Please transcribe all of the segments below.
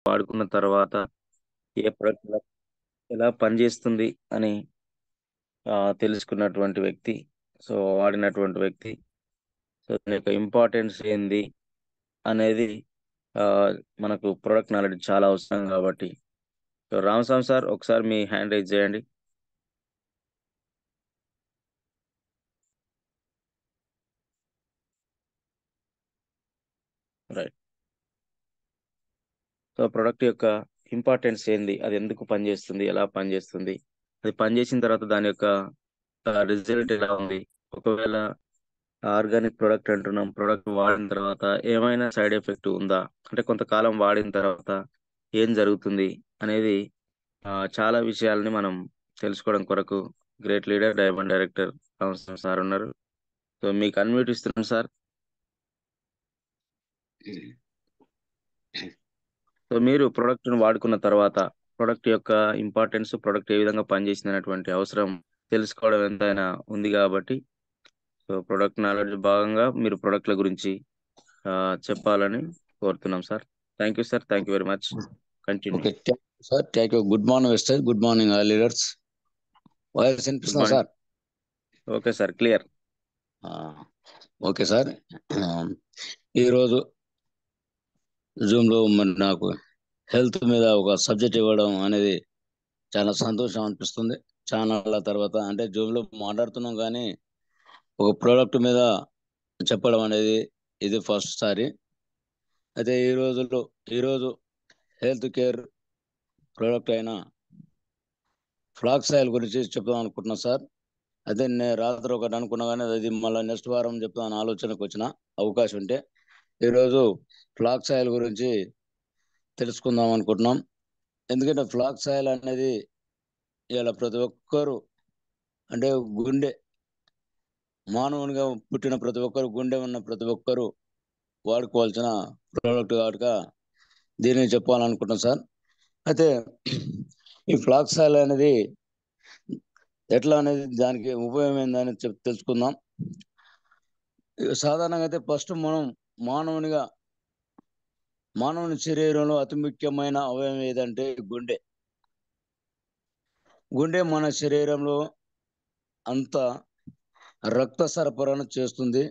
వాడుకున్న తర్వాత ఏ ప్రొడక్ట్ ఎలా పనిచేస్తుంది అని తెలుసుకున్నటువంటి వ్యక్తి. సో, వాడినటువంటి వ్యక్తి. సో, దాని యొక్క ఇంపార్టెన్స్ ఏంది అనేది మనకు ప్రొడక్ట్ నాలెడ్జ్ చాలా అవసరం కాబట్టి. సో, రామస్వామి సార్ ఒకసారి మీ హ్యాండ్ రైజ్ చేయండి. రైట్. సో, ప్రొడక్ట్ యొక్క ఇంపార్టెన్స్ ఏంది? అది ఎందుకు పనిచేస్తుంది? ఎలా పనిచేస్తుంది? అది పనిచేసిన తర్వాత దాని యొక్క రిజల్ట్ ఎలా ఉంది? ఒకవేళ ఆర్గానిక్ ప్రొడక్ట్ అంటున్నాం. ప్రొడక్ట్ వాడిన తర్వాత ఏమైనా సైడ్ ఎఫెక్ట్ ఉందా? అంటే కొంతకాలం వాడిన తర్వాత ఏం జరుగుతుంది? అనేది చాలా విషయాలని మనం తెలుసుకోవడం కొరకు great leader, diamond director Ramaswamy sir ఉన్నారు. సో, మీకు అన్మ్యూట్ ఇస్తున్నాను సార్. సో, మీరు ప్రొడక్ట్‌ని వాడుకున్న తర్వాత ప్రొడక్ట్ యొక్క ఇంపార్టెన్స్, ప్రొడక్ట్ ఏ విధంగా పనిచేసిందనేటువంటి అవసరం తెలుసుకోవడం ఎంతైనా ఉంది గాబట్టి, సో, ప్రొడక్ట్ నాలెడ్జ్ భాగంగా మీరు ప్రొడక్ట్‌ల గురించి చెప్పాలని కోరుతున్నాం sir. Thank you sir. Thank you very much. Continue. Okay. Thank you sir. Thank you. Good morning Vestige. Good morning all leaders. Voice good వినిపిస్తుందా morning. Sir? Okay sir. Clear. Okay sir. ఈరోజు జూమ్లో మరి నాకు హెల్త్ మీద ఒక subject ఇవ్వడం అనేది చాలా సంతోషం అనిపిస్తుంది. ఛానళ్ళ తర్వాత అంటే జూమ్లో మాట్లాడుతున్నాం కానీ ఒక ప్రోడక్ట్ మీద చెప్పడం అనేది ఇది ఫస్ట్ సారి. అయితే ఈరోజు హెల్త్ కేర్ ప్రోడక్ట్ అయిన ఫ్లాక్స్ ఆయిల్ గురించి చెప్దాం అనుకుంటున్నా సార్. అదే నేను రాత్రి ఒకటి అనుకున్నా కానీ అది మళ్ళీ నెక్స్ట్ వారం చెప్తాను ఆలోచనకు వచ్చిన అవకాశం ఉంటే. ఈరోజు ఫ్లాక్స్ ఆయిల్ గురించి తెలుసుకుందాం అనుకుంటున్నాం. ఎందుకంటే ఫ్లాక్స్ ఆయిల్ అనేది ఇలా ప్రతి ఒక్కరు అంటే గుండె మానవునిగా పుట్టిన ప్రతి ఒక్కరు, గుండె ఉన్న ప్రతి ఒక్కరు వాడుకోవాల్సిన ప్రోడక్ట్ కాబట్టి దీన్ని చెప్పాలనుకుంటున్నాం సార్. అయితే ఈ ఫ్లాక్స్ ఆయిల్ అనేది ఎట్లా అనేది దానికి ఉపయోగం ఏందని తెలుసుకుందాం. సాధారణంగా అయితే ఫస్ట్ మనం మానవుని శరీరంలో అతి ముఖ్యమైన అవయవం ఏదంటే గుండె. గుండె మన శరీరంలో అంత రక్త సరఫరాను చేస్తుంది.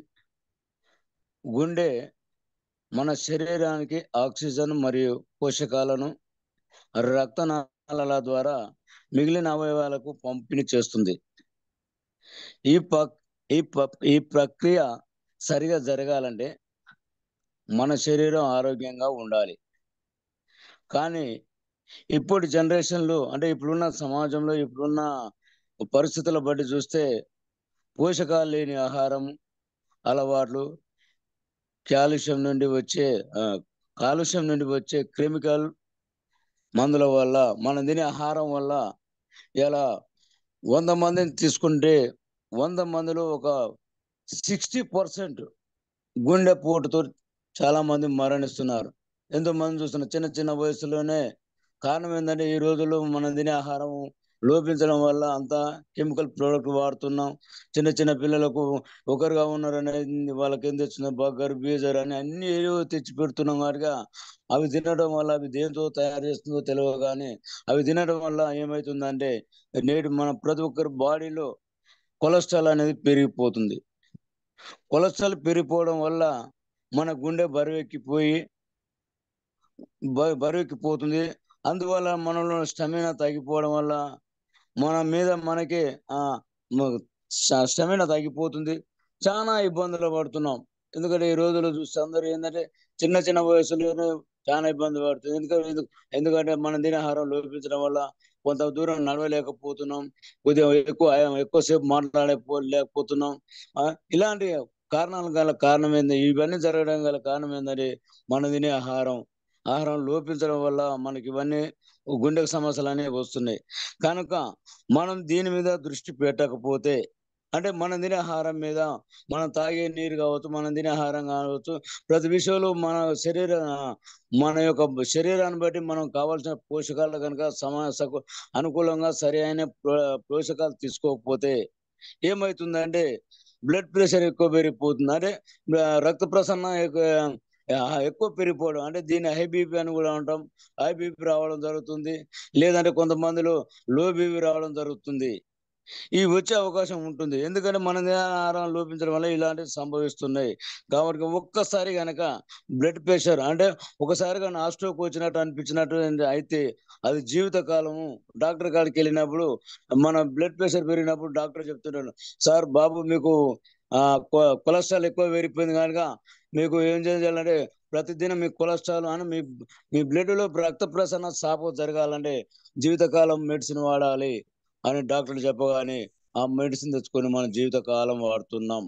గుండె మన శరీరానికి ఆక్సిజన్ మరియు పోషకాలను రక్తనాళాల ద్వారా మిగిలిన అవయవాలకు పంపిణీ చేస్తుంది. ఈ ప్రక్రియ సరిగా జరగాలంటే మన శరీరం ఆరోగ్యంగా ఉండాలి. కానీ ఇప్పుడు జనరేషన్లో అంటే ఇప్పుడున్న సమాజంలో ఇప్పుడున్న పరిస్థితుల బట్టి చూస్తే పోషకాలు లేని ఆహారం అలవాట్లు, కాలుష్యం నుండి వచ్చే కెమికల్ మందుల వల్ల, మనం తినే ఆహారం వల్ల ఇలా 100 మందిని తీసుకుంటే 100 మందిలో ఒక 60% గుండెపోటుతో చాలా మంది మరణిస్తున్నారు. ఎంతో మంది చూస్తున్నారు చిన్న చిన్న వయసులోనే. కారణం ఏంటంటే ఈ రోజుల్లో మనం తినే ఆహారం లోపించడం వల్ల అంతా కెమికల్ ప్రోడక్ట్ వాడుతున్నాం. చిన్న చిన్న పిల్లలకు ఒకరుగా ఉన్నారని వాళ్ళకి ఏం తెచ్చిన బర్గర్, పిజ్జా అని అన్ని ఏవో తెచ్చి పెడుతున్నాం కాబట్టి అవి తినడం వల్ల అవి దేంతో తయారు చేస్తుందో తెలియదు కానీ అవి తినడం వల్ల ఏమవుతుందంటే నేడు మన ప్రతి ఒక్కరి బాడీలో కొలెస్ట్రాల్ అనేది పెరిగిపోతుంది. కొలెస్ట్రాల్ పెరిగిపోవడం వల్ల మన గుండె బరువెక్కిపోతుంది. అందువల్ల మనలో స్టెమినా తగ్గిపోవడం వల్ల మన మీద మనకి స్టెమినా తగ్గిపోతుంది. చాలా ఇబ్బందులు పడుతున్నాం. ఎందుకంటే ఈ రోజుల్లో చూస్తే అందరూ ఏంటంటే చిన్న చిన్న వయసులోనే చాలా ఇబ్బంది పడుతుంది. ఎందుకంటే మనం తినే ఆహారం లోపించడం వల్ల కొంత దూరం నడవలేకపోతున్నాం. కొద్దిగా ఎక్కువసేపు లేకపోతున్నాం. ఇలాంటి కారణాలు గల కారణం ఏంది? ఇవన్నీ జరగడం గల కారణం ఏంటంటే మనం తినే ఆహారం లోపించడం వల్ల మనకి ఇవన్నీ గుండెకు సమస్యలు అనేవి వస్తున్నాయి. కనుక మనం దీని మీద దృష్టి పెట్టకపోతే అంటే మనం తినే ఆహారం మీద, మనం తాగే నీరు కావచ్చు, మనం తినే ఆహారం కావచ్చు, ప్రతి విషయంలో మన యొక్క శరీరాన్ని బట్టి మనం కావాల్సిన పోషకాలు కనుక అనుకూలంగా సరి అయిన పోషకాలు తీసుకోకపోతే ఏమవుతుందంటే బ్లడ్ ప్రెషర్ ఎక్కువ పెరిగిపోతుంది. అంటే రక్త ప్రసరణ ఎక్కువ పెరిగిపోవడం అంటే దీన్ని హై బీపీ అని కూడా అంటాం. హై బీపీ రావడం జరుగుతుంది. లేదంటే కొంతమందిలో లో బీపీ రావడం జరుగుతుంది. ఇవి వచ్చే అవకాశం ఉంటుంది. ఎందుకంటే మన ఆహారం లోపించడం వల్ల ఇలాంటివి సంభవిస్తున్నాయి. కాబట్టి ఒక్కసారి గనక బ్లడ్ ప్రెషర్ అంటే ఒకసారి గాని హార్ట్ స్ట్రోక్ వచ్చినట్టు అనిపించినట్టు అయితే అది జీవితకాలము డాక్టర్ కాడికెళ్ళినప్పుడు మన బ్లడ్ ప్రెషర్ పెరిగినప్పుడు డాక్టర్ చెప్తున్నాడు, "సార్ బాబు మీకు కొలెస్ట్రాల్ ఎక్కువ పెరిగిపోయింది గనుక మీకు ఏం చేయాలంటే ప్రతిదినం మీ కొలెస్ట్రాల్ అని మీ బ్లడ్‌లో రక్త ప్రసరణ జరగాలంటే జీవితకాలం మెడిసిన్ వాడాలి" అని డాక్టర్లు చెప్పగానే ఆ మెడిసిన్ తెచ్చుకొని మనం జీవితకాలం వాడుతున్నాం.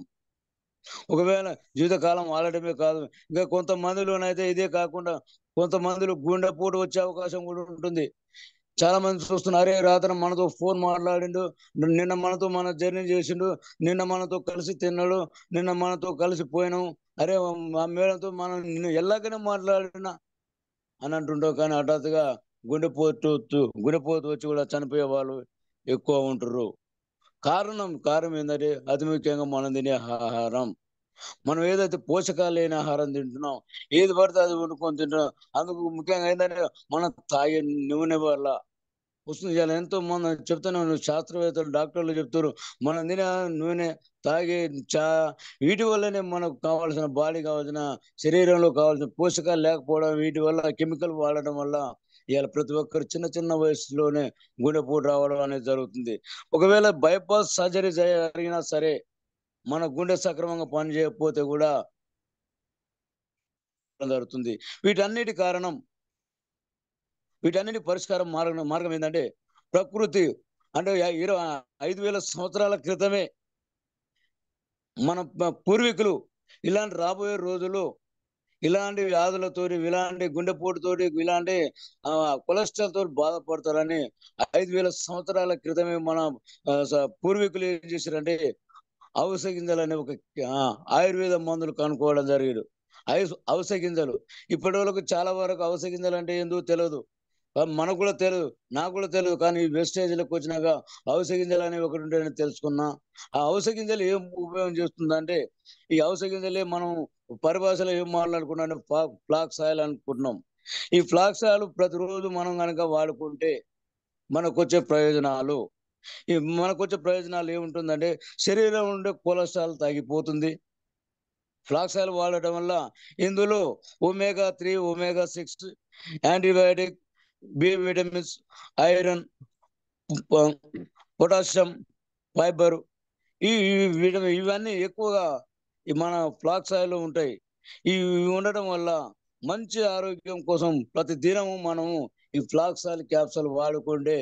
ఒకవేళ జీవితకాలం వాడటమే కాదు, ఇంకా కొంతమందిలోనైతే ఇదే కాకుండా కొంతమందిలో గుండెపోటు వచ్చే అవకాశం కూడా ఉంటుంది. చాలా మంది చూస్తున్నారు. అరే! రాత్రి మనతో ఫోన్ మాట్లాడిండు. నిన్న మనతో జర్నీ చేసిండు. నిన్న మనతో కలిసి తిన్నాడు. నిన్న మనతో కలిసి పోయినాం. అరే! ఆ మేడంతో మనం నిన్ను ఎల్లాకనే మాట్లాడిన అని అంటుంటావు. కానీ హఠాత్తుగా గుండెపోటు వచ్చి కూడా చనిపోయే వాళ్ళు ఎక్కువ ఉంటుర్రు. కారణం ఏందంటే అతి ముఖ్యంగా మనం తినే ఆహారం. మనం ఏదైతే పోషకాలు లేని ఆహారం తింటున్నాం, ఏది పడితే అది వండుకొని తింటున్నాం. అందుకు ముఖ్యంగా ఏందంటే మనం తాగే నూనె వల్ల వస్తుంది. ఇయాల ఎంతోమంది చెప్తూనే ఉన్నారు. శాస్త్రవేత్తలు, డాక్టర్లు చెప్తుర్రు. మనం తినే నూనె, తాగే చా వీటి వల్లనే మనకు కావాల్సిన బాడీ కావాల్సిన శరీరంలో కావాల్సిన పోషకాలు లేకపోవడం, వీటి వల్ల కెమికల్ వాడడం వల్ల ఇయాల ప్రతి ఒక్కరు చిన్న చిన్న వయసులోనే గుండెపోటు రావడం అనేది జరుగుతుంది. ఒకవేళ బైపాస్ సర్జరీ జరిగినా సరే, మన గుండె సక్రమంగా పనిచేయకపోతే గూడా జరుగుతుంది. వీటన్నిటి కారణం వీటన్నిటి పరిష్కారం మార్గం ఏందంటే ప్రకృతి అంటే 5,000 సంవత్సరాల క్రితమే మన పూర్వీకులు ఇలాంటి రాబోయే రోజుల్లో ఇలాంటి వ్యాధులతోని, ఇలాంటి గుండెపోటుతోటి, ఇలాంటి కొలెస్ట్రాల్‌తోటి బాధపడతారని 5,000 సంవత్సరాల క్రితమే మన పూర్వీకులు ఏం చేశారంటే అవిసె గింజలనే ఒక ఆయుర్వేద మందులు కనుక్కోవడం జరిగిరు. అవిసె గింజలు. ఇప్పటివరకు చాలా వరకు అవిసె గింజలంటే ఏందో తెలవదు. మనకు కూడా తెలదు. నాకు కూడా తెలదు. కానీ ఈ వెస్టేజ్‌లోకొచ్చినాక అవిసె గింజలనేవి ఒకటుంటాయని తెలుసుకున్నా. ఆ అవిసె గింజలు ఏం ఉపయోగం చేస్తుందంటే, ఈ అవిసె గింజలే మనం పరిభాషలో ఏం మాట్లాడుకున్నాం ఫ్లాక్స్ ఆయిల్ అనుకుంటున్నాం. ఈ ఫ్లాక్స్ ఆయిల్ ప్రతిరోజు మనం గనక వాడుకుంటే మనకొచ్చే ప్రయోజనాలు మనకొచ్చే ప్రయోజనాలు ఏముంటుందంటే, శరీరంలో ఉండే కొలెస్ట్రాల్ తగ్గిపోతుంది. ఫ్లాక్స్ ఆయిల్ వాడటం వల్ల ఇందులో omega 3, omega 6 antibiotic, B vitamins, iron, ప పొటాషియం, ఫైబర్ ఈ ఈ ఇవన్నీ ఎక్కువగా మన ఫ్లాక్స్ ఆయిల్‌లో ఉంటాయి. ఇవి ఉండటం వల్ల మంచి ఆరోగ్యం కోసం ప్రతి దినము మనము ఈ ఫ్లాక్స్ ఆయిల్ క్యాప్సూల్ వాడుకుంటే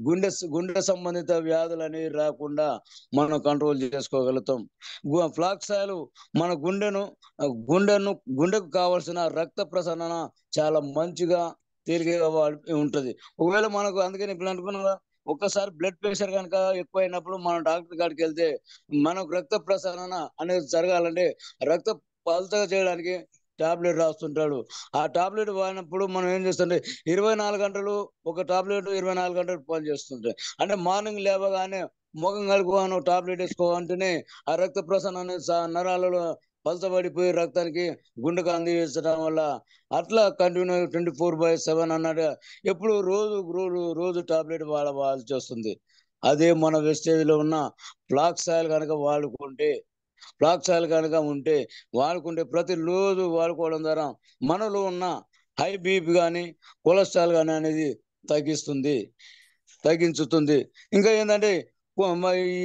గుండె సంబంధిత వ్యాధులనేవి రాకుండా మనం కంట్రోల్ చేసుకోగలుగుతాం. ఫ్లాక్స్ ఆయిల్ మన గుండెకు కావాల్సిన రక్త ప్రసరణ చాలా మంచిగా తేలికగా ఉంటది. ఒకవేళ మనకు అందుకని ఇప్పుడు అనుకున్నారా ఒక్కసారి బ్లడ్ ప్రెషర్ గనక ఎక్కువైనప్పుడు మనం డాక్టర్ కాడికెళ్తే మనకు రక్త ప్రసరణ అనేది జరగాలంటే రక్తం పలచగా చేయడానికి టాబ్లెట్ రాస్తుంటాడు. ఆ టాబ్లెట్ వాడినప్పుడు మనం ఏం చేస్తుంటే 24 గంటలు ఒక టాబ్లెట్ 24 గంటలు పనిచేస్తుంటాయి. అంటే మార్నింగ్ లేవగానే మొఖం కడుక్కోగానే టాబ్లెట్ ఏసుకో అంటేనే ఆ రక్త ప్రసరణ అనేది నరాలలో పలచబడిపోయి రక్తానికి గుండెకు అందించడం వల్ల అట్లా కంటిన్యూ 24/7 అన్నట్టుగా ఎప్పుడు రోజు టాబ్లెట్ వాడాల్సొస్తుంది. అదే మన వెస్టేజ్‌లో ఉన్న ఫ్లాక్స్ ఆయిల్ గనక ఫ్లాక్స్ ఆయిల్ గనక వాడుకుంటే ప్రతిరోజు వాడుకోవడం ద్వారా మనలో ఉన్న హై బీపీ గాని, కొలెస్ట్రాల్ గాని అనేది తగ్గిస్తుంది. తగ్గించుతుంది. ఇంకా ఏందంటే మరి ఈ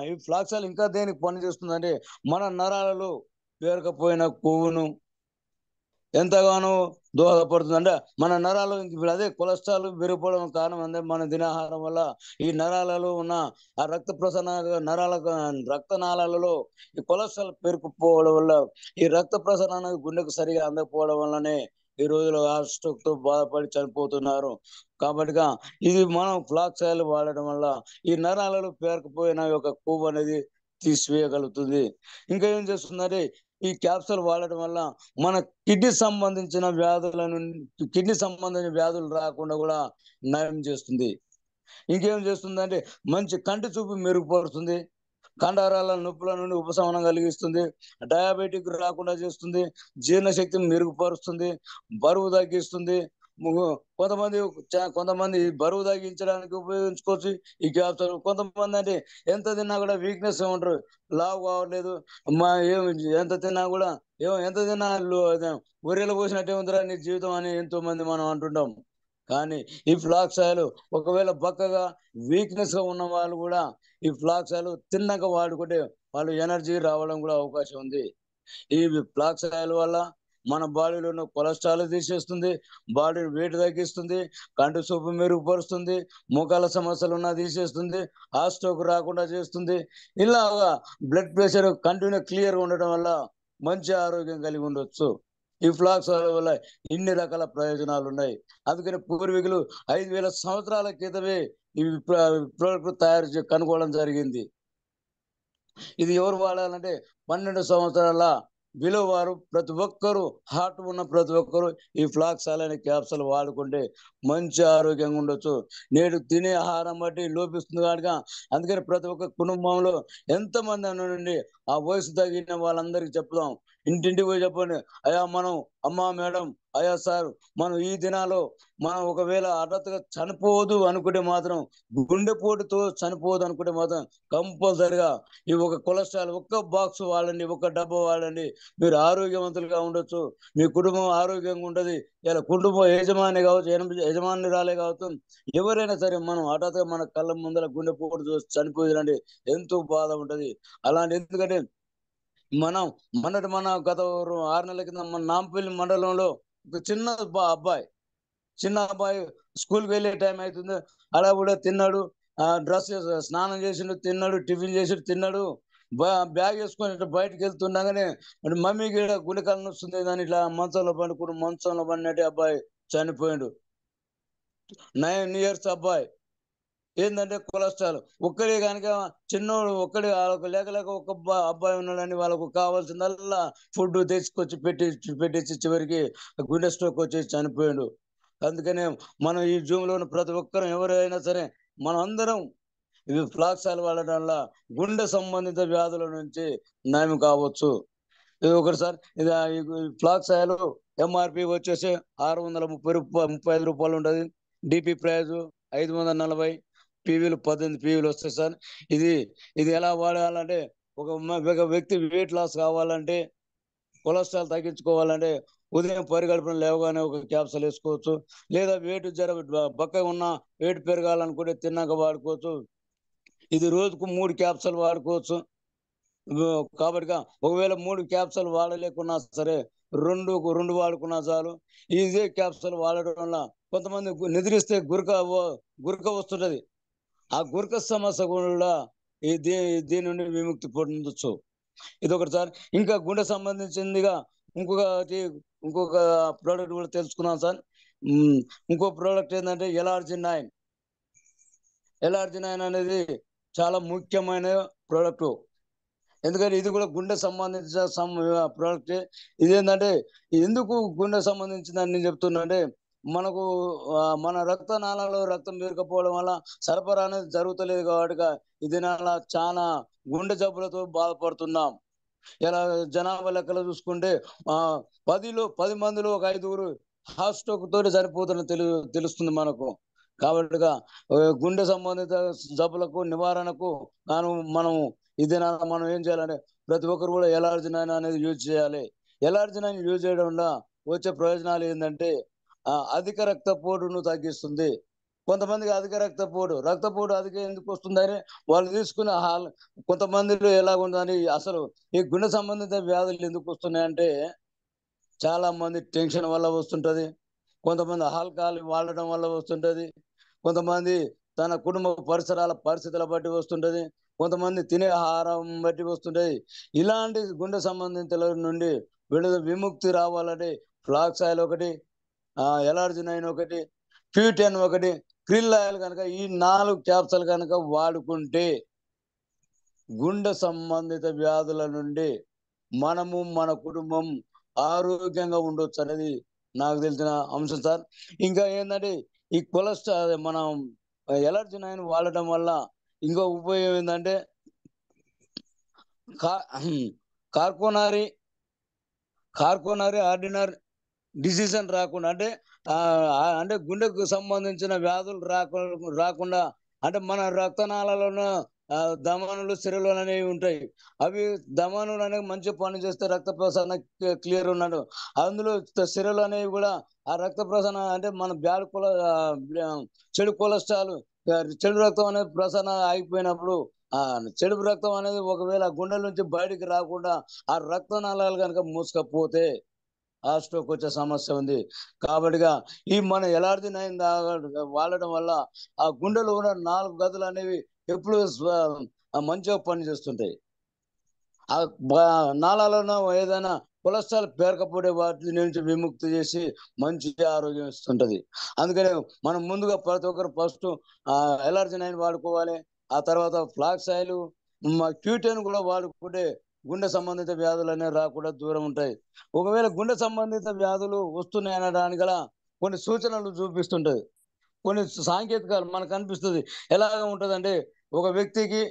ఈ ఫ్లాక్స్ ఆయిల్ ఇంకా దేనికి పనిచేస్తుందంటే మన నరాలలో పేరుకపోయిన కొవ్వును ఎంతగానో దోహదపడుతుంది. అంటే మన నరాలు ఇప్పుడు అదే కొలెస్ట్రాల్ పెరిగిపోవడం కారణం అంటే మనం తినే ఆహారం వల్ల ఈ నరాలలో ఉన్న ఆ రక్త ప్రసరణ రక్తనాళాలలో ఈ కొలెస్ట్రాల్ పేరుకుపోవడం వల్ల ఈ రక్త ప్రసరణ అనేది గుండెకు సరిగా అందకపోవడం వల్లనే ఈ రోజుల్లో హార్ట్ స్ట్రోక్‌తో బాధపడి చనిపోతున్నారు. కాబట్టిగా ఇది మనం ఫ్లాక్స్ ఆయిల్ వాడడం వల్ల ఈ నరాలలో పేరుకుపోయిన యొక్క కొవ్వు అనేది తీసివేయగలుగుతుంది. ఇంకా ఏం చేస్తుందంటే ఈ క్యాప్సూల్ వాడటం వల్ల మన కిడ్నీ సంబంధించిన వ్యాధులు రాకుండా కూడా నయం చేస్తుంది. ఇంకేం చేస్తుందంటే మంచి కంటి చూపు మెరుగుపరుస్తుంది. కండరాల నొప్పుల నుండి ఉపశమనం కలిగిస్తుంది, డయాబెటిక్ రాకుండా చేస్తుంది, జీర్ణశక్తిని మెరుగుపరుస్తుంది, బరువు తగ్గిస్తుంది. కొంతమంది కొంతమంది బరువు తగ్గించడానికి ఉపయోగించుకోవచ్చు ఈ క్యాప్సూల్. కొంతమంది అంటే ఎంత తిన్నా కూడా వీక్నెస్ ఉంటారు, లావు కావట్లేదు, మా ఏం ఎంత తిన్నా కూడా ఎంత తిన్నా గొర్రెలు పోసినట్టే ఉందిరా నీ జీవితం అని ఎంతో మంది మనం అంటుంటాం. కానీ ఈ ఫ్లాక్స్ ఆయిల్ ఒకవేళ బక్కగా వీక్నెస్ గా ఉన్న వాళ్ళు కూడా ఈ ఫ్లాక్స్ ఆయిల్ తిన్నాక వాడుకుంటే వాళ్ళు ఎనర్జీ రావడం కూడా అవకాశం ఉంది. ఈ ఫ్లాక్స్ ఆయిల్ వల్ల మన బాడీలో ఉన్న కొలెస్ట్రాల్ తీసేస్తుంది, బాడీ వెయిట్ తగ్గిస్తుంది, కంటి చూపు మెరుగుపరుస్తుంది, మోకాల సమస్యలు ఉన్నా తీసేస్తుంది, హార్ట్ స్ట్రోక్ రాకుండా చేస్తుంది. ఇలాగా బ్లడ్ ప్రెషర్ కంటిన్యూ క్లియర్ ఉండటం వల్ల మంచి ఆరోగ్యం కలిగి ఉండొచ్చు. ఈ ఫ్లాక్స్ ఆయిల్ వల్ల ఇన్ని రకాల ప్రయోజనాలు ఉన్నాయి. అందుకని పూర్వీకులు 5,000 సంవత్సరాల క్రితమే ఈ ప్రోడక్ట్ కనుక్కోవడం జరిగింది. ఇది ఎవరు వాడాలంటే 12 సంవత్సరాల విలువవారు ప్రతి ఒక్కరూ, హార్ట్ ఉన్న ప్రతి ఒక్కరూ ఈ ఫ్లాక్స్ ఆయిల్ అనే క్యాప్సూల్ వాడుకుంటే మంచి ఆరోగ్యంగా ఉండొచ్చు. నేడు తినే ఆహారం బట్టి లోపిస్తుంది కనుక అందుకని ప్రతి ఒక్క కుటుంబంలో ఎంతమంది నుండి ఆ వయసు తగిన వాళ్ళందరికీ చెప్దాం. ఇంటింటికి పోయి చెప్పండి, అయ్యా మనం, అమ్మా మేడం, అయ్యా సార్, మనం ఈ దినాల్లో మనం ఒకవేళ హఠాత్తుగా చనిపోవద్దు అనుకుంటే మాత్రం, గుండెపోటుతో చనిపోవద్దు అనుకుంటే మాత్రం కంపల్సరిగా ఈ ఒక కొలెస్ట్రాల్ ఒక్క బాక్స్ వాడండి, ఒక్క డబ్బా వాడండి. మీరు ఆరోగ్యవంతులుగా ఉండొచ్చు, మీ కుటుంబం ఆరోగ్యంగా ఉంటది. ఇలా కుటుంబం యజమాని కావచ్చు, యజమానురాలే కావచ్చు, ఎవరైనా సరే మనం హఠాత్తుగా మన కళ్ళ ముందర గుండెపోటు చూసి చనిపోయిందంటే ఎంతో బాధ ఉంటది. అలాంటి ఎందుకంటే మనం మన గత 6 నెలల కింద మన నాంపల్లి మండలంలో ఒక చిన్న అబ్బాయి స్కూల్కి వెళ్ళే టైం అవుతుంది, అలా కూడా తిన్నాడు, డ్రెస్ స్నానం చేసిండు, తిన్నాడు, టిఫిన్ చేసిండు, తిన్నాడు, బ్యాగ్ వేసుకొని ఇట్లా బయటకు వెళ్తుండగానే మరి మమ్మీకి ఈడ గుండెకాలం వస్తుంది దాని ఇట్లా మంచంలో పడినట్టే అబ్బాయి చనిపోయిండు. 9 ఇయర్స్ అబ్బాయి. ఏంటంటే కొలెస్ట్రాల్ ఒక్కడే కనుక, చిన్నోడు ఒక్కడే లేక ఒక్క అబ్బాయి ఉన్నాడని వాళ్ళకు కావాల్సిందల్లా ఫుడ్ తెచ్చుకొచ్చి పెట్టించి చివరికి గుండె స్ట్రోక్ వచ్చి చనిపోయాడు. అందుకనే మనం ఈ జూమ్ లో ఉన్న ప్రతి ఒక్కరం ఎవరైనా సరే మనం అందరం ఇవి ఫ్లాక్స్ ఆయిల్ వాడటం వల్ల గుండె సంబంధిత వ్యాధుల నుంచి నయం కావచ్చు. ఇది ఒకటి సార్. ఇది ఫ్లాక్స్ ఆయిల్ ఎంఆర్పి వచ్చేసి 635 రూపాయలు ఉంటుంది. డిపి ప్రైజ్ 540, పీవీలు 18 పీవీలు వస్తాయి సార్. ఇది ఇది ఎలా వాడాలంటే, ఒక వ్యక్తి వెయిట్ లాస్ కావాలంటే, కొలెస్ట్రాల్ తగ్గించుకోవాలంటే ఉదయం పరిగడుపున లేవగానే ఒక క్యాప్సూల్ వేసుకోవచ్చు. లేదా వెయిట్ బక్కగా ఉన్న వెయిట్ పెరగాలనుకుంటే తిన్నాక వాడుకోవచ్చు. ఇది రోజుకు 3 క్యాప్సూల్ వాడుకోవచ్చు. కాబట్టి ఒకవేళ 3 క్యాప్సూల్ వాడలేకున్నా సరే రెండు వాడుకున్నా చాలు. ఇదే క్యాప్సూల్ వాడడం వల్ల కొంతమంది నిద్రిస్తే గురక వస్తుంటది. ఆ గురక సమస్య కూడా దీని నుండి విముక్తి పొందొచ్చు. ఇది ఒకటి సార్. ఇంకా గుండె సంబంధించిందిగా ఇంకొక ప్రోడక్ట్ కూడా తెలుసుకున్నాం సార్. ఇంకో ప్రోడక్ట్ ఏంటంటే ఎలార్జినైన్. ఎలార్జినైన్ అనేది చాలా ముఖ్యమైన ప్రోడక్ట్. ఎందుకంటే ఇది కూడా గుండె సంబంధించిన ప్రోడక్ట్. ఇదేంటంటే ఎందుకు గుండె సంబంధించిందని నేను చెప్తున్నా అంటే, మనకు మన రక్తనాళాల్లో రక్తం పేరుకపోవడం వల్ల సరఫరా అనేది జరుగుతలేదు కాబట్టి ఇది చాలా గుండె జబ్బులతో బాధపడుతున్నాం. ఇలా జనాభా లెక్కలు చూసుకుంటే 10 మందిలో ఒక 5గురు హార్ట్ స్ట్రోక్ తోటి చనిపోతున్న తెలుస్తుంది మనకు. కాబట్టి గుండె సంబంధిత జబ్బులకు నివారణకు మనం మనం ఏం చేయాలంటే ప్రతి ఒక్కరు కూడా ఎలార్జినైన్ అనేది యూజ్ చేయాలి. ఎలార్జినైన్ యూజ్ చేయడం వల్ల వచ్చే ప్రయోజనాలు ఏంటంటే, అధిక రక్తపోటును తగ్గిస్తుంది. కొంతమందికి అధిక రక్తపోటు అధిక ఎందుకు వస్తుందని వాళ్ళు తీసుకునే కొంతమందిలో ఎలాగుందని, అసలు ఈ గుండె సంబంధిత వ్యాధులు ఎందుకు వస్తున్నాయంటే చాలా మంది టెన్షన్ వల్ల వస్తుంటది, కొంతమంది ఆల్కహాల్ వాడడం వల్ల వస్తుంటది, కొంతమంది తన కుటుంబ పరిస్థితుల బట్టి వస్తుంటది, కొంతమంది తినే ఆహారం బట్టి వస్తుంటది. ఇలాంటి గుండె సంబంధితుల నుండి విముక్తి రావాలంటే ఫ్లాక్స్ ఆయిల్ ఒకటి, ఎలార్జినైన్ ఒకటి, Q10 ఒకటి, క్రిల్ ఆయిల్ కనుక ఈ 4 క్యాప్సూల్ కనుక వాడుకుంటే గుండె సంబంధిత వ్యాధుల నుండి మనము మన కుటుంబం ఆరోగ్యంగా ఉండొచ్చు అనేది నాకు తెలిసిన అంశం సార్. ఇంకా ఏంటంటే ఈ మనం ఎలర్జినైన్ వాడటం వల్ల ఇంకో ఉపయోగం ఏంటంటే, కార్కోనరీ కార్కోనరీ ఆర్డినరీ డిసీజ్ అని రాకుండా, అంటే అంటే గుండెకు సంబంధించిన వ్యాధులు రాకుండా, అంటే మన రక్తనాళాలను ధమనులు సిరలు అనేవి ఉంటాయి. అవి ధమనులు అనేవి మంచిగా పని చేస్తే రక్త ప్రసరణ క్లియర్ ఉన్నాడు. అందులో సిరలు అనేవి కూడా ఆ రక్త ప్రసరణ, అంటే మన చెడు కొలెస్ట్రాల్, చెడు రక్తం అనేది ప్రసరణ ఆగిపోయినప్పుడు, ఆ చెడు రక్తం అనేది ఒకవేళ గుండెల నుంచి బయటికి రాకుండా ఆ రక్తనాళాలు కనుక మూసుకపోతే ఆ స్ట్రోక్ వచ్చే సమస్య ఉంది. కాబట్టిగా ఈ మన ఎలార్జీ నైన్ వాడడం వల్ల ఆ గుండెలో ఉన్న 4 గదులు అనేవి ఎప్పుడు మంచిగా పనిచేస్తుంటాయి. ఆ నాళాలను ఏదైనా కొలెస్ట్రాల్ పేరకపోతే వాటి నుంచి విముక్తి చేసి మంచి ఆరోగ్యం ఇస్తుంటది. అందుకని మనం ముందుగా ప్రతి ఒక్కరు ఫస్ట్ ఎలర్జీ నైన్ వాడుకోవాలి. ఆ తర్వాత ఫ్లాక్స్ ఆయిల్, క్యూటెన్ కూడా వాడుకుంటే గుండె సంబంధిత వ్యాధులు అనేవి రాకుండా దూరం ఉంటాయి. ఒకవేళ గుండె సంబంధిత వ్యాధులు వస్తున్నాయి అనడానికి గల కొన్ని సూచనలు చూపిస్తుంటది. కొన్ని సాంకేతికాలు మనకు అనిపిస్తుంది. ఎలాగ ఉంటదంటే, ఒక వ్యక్తికి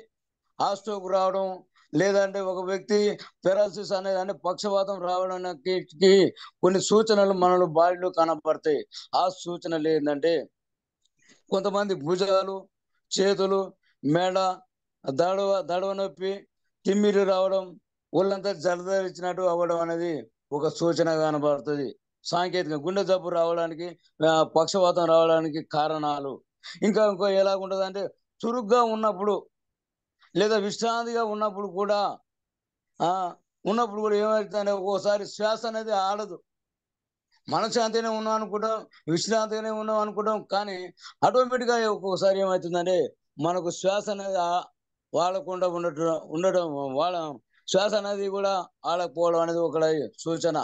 హార్ట్ రావడం, లేదంటే ఒక వ్యక్తి పెరాలసిస్ అనేది, అంటే పక్షవాతం రావడానికి కొన్ని సూచనలు మన బాడీలో కనపడతాయి. ఆ సూచనలు ఏంటంటే, కొంతమంది భుజాలు, చేతులు, మెడ, దడవ నొప్పి, తిమ్మిరి రావడం, ఒళ్ళంతా జలదరించినట్టు అవ్వడం అనేది ఒక సూచన కనబడుతుంది. సాంకేతిక గుండె జబ్బు రావడానికి, పక్షవాతం రావడానికి కారణాలు. ఇంకో ఎలాగుంటది అంటే, చురుగ్గా ఉన్నప్పుడు లేదా విశ్రాంతిగా ఉన్నప్పుడు కూడా ఆ ఏమవుతుందంటే, ఒక్కోసారి శ్వాస అనేది ఆడదు. మనశ్శాంతిగానే ఉన్నాం అనుకుంటాం, విశ్రాంతిగానే ఉన్నాం అనుకుంటాం. కానీ ఆటోమేటిక్‌గా ఒక్కొక్కసారి ఏమైతుందంటే, మనకు శ్వాస అనేది వాడకుండా ఉండడం వాళ్ళ శ్వాస అనేది కూడా ఆడకపోవడం అనేది ఒక సూచన.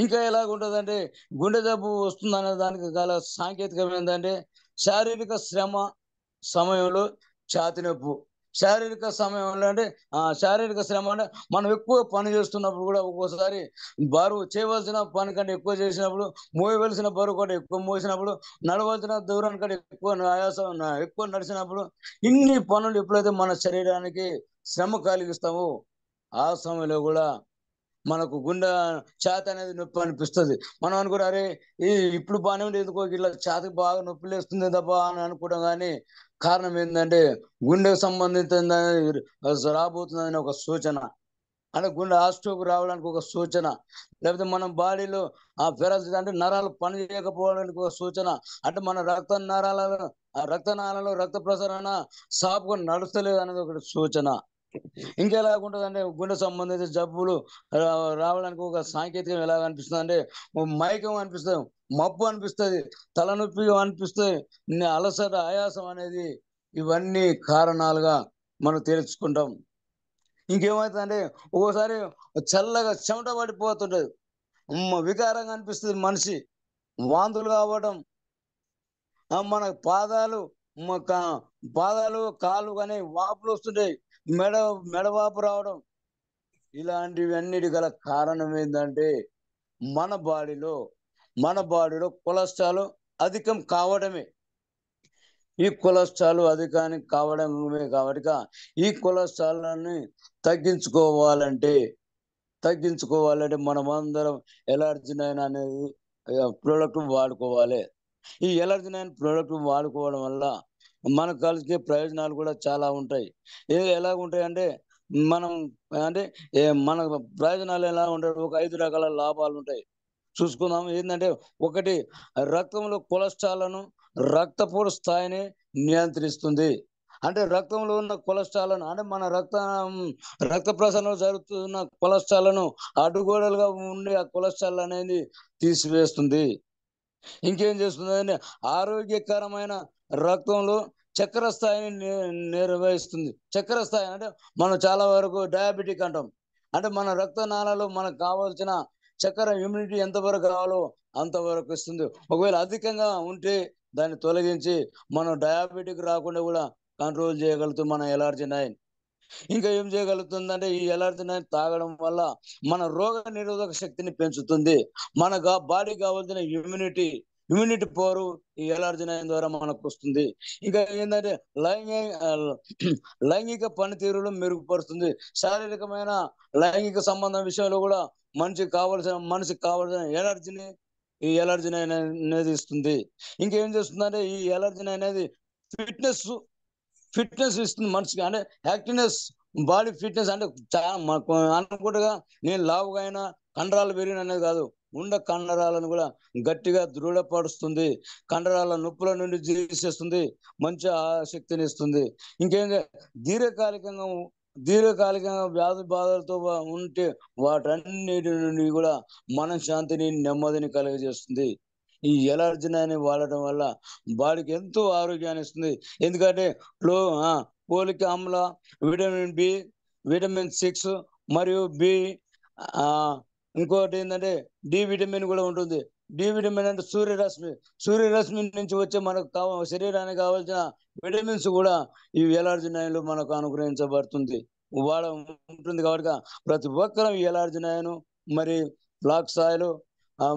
ఇంకా ఎలాగుంటదంటే, గుండె జబ్బు వస్తుందనే దానికి గల సాంకేతికం ఏందంటే, శారీరక శ్రమ సమయంలో ఛాతీ నొప్పు. శారీరక సమయంలో అంటే శారీరక శ్రమ అంటే, మనం ఎక్కువ పని చేస్తున్నప్పుడు కూడా ఒక్కోసారి బరువు చేయవలసిన పని కంటే ఎక్కువ చేసినప్పుడు, మోయవలసిన బరువు కంటే ఎక్కువ మోసినప్పుడు, నడవలసిన దూరం కంటే ఎక్కువ నడిచినప్పుడు, ఇన్ని పనులు ఎప్పుడైతే మన శరీరానికి శ్రమ కలిగిస్తామో, ఆ సమయంలో కూడా మనకు ఛాతీ అనేది నొప్పి అనిపిస్తది. మనం అనుకుంటాం, అరే! ఈ ఇప్పుడు బానే ఉంది, ఎందుకో ఇట్లా ఛాతీకి బాగా నొప్పిలేస్తుంది దబ్బా అని అనుకుంటాం గానీ, కారణం ఏందంటే, గుండెకు సంబంధించిందని రాబోతుందని ఒక సూచన. అంటే గుండె స్ట్రోక్ రావడానికి ఒక సూచన. లేకపోతే మన బాడీలో పెరాలసిస్ అంటే నరాలు పని చేయకపోవడానికి ఒక సూచన. అంటే మన రక్తనాళాలలో రక్త ప్రసరణ సాఫ్‌గా నడుస్తలేదనేది ఒకటి సూచన. ఇంకెలాగుంటదంటే, గుండె సంబంధిత జబ్బులు రావడానికి ఒక సాంకేతికం ఎలాగ అనిపిస్తదంటే, మైకం అనిపిస్తది, మబ్బు అనిపిస్తది, తలనొప్పి అనిపిస్తది, అలసట, ఆయాసం అనేది ఇవన్నీ కారణాలుగా మనం తెలుసుకుంటాం. ఇంకేమైతదంటే, ఒక్కోసారి చల్లగా చెమట పడిపోతుంటది. వికారంగా అనిపిస్తది మనిషి. వాంతులు కావడం, మన మ క పాదాలు, కాళ్ళు గాని వాపులొస్తుంటాయి. మెడ మెడ వాపు రావడం. ఇలాంటివన్నిటి గల కారణం ఏందంటే, మన బాడీలో కొలెస్ట్రాల్ అధికం కావడమే. ఈ కొలెస్ట్రాల్ అధికానికి కావడమే కాబట్టిగా, ఈ కొలెస్ట్రాల్‌ని తగ్గించుకోవాలంటే మనమందరం ఎలర్జినైన్ అనేది ప్రొడక్ట్ వాడుకోవాలి. ఈ ఎలర్జినైన్ ప్రొడక్ట్ వాడుకోవడం వల్ల మనకు కలిగే ప్రయోజనాలు కూడా చాలా ఉంటాయి. ఎలాగుంటాయంటే, మనం అంటే మన ప్రయోజనాలు ఎలా ఉంటాయి, ఒక 5 రకాల లాభాలుంటాయి. చూసుకుందాం. ఏందంటే, ఒకటి, రక్తంలో కొలెస్ట్రాల్‌లను, రక్తపోటు స్థాయిని నియంత్రిస్తుంది. అంటే రక్తంలో ఉన్న కొలెస్ట్రాల్‌లను, అంటే మన రక్త ప్రసరణలో జరుగుతున్న కొలెస్ట్రాల్‌లను అడ్డుగోడలుగా ఉండే ఆ కొలెస్ట్రాల్ అనేది తీసివేస్తుంది. ఇంకేం చేస్తుందంటే, ఆరోగ్యకరమైన రక్తంలో చక్కెర స్థాయిని నిర్వహిస్తుంది. చక్కెర స్థాయి అంటే, మనం చాలా వరకు డయాబెటిక్ అంటాం. అంటే మన రక్తనాళాల్లో మనకు కావాల్సిన చక్కెర ఇమ్యూనిటీ ఎంతవరకు కావాలో అంతవరకు ఇస్తుంది. ఒకవేళ అధికంగా ఉంటే దాన్ని తొలగించి మనం డయాబెటిక్ రాకుండా కూడా కంట్రోల్ చేయగలుగుతాం మన ఎలర్జీ-9. ఇంకా ఏం చేయగలుగుతుందంటే, ఈ ఎలర్జీ-9 తాగడం వల్ల మన రోగ నిరోధక శక్తిని పెంచుతుంది. మన బాడీకి కావాల్సిన ఇమ్యూనిటీ ఇమ్యూనిటీ పవర్ ఈ ఎలర్జినైన్ ద్వారా మనకు వస్తుంది. ఇంకా ఏంటంటే లైంగిక పనితీరులో మెరుగుపరుస్తుంది. శారీరకమైన లైంగిక సంబంధం విషయంలో కూడా మనిషికి కావలసిన ఎనర్జీని ఈ ఎలర్జినైన్ అనేది ఇస్తుంది. ఇంకేం చేస్తుందంటే ఈ ఎలర్జినైన్ అనేది ఫిట్నెస్ ఇస్తుంది మనిషికి. అంటే యాక్టివ్నెస్, బాడీ ఫిట్నెస్. అంటే చాలా అనుకుంటగా నేను లావుగా అయినా కండరాలు పెరిగిన అనేది కాదు, కండరాలను కూడా గట్టిగా దృఢపరుస్తుంది. కండరాల నొప్పుల నుండి తీసేస్తుంది, మంచి శక్తిని ఇస్తుంది. ఇంకేం దీర్ఘకాలికంగా దీర్ఘకాలికంగా వ్యాధి బాధలతో ఉంటే వాటన్నిటి నుండి కూడా మనశ్శాంతిని, నెమ్మదిని కలుగజేస్తుంది. ఈ ఎలర్జినైన్ వాడటం వల్ల బాడీకి ఎంతో ఆరోగ్యాన్ని ఇస్తుంది. ఎందుకంటే పోలిక్ ఆమ్ల, విటమిన్ బి, విటమిన్ 6 మరియు బి, ఇంకోటి ఏంటంటే డి విటమిన్ కూడా ఉంటుంది. డి విటమిన్ అంటే సూర్యరశ్మి నుంచి వచ్చే మనకు శరీరానికి కావాల్సిన విటమిన్స్ కూడా ఈ ఎలర్జినైన్లు మనకు అనుగ్రహించబడుతుంది ఉంటుంది. కాబట్టి ప్రతి ఒక్కరూ ఈ ఎలర్జినైన్ మరి ఫ్లాక్స్ ఆయిల్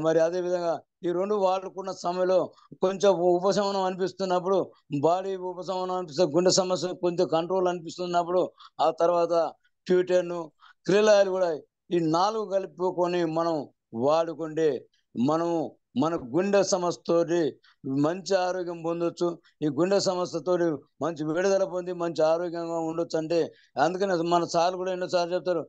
మరి అదే విధంగా ఈ రెండు వాడుకున్న సమయంలో కొంచెం ఉపశమనం అనిపిస్తున్నప్పుడు, బాడీ ఉపశమనం అనిపిస్తే, గుండె సమస్య కొంచెం కంట్రోల్ అనిపిస్తున్నప్పుడు, ఆ తర్వాత క్యూటెన్, క్రిల్ ఆయిల్ కూడా ఈ 4 కలుపుకొని మనం వాడుకుంటే మనము మన గుండె సమస్యతోటి మంచి ఆరోగ్యం పొందొచ్చు. ఈ గుండె సమస్యతోటి మంచి విడుదల పొంది మంచి ఆరోగ్యంగా ఉండొచ్చు. అంటే అందుకని మన సార్లు కూడా ఎన్నోసార్లు చెప్తారు,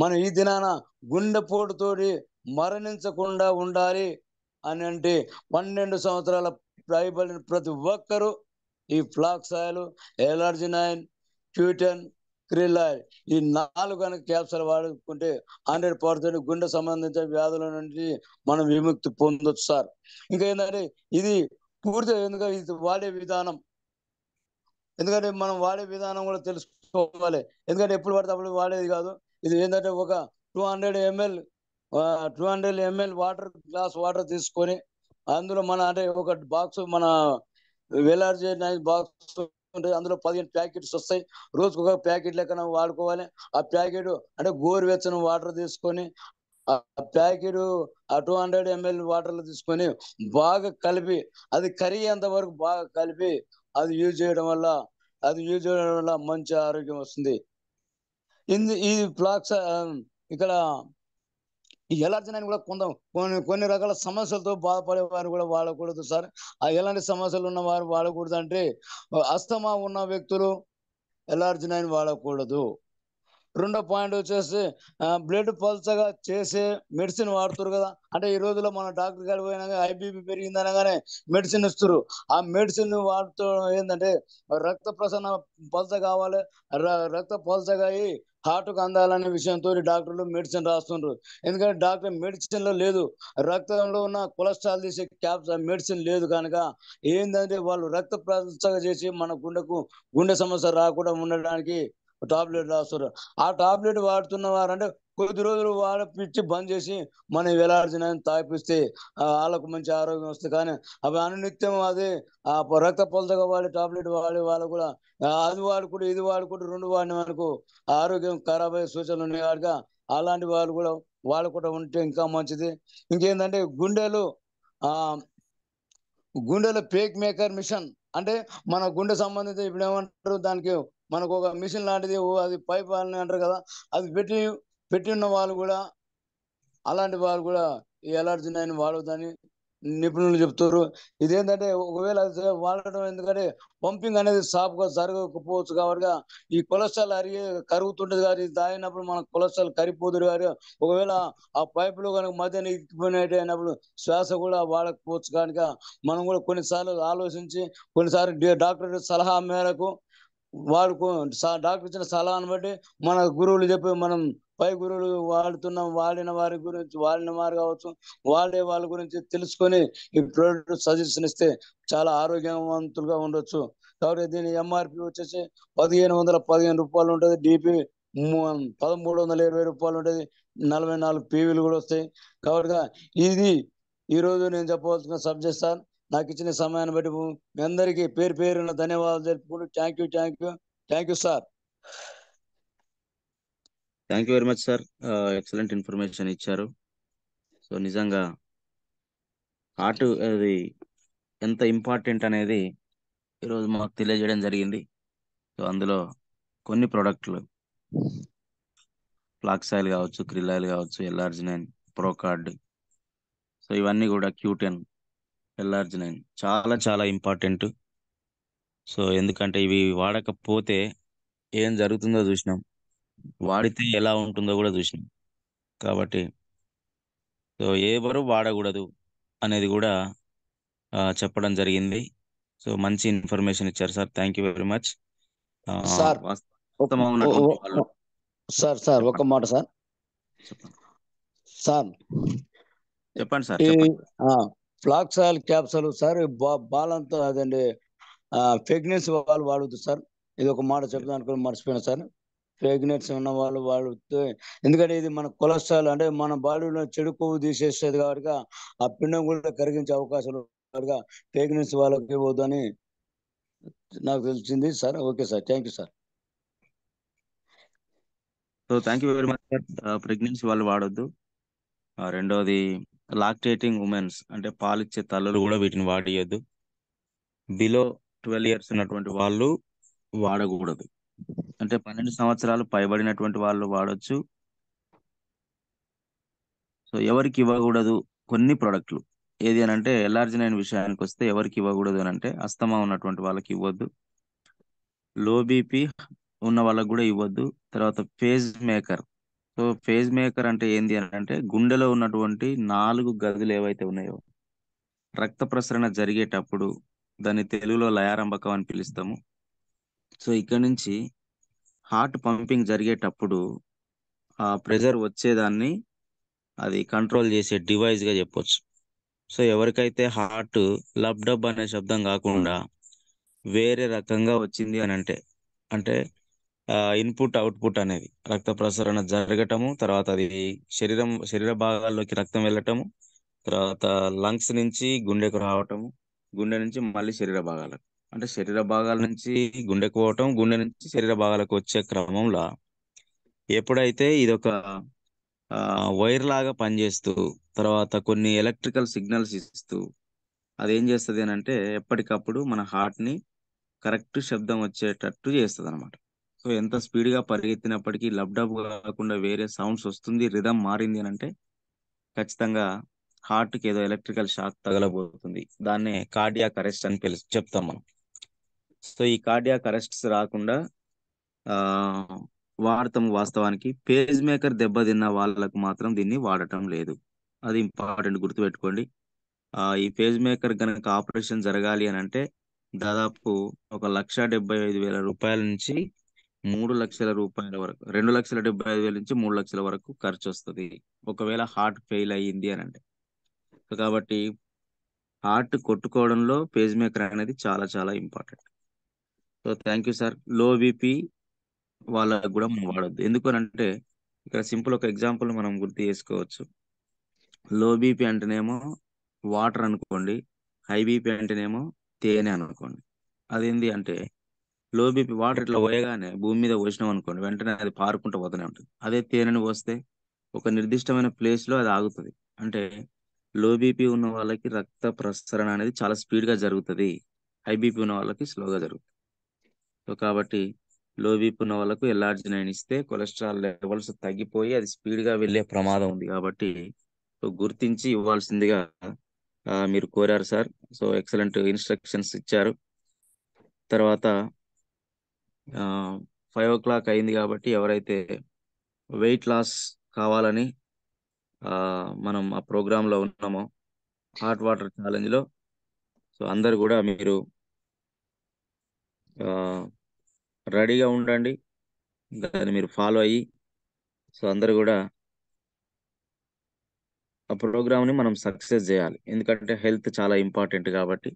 మనం ఈ దినాన గుండెపోటుతోటి మరణించకుండా ఉండాలి అని అంటే 12 సంవత్సరాల పైబడిన ప్రతి ఒక్కరూ ఈ ఫ్లాక్స్ ఆయిల్, ఎలర్జినైన్, క్యూటెన్, క్రిల్ ఆయిల్ ఈ 4 క్యాప్సూల్ వాడుకుంటే 100% గుండె సంబంధించిన వ్యాధుల నుండి మనం విముక్తి పొందొచ్చు సార్. ఇంకా ఏంటంటే ఇది పూర్తిగా ఎందుకంటే ఇది వాడే విధానం, ఎందుకంటే మనం వాడే విధానం కూడా తెలుసుకోవాలి. ఎందుకంటే ఎప్పుడు పడితే అప్పుడు వాడేది కాదు. ఇది ఏంటంటే ఒక 200 ml 200 ml గ్లాస్ వాటర్ తీసుకొని అందులో అంటే ఒక బాక్స్ మన ఎలర్జినైన్ బాక్స్ ఉంటుంది. అందులో 15 ప్యాకెట్స్ వస్తాయి. రోజుకు ఒక ప్యాకెట్ లెక్కన వాడుకోవాలి. ఆ ప్యాకెట్ అంటే గోరువెచ్చని వాటర్ తీసుకొని ఆ ప్యాకెట్ 200 ml వాటర్లు తీసుకొని బాగా కలిపి అది కరిగేంత వరకు బాగా కలిపి అది యూజ్ చేయడం వల్ల మంచి ఆరోగ్యం వస్తుంది. ఈ ఫ్లాక్స్ ఇక్కడ ఈ ఎలర్జినైన్ కూడా కొన్ని రకాల సమస్యలతో బాధపడే వారు కూడా వాడకూడదు సార్. ఎలాంటి సమస్యలు ఉన్న వారు వాడకూడదు అంటే అస్తమా ఉన్న వ్యక్తులు ఎలర్జినైన్ వాడకూడదు. రెండో పాయింట్ వచ్చేసి బ్లడ్ పల్చగా చేసే మెడిసిన్ వాడుతారు కదా. అంటే ఈ రోజుల్లో మన డాక్టర్ గారు పోయినాక ఐబీపీ పెరిగింది అనగానే మెడిసిన్ ఇస్తారు. ఆ మెడిసిన్ వాడుతూ ఏంటంటే రక్త ప్రసరణ పల్చ కావాలి, రక్త పల్చగా అయి హార్ట్కు అందాలనే విషయంతో డాక్టర్లు మెడిసిన్ రాస్తుండ్రు. ఎందుకంటే డాక్టర్ మెడిసిన్ లో లేదు, రక్తంలో ఉన్న కొలెస్ట్రాల్ తీసే మెడిసిన్ లేదు కనుక ఏంటంటే వాళ్ళు రక్త పల్చగా చేసి మన గుండె సమస్య రాకుండా ఉండడానికి టాబ్లెట్ రాస్తారు. ఆ టాబ్లెట్ వాడుతున్న వారంటే కొద్ది రోజులు పిచ్చి బంద్ చేసి మనం ఎలర్జినైన్ తాగిపిస్తే వాళ్ళకు మంచి ఆరోగ్యం వస్తుంది. కానీ అవి అనునిత్యం అదే రక్త పల్చగా వాడే టాబ్లెట్ వాడే వాళ్ళు కూడా అది వాడుకుంటూ ఇది వాడుకుంటూ 2 వాడిన వరకు ఆరోగ్యం ఖరాబ్ అయ్యే సూచనలు ఉన్నాయి కనుక అలాంటి వాళ్ళు కూడా వాడకుండా ఉంటే ఇంకా మంచిది. ఇంకేంటంటే గుండెలో పేక్ మేకర్ మిషన్, అంటే మన గుండె సంబంధిత ఇప్పుడు ఏమంటారు దానికి మనకు ఒక మిషన్ లాంటిది అది పైప్ అని అంటారు కదా, అది పెట్టి ఉన్న వాళ్ళు కూడా అలాంటి వాళ్ళు కూడా ఈ ఎలర్జినైన్ వాడొద్దని నిపుణులు చెప్తారు. ఇదేంటంటే ఒకవేళ వాడటం ఎందుకంటే పంపింగ్ అనేది సాఫ్గా జరగకపోవచ్చు కాబట్టి ఈ కొలెస్ట్రాల్ కరుగుతుంటది కాబట్టి తాగినప్పుడు మన కొలెస్ట్రాల్ కరిగిపోతుంది కాబట్టి ఒకవేళ ఆ పైపులో కనుక మధ్యన అయినప్పుడు శ్వాస కూడా వాడకపోవచ్చు కనుక మనం కూడా కొన్నిసార్లు ఆలోచించి కొన్నిసార్లు డాక్టర్ సలహా మేరకు డాక్టర్ ఇచ్చిన సలహాను బట్టి మన గురువులు చెప్పి మనం పై గురువులు వాడిన వారు కావచ్చు, వాడే వాళ్ళ గురించి తెలుసుకొని ఈ ప్రోడక్ట్ సజెషన్ ఇస్తే చాలా ఆరోగ్యవంతులుగా ఉండొచ్చు. కాబట్టి దీని ఎంఆర్పి వచ్చేసి 1515 రూపాయలు ఉంటుంది. డిపి 1320 రూపాయలు ఉంటుంది. 44 పీవీలు కూడా వస్తాయి. కాబట్టి ఇది ఈ రోజు నేను చెప్పవలసిన సబ్జెక్ట్ సార్. నాకు ఇచ్చిన సమయాన్ని బట్టి మీ అందరికీ పేరు పేరున ధన్యవాదాలు తెలుపుకుంటూ thank you sir. Thank you very much sir. Excellent information ఇచ్చారు. సో నిజంగా హార్ట్ అది ఎంత ఇంపార్టెంట్ అనేది ఈరోజు మాకు తెలియజేయడం జరిగింది. సో అందులో కొన్ని ప్రోడక్ట్లు ఫ్లాక్స్ ఆయిల్ కావచ్చు, క్రిల్ ఆయిల్ కావచ్చు, ఎల్ఆర్జినైన్, ప్రోకార్డ్, సో ఇవన్నీ కూడా Q10, ఎల్ఆర్జినైన్ చాలా చాలా ఇంపార్టెంట్. సో ఎందుకంటే ఇవి వాడకపోతే ఏం జరుగుతుందో చూసినాం, వాడితే ఎలా ఉంటుందో కూడా చూసినాం. కాబట్టి సో ఎవరు వాడకూడదు అనేది కూడా చెప్పడం జరిగింది. సో మంచి ఇన్ఫర్మేషన్ ఇచ్చారు sir, thank you very much. Sir వాస్తవం ఉన్నటువంటి వాళ్ళు సార్ ఒక చెప్పండి మాట సార్. చెప్పండి సార్ చెప్పండి సార్ ఈ చెప్పండి. ఫ్లాక్స్ ఆయిల్ క్యాప్సూల్ సార్ బాలంతా అదండి ప్రెగ్నెన్సీ వాళ్ళు వాడద్దు సార్. ఇది ఒక మాట చెప్తాను అనుకుని మర్చిపోయినా సార్. ప్రెగ్నెన్సీ ఉన్న వాళ్ళు వాడితే, ఎందుకంటే ఇది మన కొలెస్ట్రాల్ అంటే మన బాడీలో చెడు కొవ్వు తీసేసేది కాబట్టి ఆ పిండం కూడా కరిగించే అవకాశాలు కాబట్టి ప్రెగ్నెన్సీ వాళ్ళకి ఇవ్వద్దు అని నాకు తెలిసింది sir. Okay sir, thank you sir. So thank you very much sir. Pregnancy వాళ్ళు వాడొద్దు. రెండోది లాక్టేటింగ్ ఉమెన్స్ అంటే పాలిచ్చే తల్లులు కూడా వీటిని వాడియొద్దు. బిలో 12 ఇయర్స్ ఉన్నటువంటి వాళ్ళు వాడకూడదు. అంటే 12 సంవత్సరాలు పైబడినటువంటి వాళ్ళు వాడొచ్చు. సో ఎవరికి ఇవ్వకూడదు కొన్ని ప్రోడక్ట్లు ఏది అని అంటే ఎల్ఆర్జినైన్ విషయానికి వస్తే ఎవరికి ఇవ్వకూడదు అని అంటే అస్తమా ఉన్నటువంటి వాళ్ళకి ఇవ్వద్దు, లో బీపీ ఉన్న వాళ్ళకి కూడా ఇవ్వద్దు. తర్వాత phase maker. So phase maker అంటే ఏంది అని అంటే గుండెలో ఉన్నటువంటి 4 గదులు ఏవైతే ఉన్నాయో రక్త ప్రసరణ జరిగేటప్పుడు దాన్ని తెలుగులో లయారంబకం అని పిలుస్తాము. సో ఇక్కడ నుంచి హార్ట్ పంపింగ్ జరిగేటప్పుడు ఆ ప్రెజర్ వచ్చేదాన్ని అది కంట్రోల్ చేసే డివైస్ గా చెప్పొచ్చు. సో ఎవరికైతే హార్ట్ లబ్ డబ్ అనే శబ్దం కాకుండా వేరే రకంగా వచ్చింది అని అంటే అంటే ఇన్పుట్ అవుట్పుట్ అనేది రక్త ప్రసరణ జరగటము, తర్వాత అది శరీర భాగాల్లోకి రక్తం వెళ్ళటము, తర్వాత లంగ్స్ నుంచి గుండెకు రావటము, గుండె నుంచి మళ్ళీ శరీర భాగాలకు, అంటే శరీర భాగాల నుంచి గుండెకు పోవటం, గుండె నుంచి శరీర భాగాలకు వచ్చే క్రమంలో ఎప్పుడైతే ఇదొక వైర్ లాగా పనిచేస్తూ తర్వాత కొన్ని ఎలక్ట్రికల్ సిగ్నల్స్ ఇస్తూ అదేం చేస్తుంది అని అంటే ఎప్పటికప్పుడు మన హార్ట్ ని కరెక్ట్ శబ్దం వచ్చేటట్టు చేస్తుంది అనమాట. సో ఎంత స్పీడ్ గా పరిగెత్తినప్పటికీ లబ్డబ్ కాకుండా వేరే సౌండ్స్ వస్తుంది, రిధం మారింది అని అంటే ఖచ్చితంగా హార్ట్ కి ఏదో ఎలక్ట్రికల్ షాక్ తగలబోతుంది. దాన్నే కార్డియాక్ అరెస్ట్ అని చెప్తాం మనం. సో ఈ కార్డియాక్ అరెస్ట్స్ రాకుండా ఆ వాడతాం. వాస్తవానికి పేజ్ మేకర్ దెబ్బతిన్న వాళ్ళకు మాత్రం దీన్ని వాడటం లేదు. అది ఇంపార్టెంట్ గుర్తుపెట్టుకోండి. ఈ పేజ్ మేకర్ గనక ఆపరేషన్ జరగాలి అని అంటే దాదాపు 1,75,000 నుంచి 3,00,000 రూపాయల వరకు, 2,75,000 నుంచి 3,00,000 వరకు ఖర్చు వస్తుంది ఒకవేళ హార్ట్ ఫెయిల్ అయ్యింది అని అంటే. సో కాబట్టి హార్ట్ కొట్టుకోవడంలో పేజ్ మేకర్ అనేది చాలా చాలా important. So thank you sir. Low BP వాళ్ళకు కూడా మనం వాడొద్దు. ఎందుకు అని అంటే ఇక్కడ సింపుల్ ఒక ఎగ్జాంపుల్ మనం గుర్తు చేసుకోవచ్చు. లో బీపీ అంటేనేమో వాటర్ అనుకోండి, హై బీపీ అంటేనేమో తేనె అనుకోండి. అదేంటి అంటే లో బీపీ వాటర్ ఇట్లా పోయగానే భూమి మీద పోసినాం అనుకోండి వెంటనే అది పారుకుంటూ పోతూనే ఉంటుంది. అదే తేనెను పోస్తే ఒక నిర్దిష్టమైన ప్లేస్ లో అది ఆగుతుంది. అంటే లో బీపీ ఉన్న వాళ్ళకి రక్త ప్రసరణ అనేది చాలా స్పీడ్ గా జరుగుతుంది, హై బీపీ ఉన్న వాళ్ళకి స్లోగా జరుగుతుంది. సో కాబట్టి లో బీపీ ఉన్న వాళ్ళకు ఎల్ఆర్జినైన్ ఇస్తే కొలెస్ట్రాల్ లెవెల్స్ తగ్గిపోయి అది స్పీడ్ గా వెళ్ళే ప్రమాదం ఉంది. కాబట్టి సో గుర్తించి ఇవ్వాల్సిందిగా మీరు కోరారు సార్. సో ఎక్సలెంట్ ఇన్స్ట్రక్షన్స్ ఇచ్చారు. తర్వాత 5 o'clock అయింది కాబట్టి ఎవరైతే వెయిట్ లాస్ కావాలని మనం ఆ ప్రోగ్రామ్ లో ఉన్నామో హాట్ వాటర్ ఛాలెంజ్ లో, సో అందరు కూడా మీరు రెడీగా ఉండండి, దాన్ని మీరు ఫాలో అయ్యి సో అందరు కూడా ఆ ప్రోగ్రామ్ ని మనం సక్సెస్ చేయాలి. ఎందుకంటే హెల్త్ చాలా ఇంపార్టెంట్ కాబట్టి.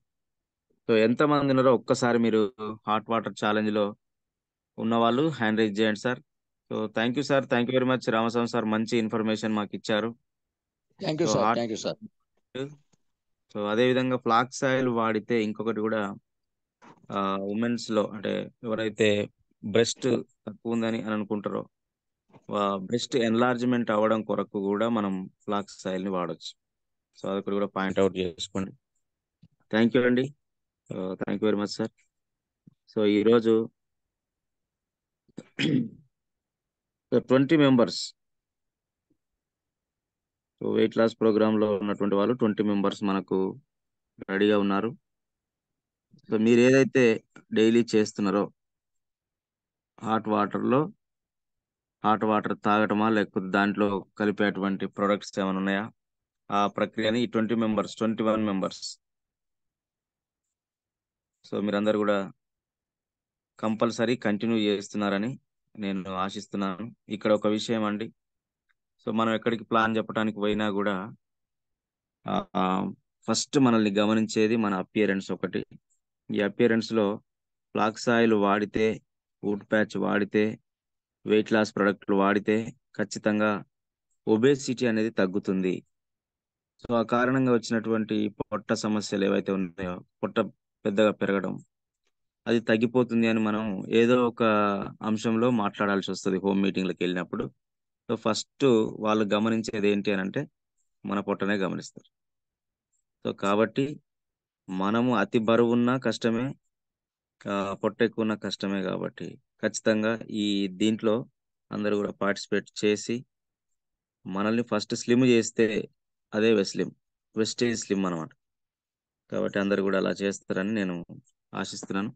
సో ఎంత మంది ఉన్నారో ఒక్కసారి మీరు హాట్ వాటర్ ఛాలెంజ్ లో ఉన్న వాళ్ళు హ్యాండ్ రైజ్ చేయండి sir. So thank you sir, thank you very much Ramaswamy sir, మంచి ఇన్ఫర్మేషన్ మాకు ఇచ్చారు. Thank you so sir, heart thank you sir. So అదే విధంగా ఫ్లాక్స్ ఆయిల్ వాడితే ఇంకొకటి కూడా ఉమెన్స్ లో అంటే ఎవరైతే బ్రెస్ట్ తక్కువ ఉందని అని అనుకుంటారో బ్రెస్ట్ ఎన్లార్జ్మెంట్ అవ్వడం కొరకు కూడా మనం ఫ్లాక్స్ ఆయిల్ ని వాడొచ్చు. సో అదొకటి కూడా పాయింట్అవుట్ చేసుకోండి. థ్యాంక్ యూ అండి. Thank you very much sir. So ఈరోజు 20 మెంబర్స్ వెయిట్ లాస్ ప్రోగ్రాంలో ఉన్నటువంటి వాళ్ళు 20 మెంబర్స్ మనకు రెడీగా ఉన్నారు. సో మీరు ఏదైతే డైలీ చేస్తున్నారో హాట్ వాటర్ తాగటమా లేకపోతే దాంట్లో కలిపేటువంటి ప్రొడక్ట్స్ ఏమైనా ఉన్నాయా, ఆ ప్రక్రియని ఈ 21 మెంబర్స్ సో మీరందరూ కూడా కంపల్సరీ కంటిన్యూ చేస్తున్నారని నేను ఆశిస్తున్నాను. ఇక్కడ ఒక విషయం అండి, సో మనం ఎక్కడికి ప్లాన్ చెప్పడానికి పోయినా కూడా ఫస్ట్ మనల్ని గమనించేది మన అపియరెన్స్ ఒకటి. ఈ అపియరెన్స్ లో ఫ్లాక్స్ ఆయిల్ వాడితే, వుడ్ ప్యాచ్ వాడితే, వెయిట్ లాస్ ప్రొడక్ట్లు వాడితే ఖచ్చితంగా ఒబేసిటీ అనేది తగ్గుతుంది. సో ఆ కారణంగా వచ్చినటువంటి పొట్ట సమస్యలు ఏవైతే ఉన్నాయో, పొట్ట పెద్దగా పెరగడం, అది తగ్గిపోతుంది అని మనం ఏదో ఒక అంశంలో మాట్లాడాల్సి వస్తుంది హోమ్ మీటింగ్లకు వెళ్ళినప్పుడు. సో ఫస్ట్ వాళ్ళు గమనించేది ఏంటి అని అంటే మన పొట్టనే గమనిస్తారు. సో కాబట్టి మనము అతి బరువున్నా కష్టమే, పొట్ట ఎక్కువ ఉన్న కష్టమే. కాబట్టి ఖచ్చితంగా ఈ దీంట్లో అందరూ కూడా పార్టిసిపేట్ చేసి మనల్ని ఫస్ట్ స్లిమ్ చేస్తే అదే వెస్టేజ్ స్లిమ్ అనమాట. కాబట్టి అందరూ కూడా అలా చేస్తారని నేను ఆశిస్తున్నాను.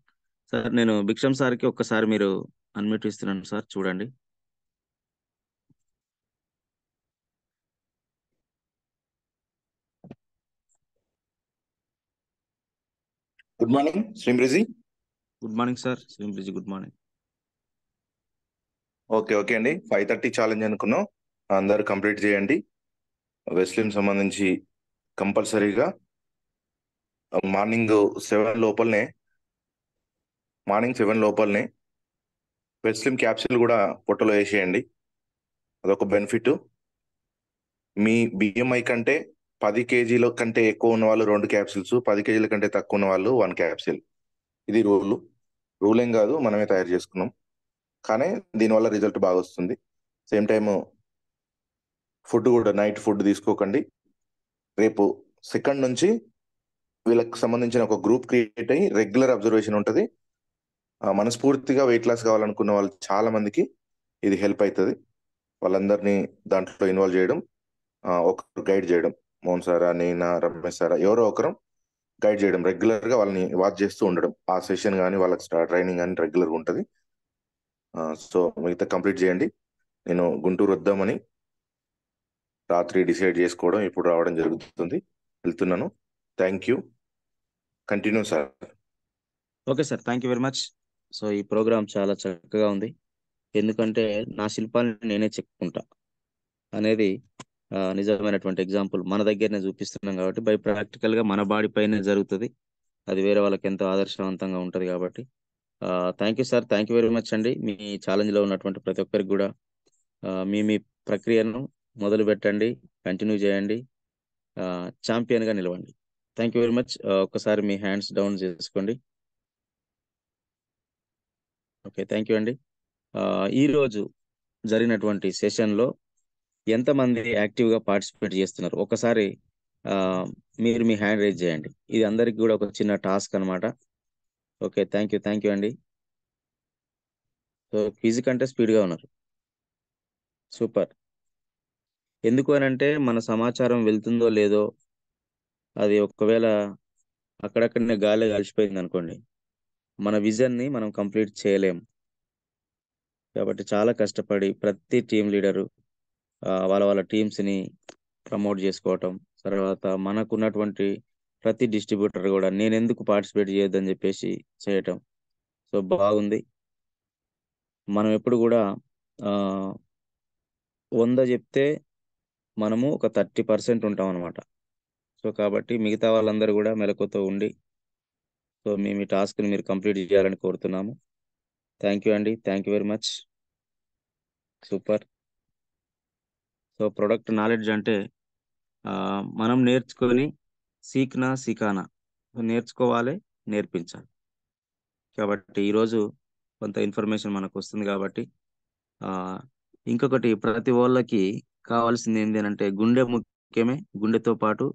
సార్ నేను భిక్షం సార్కి ఒక్కసారి మీరు అన్మ్యూట్ ఇస్తున్నాను సార్, చూడండి. గుడ్ మార్నింగ్ శ్రీమ్రిజీ. గుడ్ మార్నింగ్ సార్ శ్రీంబ్రిజి, గుడ్ మార్నింగ్. ఓకే అండి, 5:30 ఛాలెంజ్ అనుకున్నాం, అందరు కంప్లీట్ చేయండి. వెస్లిం సంబంధించి కంపల్సరీగా మార్నింగ్ 7 లోపలనే వెస్లిం క్యాప్సిల్ కూడా పొట్టలో వేసేయండి. అదొక బెనిఫిట్. మీ బిఎంఐ కంటే 10 కేజీల కంటే ఎక్కువ ఉన్న వాళ్ళు 2 క్యాప్సిల్స్, 10 కేజీల కంటే తక్కువ ఉన్న వాళ్ళు 1 క్యాప్సిల్. ఇది రూలేం కాదు, మనమే తయారు చేసుకున్నాం. కానీ దీనివల్ల రిజల్ట్ బాగా వస్తుంది. సేమ్ టైము ఫుడ్ కూడా నైట్ ఫుడ్ తీసుకోకండి. రేపు 2nd నుంచి వీళ్ళకి సంబంధించిన ఒక గ్రూప్ క్రియేట్ అయ్యి రెగ్యులర్ అబ్జర్వేషన్ ఉంటుంది. మనస్ఫూర్తిగా వెయిట్ లాస్ కావాలనుకున్న వాళ్ళు చాలా మందికి ఇది హెల్ప్ అవుతుంది. వాళ్ళందరినీ దాంట్లో ఇన్వాల్వ్ చేయడం, ఒకరు గైడ్ చేయడం, మోహన్ సారా, నేనా, రమేష్ సారా, ఎవరో ఒకరం గైడ్ చేయడం, రెగ్యులర్ గా వాళ్ళని వాచ్ చేస్తూ ఉండడం. ఆ సెషన్ కానీ వాళ్ళకి ట్రైనింగ్ కానీ రెగ్యులర్గా ఉంటుంది. సో మిగతా కంప్లీట్ చేయండి. నేను గుంటూరు వద్దామని రాత్రి డిసైడ్ చేసుకోవడం, ఇప్పుడు రావడం జరుగుతుంది. వెళ్తున్నాను. Thank you. Continue sir. Okay sir, thank you very much. So ఈ ప్రోగ్రామ్ చాలా చక్కగా ఉంది. ఎందుకంటే నా శిల్పాన్ని నేనే చెప్పుకుంటా అనేది నిజమైనటువంటి ఎగ్జాంపుల్ మన దగ్గరనే చూపిస్తున్నాం. కాబట్టి బై ప్రాక్టికల్ గా మన బాడీ పైనే జరుగుతుంది. అది వేరే వాళ్ళకి ఎంతో ఆదర్శవంతంగా ఉంటుంది. కాబట్టి thank you sir, thank you very much అండి. మీ ఛాలెంజ్ లో ఉన్నటువంటి ప్రతి ఒక్కరికి కూడా మీ ప్రక్రియను మొదలు పెట్టండి, కంటిన్యూ చేయండి, ఛాంపియన్ గా నిలవండి. Thank you very much. ఒక్కసారి మీ హ్యాండ్స్ డౌన్ చేసుకోండి. ఓకే, థ్యాంక్ యూ అండి. ఈ రోజు జరిగినటువంటి సెషన్లో ఎంతమంది యాక్టివ్గా పార్టిసిపేట్ చేస్తున్నారు ఒకసారి మీరు మీ హ్యాండ్ రైజ్ చేయండి. ఇది అందరికి కూడా ఒక చిన్న టాస్క్ అనమాట. ఓకే, థ్యాంక్ యూ అండి. సో క్విజ్ కంటే స్పీడ్గా ఉన్నారు, సూపర్. ఎందుకు అని అంటే మన సమాచారం వెళ్తుందో లేదో, అది ఒకవేళ అక్కడక్కడనే గాలి కలిసిపోయింది అనుకోండి, మన విజన్ని మనం కంప్లీట్ చేయలేం. కాబట్టి చాలా కష్టపడి ప్రతి టీం లీడరు వాళ్ళ టీమ్స్ని ప్రమోట్ చేసుకోవటం, తర్వాత మనకున్నటువంటి ప్రతి డిస్ట్రిబ్యూటర్ కూడా నేను ఎందుకు పార్టిసిపేట్ చేయొద్దని చెప్పేసి చేయటం. సో బాగుంది. మనం ఎప్పుడు కూడా 100 చెప్తే మనము ఒక 30% ఉంటాం అనమాట. సో కాబట్టి మిగతా వాళ్ళందరూ కూడా మెలకువతో ఉండి సో మీ టాస్క్ని మీరు కంప్లీట్ చేయాలని కోరుతున్నాము. థ్యాంక్ యూ అండి, thank you very much, super. So product knowledge అంటే మనం నేర్చుకొని సీకానా నేర్చుకోవాలి, నేర్పించాలి. కాబట్టి ఈరోజు కొంత ఇన్ఫర్మేషన్ మనకు వస్తుంది. కాబట్టి ఇంకొకటి, ప్రతి వాళ్ళకి కావాల్సింది ఏంటి అంటే గుండె ముఖ్యమే, గుండెతో పాటు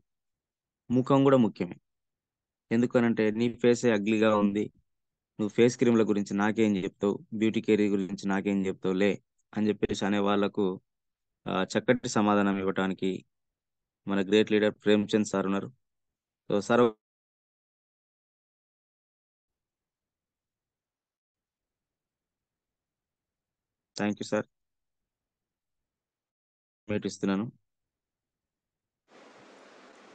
ముఖం కూడా ముఖ్యమే. ఎందుకనంటే నీ ఫేసే అగ్లీగా ఉంది, నువ్వు ఫేస్ క్రీమ్ల గురించి నాకేం చెప్తావు, బ్యూటీ కేర్ గురించి నాకేం చెప్తావు లే అని చెప్పేసి అనే వాళ్ళకు చక్కటి సమాధానం ఇవ్వడానికి మన గ్రేట్ లీడర్ ప్రేమ్చంద్ సార్ ఉన్నారు. So sir, thank you sir, meet ఇస్తున్నాను.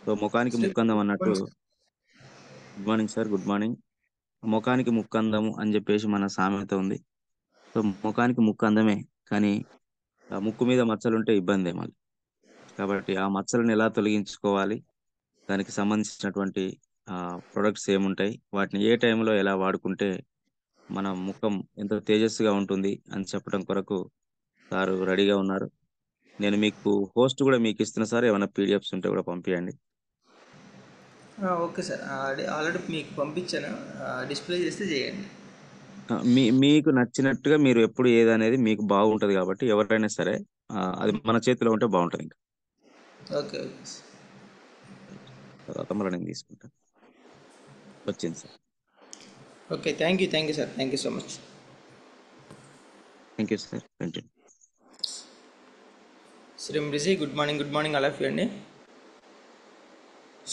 సో ముఖానికి ముక్కందం అన్నట్టు, good morning sir, good morning. ముఖానికి ముక్కందము అని చెప్పేసి మన సామెత ఉంది. సో ముఖానికి ముక్కు అందమే, కానీ ఆ ముక్కు మీద మచ్చలుంటే ఇబ్బంది మళ్ళీ. కాబట్టి ఆ మచ్చలను ఎలా తొలగించుకోవాలి, దానికి సంబంధించినటువంటి ప్రొడక్ట్స్ ఏముంటాయి, వాటిని ఏ టైంలో ఎలా వాడుకుంటే మన ముఖం ఎంతో తేజస్సుగా ఉంటుంది అని చెప్పడం కొరకు సార్ రెడీగా ఉన్నారు. నేను మీకు హోస్ట్ కూడా మీకు ఇస్తున్నా సార్, ఏమైనా పీడిఎఫ్స్ ఉంటే కూడా పంపించండి. ఓకే సార్, ఆల్రెడీ మీకు పంపించాను, డిస్ప్లే చేస్తే చేయండి. మీకు నచ్చినట్టుగా మీరు ఎప్పుడు ఏదనేది మీకు బాగుంటది కాబట్టి ఎవరైనా సరే అది మన చేతిలో ఉంటే బాగుంటది. ఇంకా ఓకే ఓకే సార్. తర్వాత మళ్ళీ నేను తీసుకుంటాను. వచ్చింది sir. Okay, thank you sir, thank you so much. Thank you sir. Continue. శ్రీ రిజీ, good morning all of you అండి.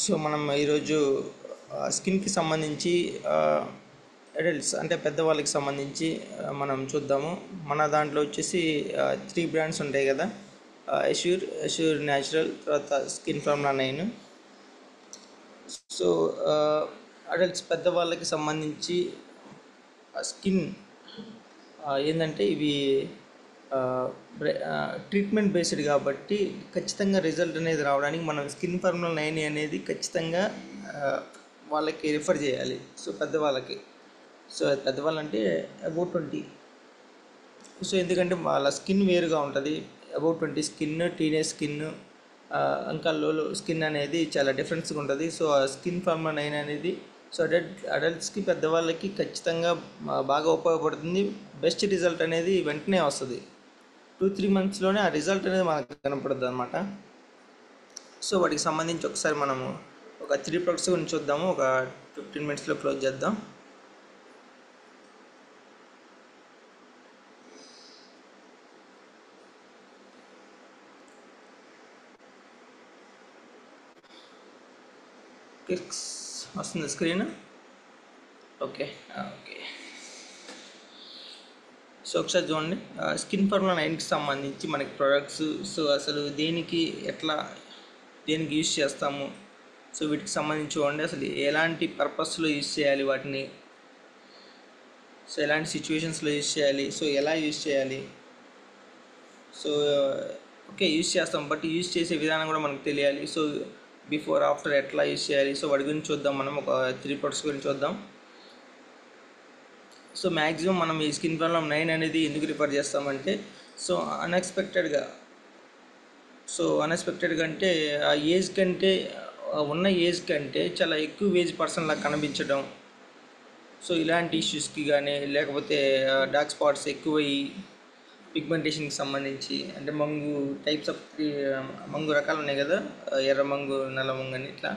సో మనం ఈరోజు స్కిన్కి సంబంధించి అడల్ట్స్ అంటే పెద్దవాళ్ళకి సంబంధించి మనం చూద్దాము. మన దాంట్లో వచ్చేసి 3 బ్రాండ్స్ ఉంటాయి కదా, అష్యూర్ న్యాచురల్, తర్వాత స్కిన్ ఫార్ములా 9. సో అడల్ట్స్ పెద్దవాళ్ళకి సంబంధించి స్కిన్ ఏంటంటే ఇవి ట్రీట్మెంట్ బేస్డ్ కాబట్టి ఖచ్చితంగా రిజల్ట్ అనేది రావడానికి మనం స్కిన్ ఫార్ములా 9 అనేది ఖచ్చితంగా వాళ్ళకి రిఫర్ చేయాలి. సో పెద్దవాళ్ళకి, సో పెద్దవాళ్ళంటే అబౌట్ 20. సో ఎందుకంటే వాళ్ళ స్కిన్ వేరుగా ఉంటుంది. అబౌట్ 20 స్కిన్, టీనేజ్ స్కిన్, ఇంకా లో స్కిన్ అనేది చాలా డిఫరెన్స్గా ఉంటుంది. సో ఆ స్కిన్ ఫార్ములా 9 అనేది సో అడల్ట్స్కి పెద్దవాళ్ళకి ఖచ్చితంగా బాగా ఉపయోగపడుతుంది. బెస్ట్ రిజల్ట్ అనేది వెంటనే వస్తుంది. 2-3 మంత్స్లోనే ఆ రిజల్ట్ అనేది మనకు కనపడుతుంది అనమాట. సో వాటికి సంబంధించి ఒకసారి మనము ఒక 3 ప్రొడక్ట్స్ గురించి చూద్దాము. ఒక 15 మినిట్స్లో క్లోజ్ చేద్దాం. వస్తుంది స్క్రీన్. ఓకే. సో ఒకసారి చూడండి, స్కిన్ ఫార్ములా 9కి సంబంధించి మనకి ప్రొడక్ట్స్, సో అసలు దేనికి యూజ్ చేస్తాము, సో వీటికి సంబంధించి చూడండి అసలు ఎలాంటి పర్పస్లో యూజ్ చేయాలి వాటిని, సో ఎలాంటి సిచ్యువేషన్స్లో యూజ్ చేయాలి, సో ఎలా యూజ్ చేయాలి. సో ఓకే, యూజ్ చేస్తాం, బట్ యూజ్ చేసే విధానం కూడా మనకు తెలియాలి. సో బిఫోర్ ఆఫ్టర్ ఎట్లా యూజ్ చేయాలి, సో వాటి గురించి చూద్దాం. మనం ఒక 3 ప్రొడక్ట్స్ గురించి చూద్దాం. సో మ్యాక్సిమం మనం ఈ స్కిన్ ఫార్ములా 9 అనేది ఎందుకు రిఫర్ చేస్తామంటే, సో అన్ఎక్స్పెక్టెడ్గా అంటే ఆ ఏజ్ కంటే ఉన్న ఏజ్ కంటే చాలా ఎక్కువ ఏజ్ పర్సన్ లాగా కనిపించడం, సో ఇలాంటి ఇష్యూస్కి కానీ, లేకపోతే డార్క్ స్పాట్స్ ఎక్కువయ్యి పిగ్మెంటేషన్కి సంబంధించి, అంటే టైప్స్ ఆఫ్ మంగు రకాలు ఉన్నాయి కదా, ఎర్ర మంగు, నల్ల మంగు అని ఇట్లా.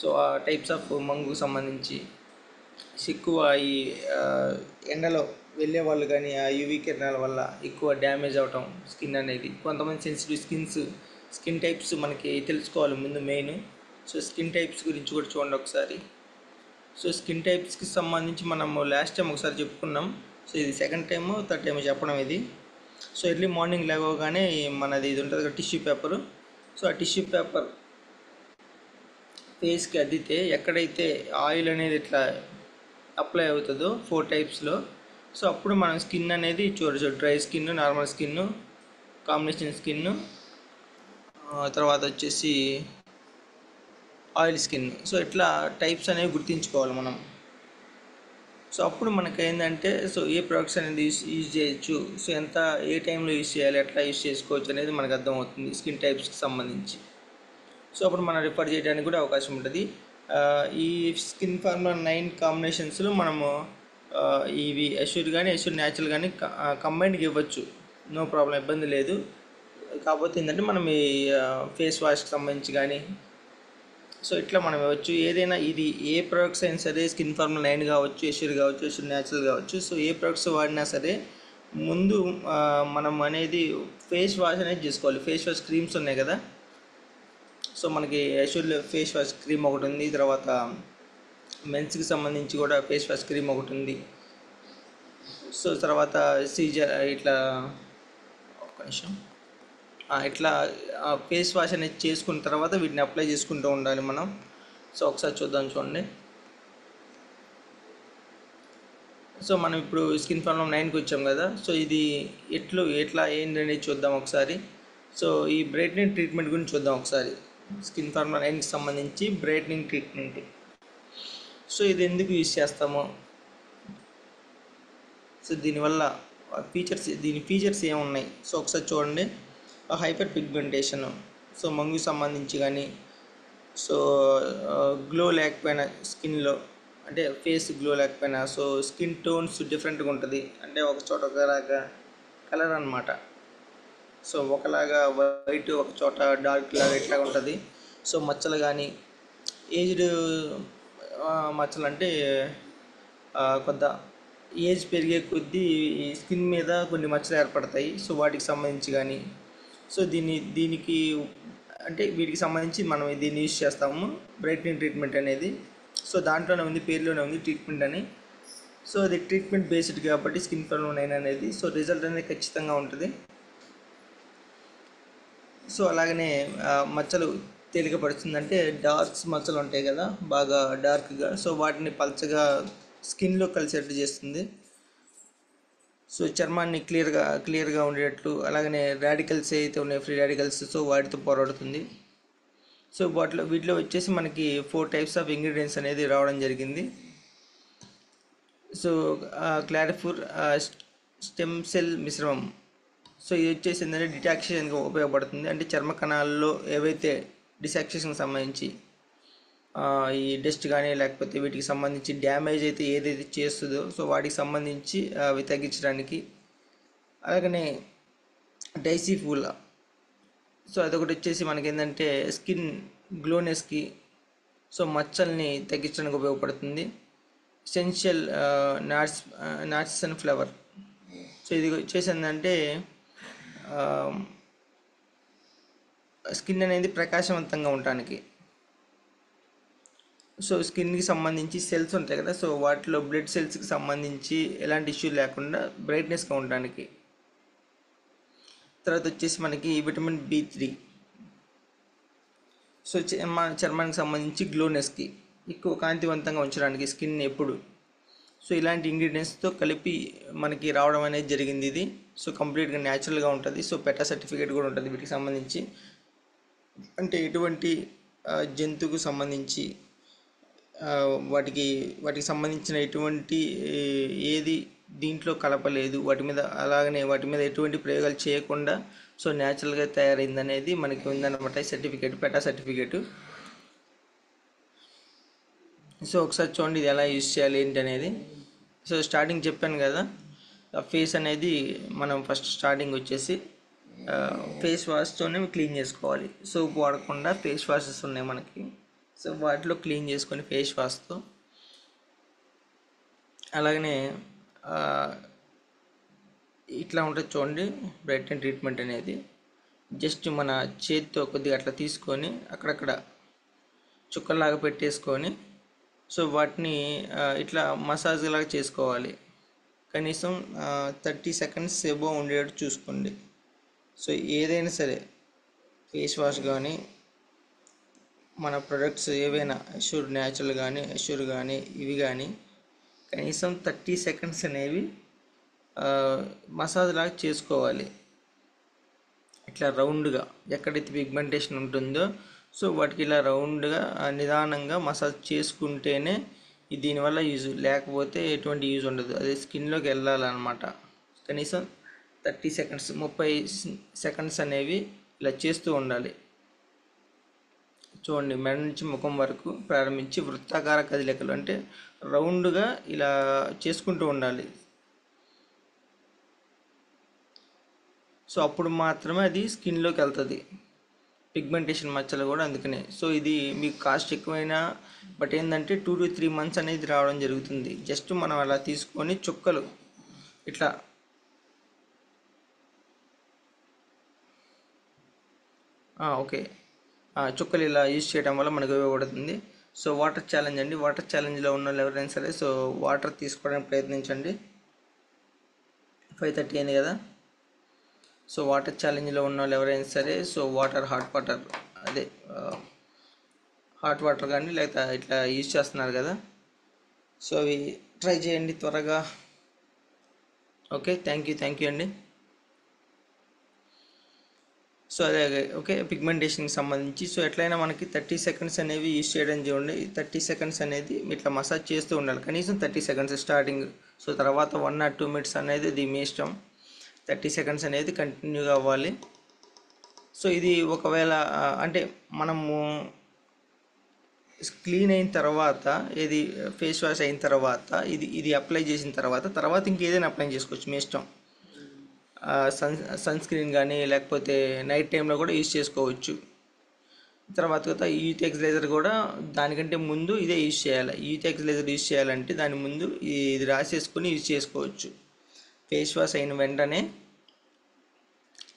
సో ఆ టైప్స్ ఆఫ్ మంగుకు సంబంధించి ఎక్కువ ఈ ఎండలో వెళ్ళే వాళ్ళు కానీ ఆ యూవీ కిరణాల వల్ల ఎక్కువ డ్యామేజ్ అవటం స్కిన్ అనేది. కొంతమంది సెన్సిటివ్ స్కిన్ టైప్స్ మనకి తెలుసుకోవాలి ముందు మెయిన్. సో స్కిన్ టైప్స్ గురించి కూడా చూడండి ఒకసారి. సో స్కిన్ టైప్స్కి సంబంధించి మనము లాస్ట్ టైం ఒకసారి చెప్పుకున్నాం. సో ఇది సెకండ్ టైము, థర్డ్ టైం చెప్పడం ఇది. సో ఎర్లీ మార్నింగ్ లేవగానే మనది ఇది ఉంటుంది కదా టిష్యూ పేపరు. సో ఆ టిష్యూ పేపర్ ఫేస్కి అద్దితే ఎక్కడైతే ఆయిల్ అనేది ఇట్లా అప్లై అవుతుందో 4 టైప్స్లో, సో అప్పుడు మనం స్కిన్ అనేది చూడచ్చు. Dry skin, normal skin, combination skin, తర్వాత వచ్చేసి ఆయిల్ స్కిన్. సో ఇట్లా టైప్స్ అనేవి గుర్తించుకోవాలి మనం. సో అప్పుడు మనకు ఏంటంటే సో ఏ ప్రొడక్ట్స్ అనేది యూజ్ చేయొచ్చు, సో ఏ టైంలో యూజ్ చేయాలి, ఎట్లా యూజ్ చేసుకోవచ్చు అనేది మనకు అర్థమవుతుంది స్కిన్ టైప్స్కి సంబంధించి. సో అప్పుడు మనం రిఫర్ చేయడానికి కూడా అవకాశం ఉంటుంది. ఈ స్కిన్ ఫార్ములా 9 కాంబినేషన్స్లో మనము ఇవి అష్యూర్ న్యాచురల్ కానీ కంబైన్డ్గా ఇవ్వచ్చు, నో ప్రాబ్లం, ఇబ్బంది లేదు. కాకపోతే ఏంటంటే మనం ఈ ఫేస్ వాష్కి సంబంధించి కానీ సో ఇట్లా మనం ఇవ్వచ్చు. ఏదైనా ఇది ఏ ప్రొడక్ట్స్ అయినా సరే, స్కిన్ ఫార్ములా 9 కావచ్చు, ఎష్యూర్ కావచ్చు, ఎష్యూర్ న్యాచురల్ కావచ్చు. సో ఏ ప్రొడక్ట్స్ వాడినా సరే ముందు మనం అనేది ఫేస్ వాష్ అనేది చేసుకోవాలి. ఫేస్ వాష్ క్రీమ్స్ ఉన్నాయి కదా, సో మనకి ఎష్యూర్లో ఫేస్ వాష్ క్రీమ్ ఒకటి ఉంది. తర్వాత మెన్స్కి సంబంధించి కూడా ఫేస్ వాష్ క్రీమ్ ఒకటి ఉంది. సో తర్వాత ఇట్లా ఒక్క నిమిషం ఇట్లా ఫేస్ వాష్ అనేది చేసుకున్న తర్వాత వీటిని అప్లై చేసుకుంటూ ఉండాలి మనం. సో ఒకసారి చూడండి. సో మనం ఇప్పుడు స్కిన్ ఫార్ములా 9కి వచ్చాం కదా. సో ఇది ఎట్లా ఏంటనేది చూద్దాం ఒకసారి. సో ఈ బ్రైట్నింగ్ ట్రీట్మెంట్ గురించి చూద్దాం ఒకసారి. స్కిన్ ఫార్ములా 9కి సంబంధించి బ్రైట్నింగ్ ట్రీట్మెంట్. సో ఇది ఎందుకు యూజ్ చేస్తామో, సో దీనివల్ల దీని ఫీచర్స్ ఏమున్నాయి సో ఒకసారి చూడండి. హైపర్ పిగ్మెంటేషన్, సో మంగుకి సంబంధించి కానీ, సో గ్లో లేకపోయినా స్కిన్లో, అంటే ఫేస్ గ్లో లేకపోయినా, సో స్కిన్ టోన్స్ డిఫరెంట్గా ఉంటుంది. అంటే ఒక చోట ఒకలాగా కలర్ అనమాట. సో ఒకలాగా వైట్, ఒక చోట డార్క్ లాగా ఇట్లా ఉంటుంది. సో మచ్చలు కానీ, ఏజ్డ్ మచ్చలు అంటే కొంత ఏజ్ పెరిగే కొద్దీ స్కిన్ మీద కొన్ని మచ్చలు ఏర్పడతాయి. సో వాటికి సంబంధించి కానీ, సో దీనికి అంటే వీటికి సంబంధించి మనం దీన్ని యూజ్ చేస్తాము బ్రైట్నింగ్ ట్రీట్మెంట్ అనేది. సో దాంట్లోనే ఉంది, పేరులోనే ఉంది ట్రీట్మెంట్ అని. సో అది ట్రీట్మెంట్ బేస్డ్ కాబట్టి స్కిన్ ఫార్ములా 9 అనేది, సో రిజల్ట్ అనేది ఖచ్చితంగా ఉంటుంది. సో అలాగనే మచ్చలు తేలికపడుతుంది. అంటే డార్క్స్ మచ్చలు ఉంటాయి కదా బాగా డార్క్గా, సో వాటిని పల్చగా స్కిన్లో కలిసేట్టు చేస్తుంది. సో చర్మాన్ని క్లియర్గా ఉండేటట్లు, అలాగనే రాడికల్స్ అయితే ఉన్నాయి, ఫ్రీ రాడికల్స్, సో వాటితో పోరాడుతుంది. సో వీటిలో వచ్చేసి మనకి 4 టైప్స్ ఆఫ్ ఇంగ్రీడియంట్స్ అనేది రావడం జరిగింది. సో క్లారిఫుర్ స్టెమ్ సెల్ మిశ్రమం. సో ఇది వచ్చేసి ఏంటంటే డిటాక్సేషన్గా ఉపయోగపడుతుంది. అంటే చర్మ కణాల్లో ఏవైతే డిసాక్సేషన్కి సంబంధించి ఈ డస్ట్ కానీ లేకపోతే వీటికి సంబంధించి డ్యామేజ్ అయితే ఏదైతే చేస్తుందో సో వాటికి సంబంధించి అవి తగ్గించడానికి. అలాగనే డైసిఫూల్, సో అదొకటి వచ్చేసి మనకి ఏంటంటే స్కిన్ గ్లోనెస్కి, సో మచ్చల్ని తగ్గించడానికి ఉపయోగపడుతుంది. Essential nuts and flower, so ఇది వచ్చేసి ఏంటంటే స్కిన్ అనేది ప్రకాశవంతంగా ఉండటానికి. సో స్కిన్కి సంబంధించి సెల్స్ ఉంటాయి కదా, సో వాటిలో బ్లడ్ సెల్స్కి సంబంధించి ఎలాంటి ఇష్యూ లేకుండా బ్రైట్నెస్గా ఉండడానికి. తర్వాత వచ్చేసి మనకి విటమిన్ B3, సో మన చర్మానికి సంబంధించి గ్లోనెస్కి, ఎక్కువ కాంతివంతంగా ఉంచడానికి స్కిన్ ఎప్పుడు. సో ఇలాంటి ఇంగ్రీడియంట్స్తో కలిపి మనకి రావడం అనేది జరిగింది ఇది. సో కంప్లీట్గా న్యాచురల్గా ఉంటుంది. సో పెటా సర్టిఫికేట్ కూడా ఉంటుంది వీటికి సంబంధించి. అంటే ఎటువంటి జంతువుకు సంబంధించి వాటికి సంబంధించిన ఎటువంటి ఏది దీంట్లో కలపలేదు, అలాగనే వాటి మీద ఎటువంటి ప్రయోగాలు చేయకుండా సో న్యాచురల్గా తయారైంది అనేది మనకి ఉందన్నమాట సర్టిఫికేట్, పెటా సర్టిఫికేట్. సో ఒకసారి చూడండి ఇది ఎలా యూజ్ చేయాలి ఏంటి అనేది. సో స్టార్టింగ్ చెప్పాను కదా, ఫేస్ అనేది మనం ఫస్ట్ స్టార్టింగ్ వచ్చేసి ఫేస్ వాష్తోనే క్లీన్ చేసుకోవాలి. సోప్ వాడకుండా ఫేస్ వాషెస్ ఉన్నాయి మనకి, సో వాటిలో క్లీన్ చేసుకొని ఫేస్ వాష్తో. అలాగనే ఇట్లా ఉంటుంది చూడండి బ్రైట్నింగ్ ట్రీట్మెంట్ అనేది. జస్ట్ మన చేతితో కొద్దిగా అట్లా తీసుకొని అక్కడక్కడ చుక్కల్లాగా పెట్టేసుకొని సో వాటిని ఇట్లా మసాజ్ లాగా చేసుకోవాలి. కనీసం 30 సెకండ్స్ ఎబో ఉండేటట్టు చూసుకోండి. సో ఏదైనా సరే ఫేస్ వాష్ కానీ మన ప్రొడక్ట్స్ ఏవైనా ఎష్యూర్ న్యాచురల్ కానీ ఎష్యూర్ కానీ ఇవి కానీ కనీసం 30 సెకండ్స్ అనేవి మసాజ్ లాగా చేసుకోవాలి. ఇట్లా రౌండ్గా ఎక్కడైతే పిగ్మెంటేషన్ ఉంటుందో సో వాటికి ఇలా రౌండ్గా నిదానంగా మసాజ్ చేసుకుంటేనే దీనివల్ల యూజ్, లేకపోతే ఎటువంటి యూజ్ ఉండదు. అదే స్కిన్లోకి వెళ్ళాలన్నమాట. కనీసం 30 సెకండ్స్ 30 సెకండ్స్ అనేవి ఇలా చేస్తూ ఉండాలి. చూడండి మెడ నుంచి ముఖం వరకు ప్రారంభించి వృత్తాకార కదలికలు, అంటే రౌండ్గా ఇలా చేసుకుంటూ ఉండాలి. సో అప్పుడు మాత్రమే అది స్కిన్లోకి వెళ్తుంది. పిగ్మెంటేషన్ మచ్చలు కూడా అందుకనే. సో ఇది మీకు కాస్ట్ ఎక్కువైనా బట్ ఏంటంటే 2 to 3 months అనేది రావడం జరుగుతుంది. జస్ట్ మనం అలా తీసుకొని చుక్కలు ఇట్లా ఓకే చుక్కలు ఇలా యూజ్ చేయడం వల్ల మనకు ఉపయోగపడుతుంది. సో వాటర్ ఛాలెంజ్ అండి. వాటర్ ఛాలెంజ్లో ఉన్న వాళ్ళు ఎవరైనా సరే సో వాటర్ తీసుకోవడానికి ప్రయత్నించండి. 5:30 అయింది కదా. సో వాటర్ ఛాలెంజ్లో ఉన్న వాళ్ళు ఎవరైనా సరే సో హాట్ వాటర్ అదే హాట్ వాటర్ కానీ లేకపోతే ఇట్లా యూజ్ చేస్తున్నారు కదా, సో అవి ట్రై చేయండి త్వరగా. ఓకే, థ్యాంక్ యూ అండి. సో అలాగే ఓకే, పిగ్మెంటేషన్కి సంబంధించి సో ఎట్లయినా మనకి 30 seconds అనేవి యూజ్ చేయడం చూడండి. 30 seconds అనేది ఇట్లా మసాజ్ చేస్తూ ఉండాలి, కనీసం 30 seconds స్టార్టింగ్. సో తర్వాత 1 or 2 minutes అనేది ఇది మీ ఇష్టం. 30 seconds అనేది కంటిన్యూగా అవ్వాలి. సో ఇది ఒకవేళ అంటే మనము క్లీన్ అయిన తర్వాత ఇది ఫేస్ వాష్ అయిన తర్వాత ఇది అప్లై చేసిన తర్వాత ఇంకేదైనా అప్లై చేసుకోవచ్చు మీ ఇష్టం. సన్ స్క్రీన్ కానీ లేకపోతే నైట్ టైంలో కూడా యూజ్ చేసుకోవచ్చు. తర్వాత యూత్ ఎక్సలైజర్ కూడా దానికంటే ముందు ఇదే యూజ్ చేయాలి. యూత్ ఎక్సలైజర్ యూజ్ చేయాలంటే దాని ముందు ఇది రాసేసుకొని యూజ్ చేసుకోవచ్చు ఫేస్ వాష్ అయిన వెంటనే.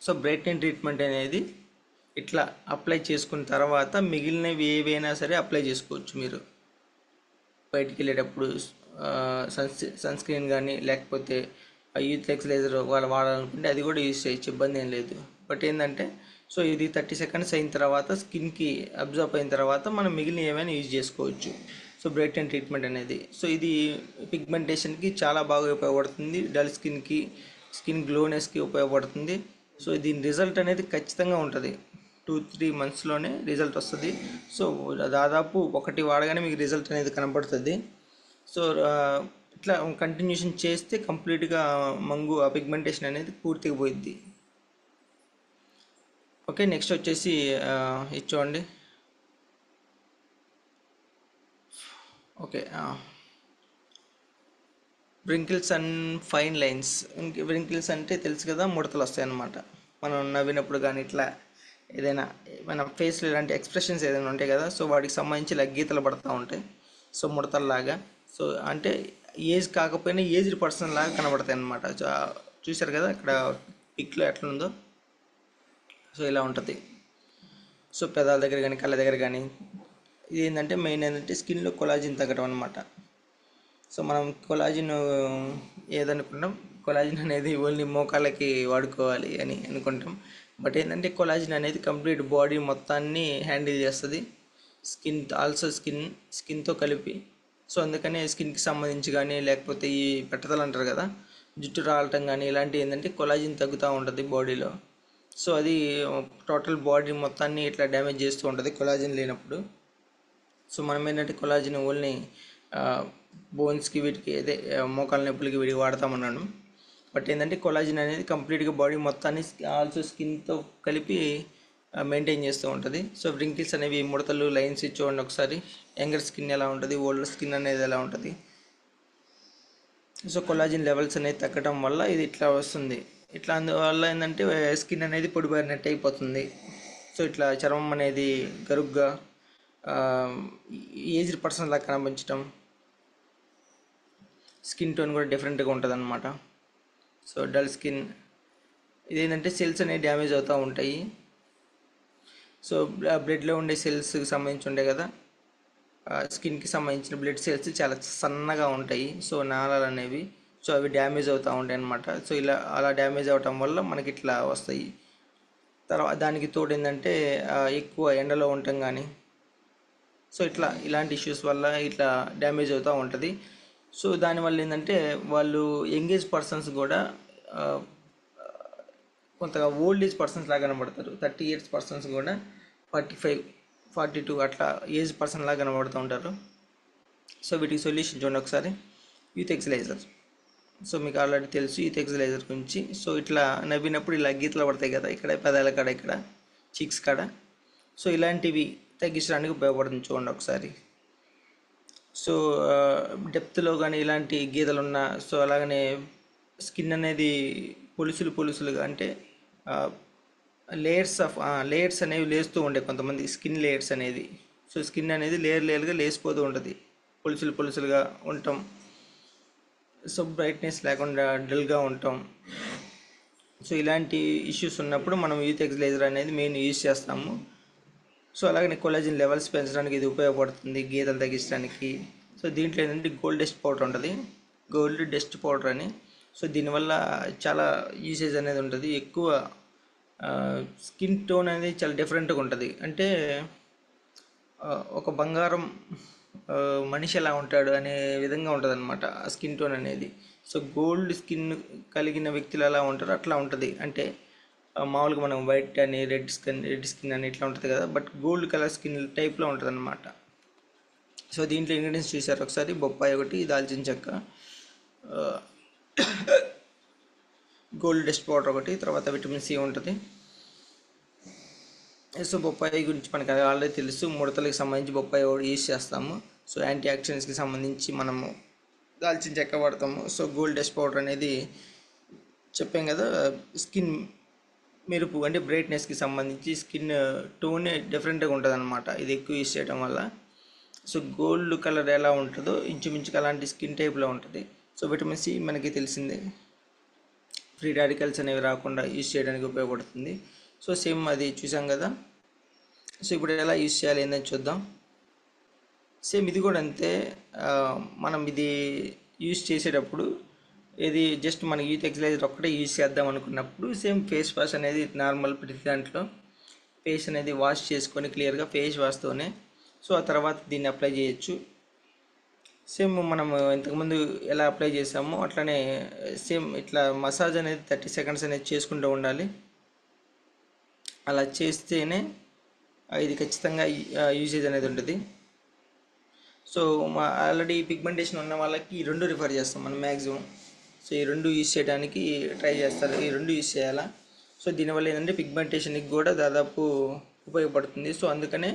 సో బ్రైట్నింగ్ ట్రీట్మెంట్ అనేది ఇట్లా అప్లై చేసుకున్న తర్వాత మిగిలినవి ఏవైనా సరే అప్లై చేసుకోవచ్చు మీరు బయటికి వెళ్ళేటప్పుడు. సన్ స్క్రీన్ కానీ లేకపోతే యూత్ ఎక్సలైజర్ వాళ్ళు వాడాలనుకుంటే అది కూడా యూజ్ చేయొచ్చు, ఇబ్బంది ఏం లేదు. బట్ ఏంటంటే సో ఇది 30 seconds అయిన తర్వాత స్కిన్కి అబ్జర్వ్ అయిన తర్వాత మనం మిగిలిన ఏమైనా యూజ్ చేసుకోవచ్చు. సో బ్రైట్నింగ్ ట్రీట్మెంట్ అనేది సో ఇది పిగ్మెంటేషన్కి చాలా బాగా ఉపయోగపడుతుంది. డల్ స్కిన్కి, స్కిన్ గ్లోనెస్కి ఉపయోగపడుతుంది. సో దీని రిజల్ట్ అనేది ఖచ్చితంగా ఉంటుంది. 2-3 monthsలోనే రిజల్ట్ వస్తుంది. సో దాదాపు ఒకటి వాడగానే మీకు రిజల్ట్ అనేది కనపడుతుంది. సో ఇట్లా కంటిన్యూషన్ చేస్తే కంప్లీట్గా ఆ పిగ్మెంటేషన్ అనేది పూర్తిగా పోయిద్ది. ఓకే, నెక్స్ట్ వచ్చేసి ఇది చూడండి. Okay, wrinkles and fine lines. Wrinkles అంటే తెలుసు కదా, ముడతలు వస్తాయి అన్నమాట. మనం నవ్వినప్పుడు కానీ ఇట్లా ఏదైనా మన ఫేస్లో ఇలాంటి ఎక్స్ప్రెషన్స్ ఏదైనా ఉంటాయి కదా, సో వాటికి సంబంధించి ఇలా గీతలు పడుతూ ఉంటాయి. సో ముడతల్లాగా. సో అంటే ఏజ్ కాకపోయినా ఏజ్డ్ పర్సన్ లాగా కనబడతాయి అన్నమాట. చూశారు కదా ఇక్కడ పిక్లో ఎట్లా ఉందో, సో ఇలా ఉంటుంది. సో పెదాల దగ్గర కానీ కళ్ళ దగ్గర కానీ ఇది ఏంటంటే మెయిన్ ఏంటంటే స్కిన్లో కొలాజిన్ తగ్గడం అనమాట. సో మనం కొలాజిన్ ఏదనుకుంటాం, కొలాజిన్ అనేది ఓన్లీ మోకాళ్ళకి వాడుకోవాలి అని అనుకుంటాం. బట్ ఏంటంటే కొలాజిన్ అనేది కంప్లీట్ బాడీ మొత్తాన్ని హ్యాండిల్ చేస్తుంది, స్కిన్తో కలిపి. సో అందుకనే స్కిన్కి సంబంధించి కానీ లేకపోతే ఈ పెట్టదలు అంటారు కదా, జుట్టు రాలటం కానీ ఇలాంటివి ఏంటంటే కొలాజిన్ తగ్గుతూ ఉంటుంది బాడీలో. సో అది టోటల్ బాడీ మొత్తాన్ని ఇట్లా డ్యామేజ్ చేస్తూ ఉంటుంది కొలాజిన్ లేనప్పుడు. సో మనం ఏంటంటే కొలాజిన్ ఓన్లీ బోన్స్కి వీటికి అదే మోకాల నొప్పులకి వీటికి వాడతామన్నాను. బట్ ఏంటంటే కొలాజిన్ అనేది కంప్లీట్గా బాడీ మొత్తాన్ని ఆల్సో స్కిన్తో కలిపి మెయింటైన్ చేస్తూ ఉంటుంది. సో వ్రింకిల్స్ అనేవి ముడతలు, లైన్స్ చూడండి ఒకసారి. యంగర్ స్కిన్ ఎలా ఉంటుంది, ఓల్డర్ స్కిన్ అనేది ఎలా ఉంటుంది. సో కొలాజిన్ లెవెల్స్ అనేది తగ్గడం వల్ల ఇది ఇట్లా వస్తుంది. ఇట్లా అందువల్ల ఏంటంటే స్కిన్ అనేది పొడిబారినట్టు అయిపోతుంది. సో ఇట్లా చర్మం అనేది గరుగ్గా ఏజ్డ్ పర్సన్ లాగా కనిపించడం, స్కిన్ టోన్ కూడా డిఫరెంట్గా ఉంటుంది అన్నమాట. సో డల్ స్కిన్ ఇదేంటంటే సెల్స్ అనేవి డ్యామేజ్ అవుతూ ఉంటాయి. సో బ్లడ్లో ఉండే సెల్స్కి సంబంధించి ఉంటాయి కదా, స్కిన్కి సంబంధించిన బ్లడ్ సెల్స్ చాలా సన్నగా ఉంటాయి. సో నాళాలు అనేవి సో అవి డ్యామేజ్ అవుతూ ఉంటాయి అన్నమాట. సో అలా డ్యామేజ్ అవటం వల్ల మనకి ఇట్లా వస్తాయి. తర్వాత దానికి తోడు ఏంటంటే ఎక్కువ ఎండలో ఉండటం కానీ, సో ఇలాంటి ఇష్యూస్ వల్ల ఇట్లా డ్యామేజ్ అవుతూ ఉంటుంది. సో దానివల్ల ఏంటంటే వాళ్ళు యంగేజ్ పర్సన్స్ కూడా కొంతగా ఓల్డ్ ఏజ్ పర్సన్స్ లాగా కనబడతారు. 30 years పర్సన్స్ కూడా 45, 42 అట్లా ఏజ్ పర్సన్ లాగా కనబడుతూ ఉంటారు. సో వీటికి సొల్యూషన్ చూడండి ఒకసారి. యూత్ ఎక్సలైజర్. సో మీకు ఆల్రెడీ తెలుసు యూత్ ఎక్సలైజర్ గురించి. సో ఇట్లా నవ్వినప్పుడు ఇలా గీతలు పడతాయి కదా, ఇక్కడ పెదాల కాడ, ఇక్కడ చీక్స్ కాడ. సో ఇలాంటివి తగ్గించడానికి ఉపయోగపడుతుంది చూడండి ఒకసారి. సో డెప్త్లో కానీ ఇలాంటి గీతలు ఉన్నా, సో అలాగనే స్కిన్ అనేది పొలుసులుగా అంటే లేయర్స్ అనేవి లేస్తూ ఉండే కొంతమంది స్కిన్ లేయర్స్ అనేది. సో స్కిన్ అనేది లేయర్గా లేసిపోతూ ఉంటుంది, పులుసులుగా ఉంటాం. సో బ్రైట్నెస్ లేకుండా డల్గా ఉంటాం. సో ఇలాంటి ఇష్యూస్ ఉన్నప్పుడు మనం యూత్ ఎక్సలైజర్ అనేది మెయిన్ యూజ్ చేస్తాము. సో అలాగే కొలాజిన్ లెవెల్స్ పెంచడానికి ఇది ఉపయోగపడుతుంది, గీతలు తగ్గించడానికి. సో దీంట్లో ఏంటంటే గోల్డ్ డస్ట్ పౌడర్ అని. సో దీనివల్ల చాలా యూసేజ్ అనేది ఉంటుంది. ఎక్కువ స్కిన్ టోన్ అనేది చాలా డిఫరెంట్గా ఉంటుంది. అంటే ఒక బంగారం మనిషి ఎలా ఉంటాడు అనే విధంగా ఉంటుంది అనమాట ఆ స్కిన్ టోన్ అనేది. సో గోల్డ్ స్కిన్ కలిగిన వ్యక్తులు ఎలా ఉంటారో అట్లా ఉంటుంది. అంటే మామూలుగా మనం వైట్ అని రెడ్ స్కిన్ అని ఇట్లా ఉంటుంది కదా, బట్ గోల్డ్ కలర్ స్కిన్ టైప్లో ఉంటుంది అనమాట. సో దీంట్లో ఇంగ్రీడియంట్స్ చూసారు ఒకసారి. బొప్పాయి ఒకటి, దాల్చిన చెక్క, గోల్డ్ డస్ట్ పౌడర్ ఒకటి, తర్వాత విటమిన్ సి ఉంటుంది. సో బొప్పాయి గురించి మనకు ఆల్రెడీ తెలుసు, ముడతలకు సంబంధించి బొప్పాయి యూజ్ చేస్తాము. సో యాంటీ ఆక్సిడెంట్స్కి సంబంధించి మనము దాల్చిన చెక్క వాడతాము. సో గోల్డ్ డస్ట్ పౌడర్ అనేది చెప్పాం కదా, స్కిన్ మెరుపు అంటే బ్రైట్నెస్కి సంబంధించి స్కిన్ టోనే డిఫరెంట్గా ఉంటుంది అనమాట ఇది ఎక్కువ యూజ్ చేయడం వల్ల. సో గోల్డ్ కలర్ ఎలా ఉంటుందో ఇంచుమించుగా అలాంటి స్కిన్ టైప్లో ఉంటుంది. సో విటమిన్ సి మనకి తెలిసిందే, ఫ్రీ రాడికల్స్ అనేవి రాకుండా యూజ్ చేయడానికి ఉపయోగపడుతుంది. సో సేమ్ అది చూసాం కదా. సో ఇప్పుడు ఎలా యూజ్ చేయాలి ఏందని చూద్దాం. సేమ్ ఇది కూడా అంతే. మనం ఇది యూజ్ చేసేటప్పుడు ఇది జస్ట్ మన యూత్ ఎక్సలైజర్ ఒక్కటే యూజ్ చేద్దాం అనుకున్నప్పుడు సేమ్ ఫేస్ వాష్ అనేది నార్మల్ ప్రతి దాంట్లో ఫేస్ అనేది వాష్ చేసుకొని క్లియర్గా ఫేస్ వాష్తోనే సో ఆ తర్వాత దీన్ని అప్లై చేయొచ్చు. సేమ్ మనం ఇంతకుముందు ఎలా అప్లై చేసామో అట్లనే సేమ్ ఇట్లా మసాజ్ అనేది 30 సెకండ్స్ అనేది చేసుకుంటూ ఉండాలి. అలా చేస్తేనే ఇది ఖచ్చితంగా యూసేజ్ అనేది ఉంటుంది. సో ఆల్రెడీ పిగ్మెంటేషన్ ఉన్న వాళ్ళకి ఈ రెండు రిఫర్ చేస్తాం మనం మ్యాక్సిమం. సో ఈ రెండు యూజ్ చేయడానికి ట్రై చేస్తారు, ఈ రెండు యూజ్ చేయాలా. సో దీనివల్ల ఏంటంటే పిగ్మెంటేషన్కి కూడా దాదాపు ఉపయోగపడుతుంది. సో అందుకనే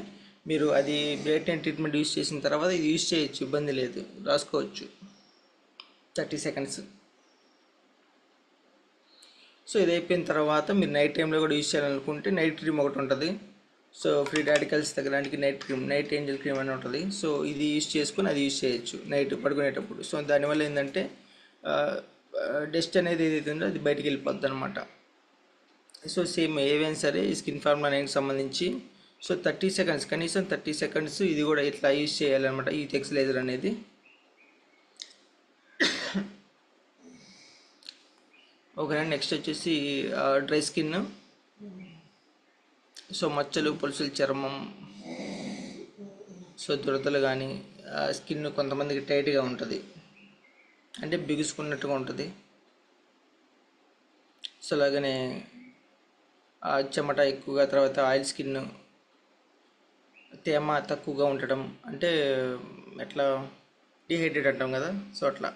మీరు అది బ్రైట్నింగ్ ట్రీట్మెంట్ యూజ్ చేసిన తర్వాత ఇది యూజ్ చేయొచ్చు, ఇబ్బంది లేదు, రాసుకోవచ్చు 30 సెకండ్స్. సో ఇది అయిపోయిన తర్వాత మీరు నైట్ టైంలో కూడా యూజ్ చేయాలనుకుంటే నైట్ క్రీమ్ ఒకటి ఉంటుంది. సో ఫ్రీ రాడికల్స్ తగ్గడానికి నైట్ ఏంజల్ క్రీమ్ అని ఉంటుంది. సో ఇది యూజ్ చేసుకుని అది యూజ్ చేయొచ్చు నైట్ పడుకునేటప్పుడు. సో దానివల్ల ఏంటంటే డస్ట్ అనేది ఏదైతే ఉందో అది బయటికి వెళ్ళిపోద్ది అనమాట. సో సేమ్ ఏవైనా సరే ఈ స్కిన్ ఫార్ములా 9కి సంబంధించి సో 30 సెకండ్స్, కనీసం 30 సెకండ్స్ ఇది కూడా ఇట్లా యూజ్ చేయాలన్నమాట యూత్ ఎక్సలైజర్ అనేది. ఓకేనా. నెక్స్ట్ వచ్చేసి డ్రై స్కిన్. సో మచ్చలు, పొలుసులు, చర్మం, సో దురదలు కానీ స్కిన్ కొంతమందికి టైట్గా ఉంటుంది, అంటే బిగుసుకున్నట్టుగా ఉంటుంది. సో అలాగనే చెమట ఎక్కువగా, తర్వాత ఆయిల్ స్కిన్, తేమ తక్కువగా ఉండటం, అంటే ఎట్లా డిహైడ్రేట్ అంటాం కదా, సో అట్లా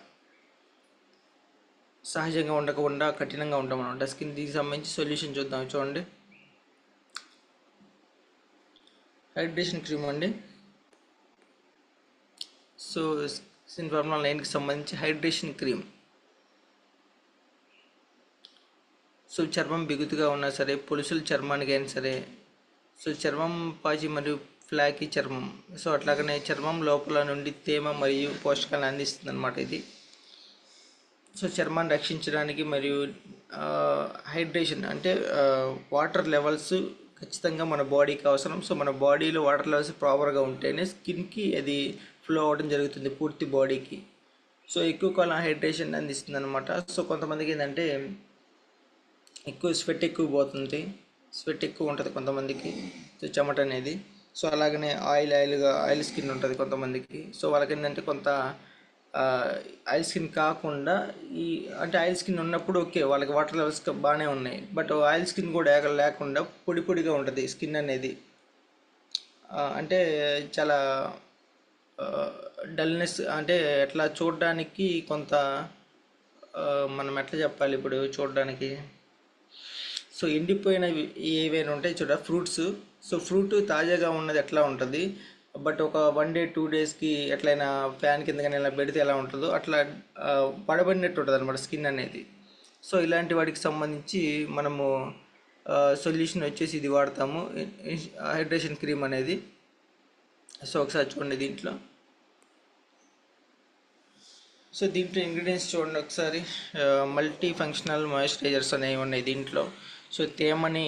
సహజంగా ఉండకుండా కఠినంగా ఉంటాం అనమాట స్కిన్. దీనికి సంబంధించి సొల్యూషన్ చూద్దాం. చూడండి, హైడ్రేషన్ క్రీమ్ అండి. సో స్కిన్ ఫార్ములా 9కి సంబంధించి హైడ్రేషన్ క్రీమ్. సో చర్మం బిగుతుగా ఉన్నా సరే, పొలుసులు చర్మానికి అయినా సరే, సో చర్మం పాచి మరియు ఫ్లాకీ చర్మం, సో అట్లాగనే చర్మం లోపల నుండి తేమ మరియు పోషకాలను అందిస్తుంది అన్నమాట ఇది. సో చర్మాన్ని రక్షించడానికి మరియు హైడ్రేషన్ అంటే వాటర్ లెవెల్స్ ఖచ్చితంగా మన బాడీకి అవసరం. సో మన బాడీలో వాటర్ లెవెల్స్ ప్రాపర్గా ఉంటేనే స్కిన్కి అది ఫ్లో అవ్వడం జరుగుతుంది పూర్తి బాడీకి. సో ఎక్కువ కాలం హైడ్రేషన్ అందిస్తుంది అనమాట. సో కొంతమందికి ఏంటంటే ఎక్కువ స్వెట్ ఎక్కువ ఉంటుంది కొంతమందికి, సో చెమట అనేది. సో అలాగనే ఆయిల్ స్కిన్ ఉంటుంది కొంతమందికి. సో వాళ్ళకి ఏంటంటే కొంత ఆయిల్ స్కిన్ కాకుండా అంటే ఆయిల్ స్కిన్ ఉన్నప్పుడు ఓకే, వాళ్ళకి వాటర్ లెవెల్స్ బాగానే ఉన్నాయి, బట్ ఆయిల్ స్కిన్ కూడా లేకుండా పొడిగా ఉంటుంది స్కిన్ అనేది. అంటే చాలా డల్నెస్, అంటే ఎట్లా చూడడానికి కొంత మనం ఎట్లా చెప్పాలి ఇప్పుడు చూడడానికి, సో ఎండిపోయినవి ఏవైనా ఉంటాయి చూడ ఫ్రూట్స్. సో ఫ్రూట్ తాజాగా ఉన్నది ఎట్లా ఉంటుంది, బట్ ఒక 1 day 2 daysకి ఎట్లయినా ఫ్యాన్ కింద కానీ ఇలా పెడితే ఎలా ఉంటుందో అట్లా పడబడినట్టు ఉంటుంది అనమాట స్కిన్ అనేది. సో ఇలాంటి వాటికి సంబంధించి మనము సొల్యూషన్ వచ్చేసి ఇది వాడతాము, హైడ్రేషన్ క్రీమ్ అనేది. సో ఒకసారి చూడండి దీంట్లో. సో దీంట్లో ఇంగ్రీడియంట్స్ చూడండి ఒకసారి. మల్టీ ఫంక్షనల్ మాయిశ్చరైజర్స్ అనేవి ఉన్నాయి దీంట్లో. సో తేమని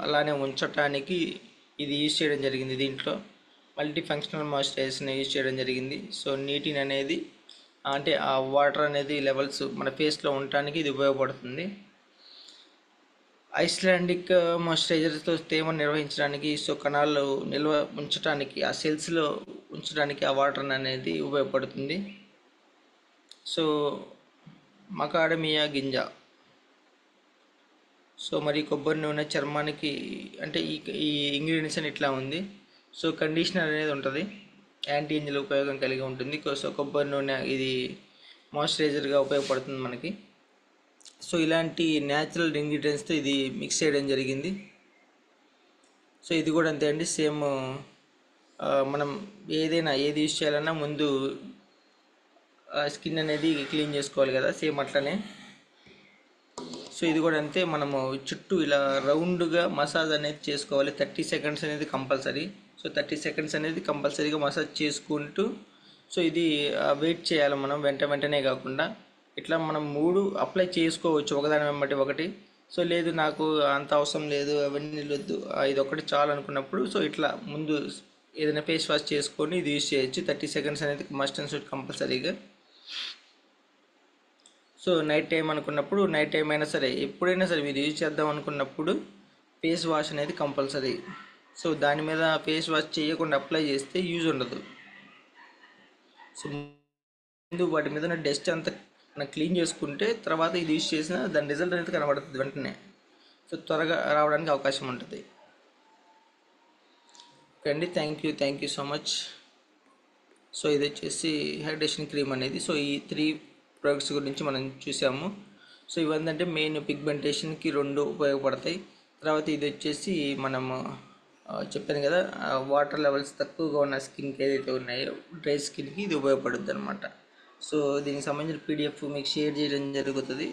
అలానే ఉంచటానికి ఇది యూజ్ చేయడం జరిగింది. దీంట్లో మల్టీ ఫంక్షనల్ మాయిశ్చరైజర్స్ని యూజ్ చేయడం జరిగింది. సో నీటిని అనేది అంటే ఆ వాటర్ అనేది లెవెల్స్ మన ఫేస్లో ఉండటానికి ఇది ఉపయోగపడుతుంది. ఐస్లాండిక్ మాయిశ్చరైజర్తో తేమను నిర్వహించడానికి, సో కణాలు నిల్వ ఉంచడానికి, ఆ సెల్స్లో ఉంచడానికి ఆ వాటర్ అనేది ఉపయోగపడుతుంది. సో మకాడమియా గింజ, సో మరి కొబ్బరి నూనె చర్మానికి, అంటే ఈ ఇంగ్రీడియంట్స్ అని ఇట్లా ఉంది. సో కండిషనర్ అనేది ఉంటుంది, యాంటీ ఏజింగ్ ఉపయోగం కలిగి ఉంటుంది. సో కొబ్బరి నూనె ఇది మాయిశ్చరైజర్గా ఉపయోగపడుతుంది మనకి. సో ఇలాంటి న్యాచురల్ ఇంగ్రీడియంట్స్తో ఇది మిక్స్ చేయడం జరిగింది. సో ఇది కూడా అంతే అండి, సేమ్. మనం ఏది యూజ్ చేయాలన్నా ముందు స్కిన్ అనేది క్లీన్ చేసుకోవాలి కదా, సేమ్ అట్లనే. సో ఇది కూడా అంతే, మనము చుట్టూ ఇలా రౌండ్గా మసాజ్ అనేది చేసుకోవాలి. 30 సెకండ్స్ అనేది కంపల్సరీ. సో 30 సెకండ్స్ అనేది కంపల్సరీగా మసాజ్ చేసుకుంటూ, సో ఇది వెయిట్ చేయాలి మనం, వెంటనే కాకుండా. ఇట్లా మనం 3 అప్లై చేసుకోవచ్చు ఒకదాని వెంబటి ఒకటి. సో లేదు నాకు అంత అవసరం లేదు, అవన్నీ వద్దు, ఇది ఒకటి చాలు అనుకున్నప్పుడు, సో ఇట్లా ముందు ఏదైనా ఫేస్ వాష్ చేసుకొని ఇది యూజ్ చేయొచ్చు. 30 సెకండ్స్ అనేది మస్ట్ అండ్ షుడ్ కంపల్సరీగా. సో నైట్ టైం అనుకున్నప్పుడు, నైట్ టైం అయినా సరే, ఎప్పుడైనా సరే మీరు యూజ్ చేద్దాం అనుకున్నప్పుడు ఫేస్ వాష్ అనేది కంపల్సరీ. సో దాని మీద ఫేస్ వాష్ చేయకుండా అప్లై చేస్తే యూజ్ ఉండదు. సో ముందు వాటి మీద ఉన్న డస్ట్ అంతా మనం క్లీన్ చేసుకుంటే తర్వాత ఇది యూజ్ చేసిన దాని రిజల్ట్ అనేది కనబడుతుంది వెంటనే. సో త్వరగా రావడానికి అవకాశం ఉంటుంది. ఓకే అండి, thank you so much. So ఇది వచ్చేసి హైడ్రేషన్ క్రీమ్ అనేది. సో ఈ 3 ప్రొడక్ట్స్ గురించి మనం చూసాము. సో ఇవంటే మెయిన్ పిగ్మెంటేషన్కి 2 ఉపయోగపడతాయి. తర్వాత ఇది వచ్చేసి మనము చెప్పాను కదా, వాటర్ లెవెల్స్ తక్కువగా ఉన్న స్కిన్కి ఏదైతే ఉన్నాయో, డ్రై స్కిన్కి ఇది ఉపయోగపడుతుంది అనమాట. సో దీనికి సంబంధించిన PDF మీకు షేర్ చేయడం జరుగుతుంది.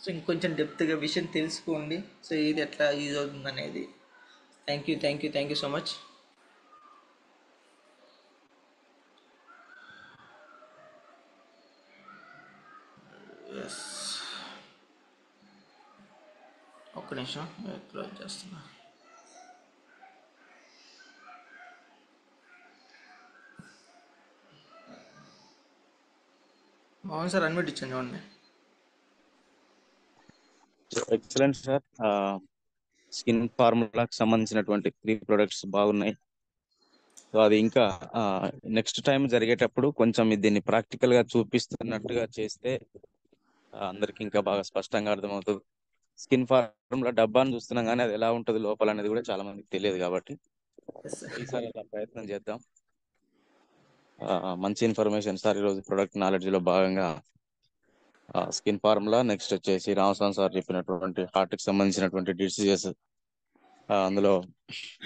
సో ఇంకొంచెం డెప్త్గా విషయం తెలుసుకోండి, సో ఇది ఎట్లా యూజ్ అవుతుంది అనేది. Thank you so much. Yes, ఒక్క నిమిషం క్లోజ్ చేస్తున్నా. మోహన్ సార్ అన్మ్యూట్ ఇచ్చాను చూడండి. Excellent sir. స్కిన్ ఫార్ములాకి సంబంధించినటువంటి 3 ప్రొడక్ట్స్ బాగున్నాయి. సో అది ఇంకా నెక్స్ట్ టైం జరిగేటప్పుడు కొంచెం దీన్ని ప్రాక్టికల్ గా చూపిస్తున్నట్టుగా చేస్తే అందరికి ఇంకా బాగా స్పష్టంగా అర్థమవుతుంది. స్కిన్ ఫార్ములా డబ్బాను చూస్తున్నాం కానీ అది ఎలా ఉంటుంది లోపల అనేది కూడా చాలా మందికి తెలియదు. కాబట్టి ఈసారి అలా ప్రయత్నం చేద్దాం. మంచి ఇన్ఫర్మేషన్ సార్ ఈరోజు ప్రొడక్ట్ నాలెడ్జ్ లో భాగంగా. స్కిన్ ఫార్ములా, నెక్స్ట్ వచ్చేసి రామస్వామి సార్ చెప్పినటువంటి హార్ట్ కి సంబంధించినటువంటి డిసీజెస్, అందులో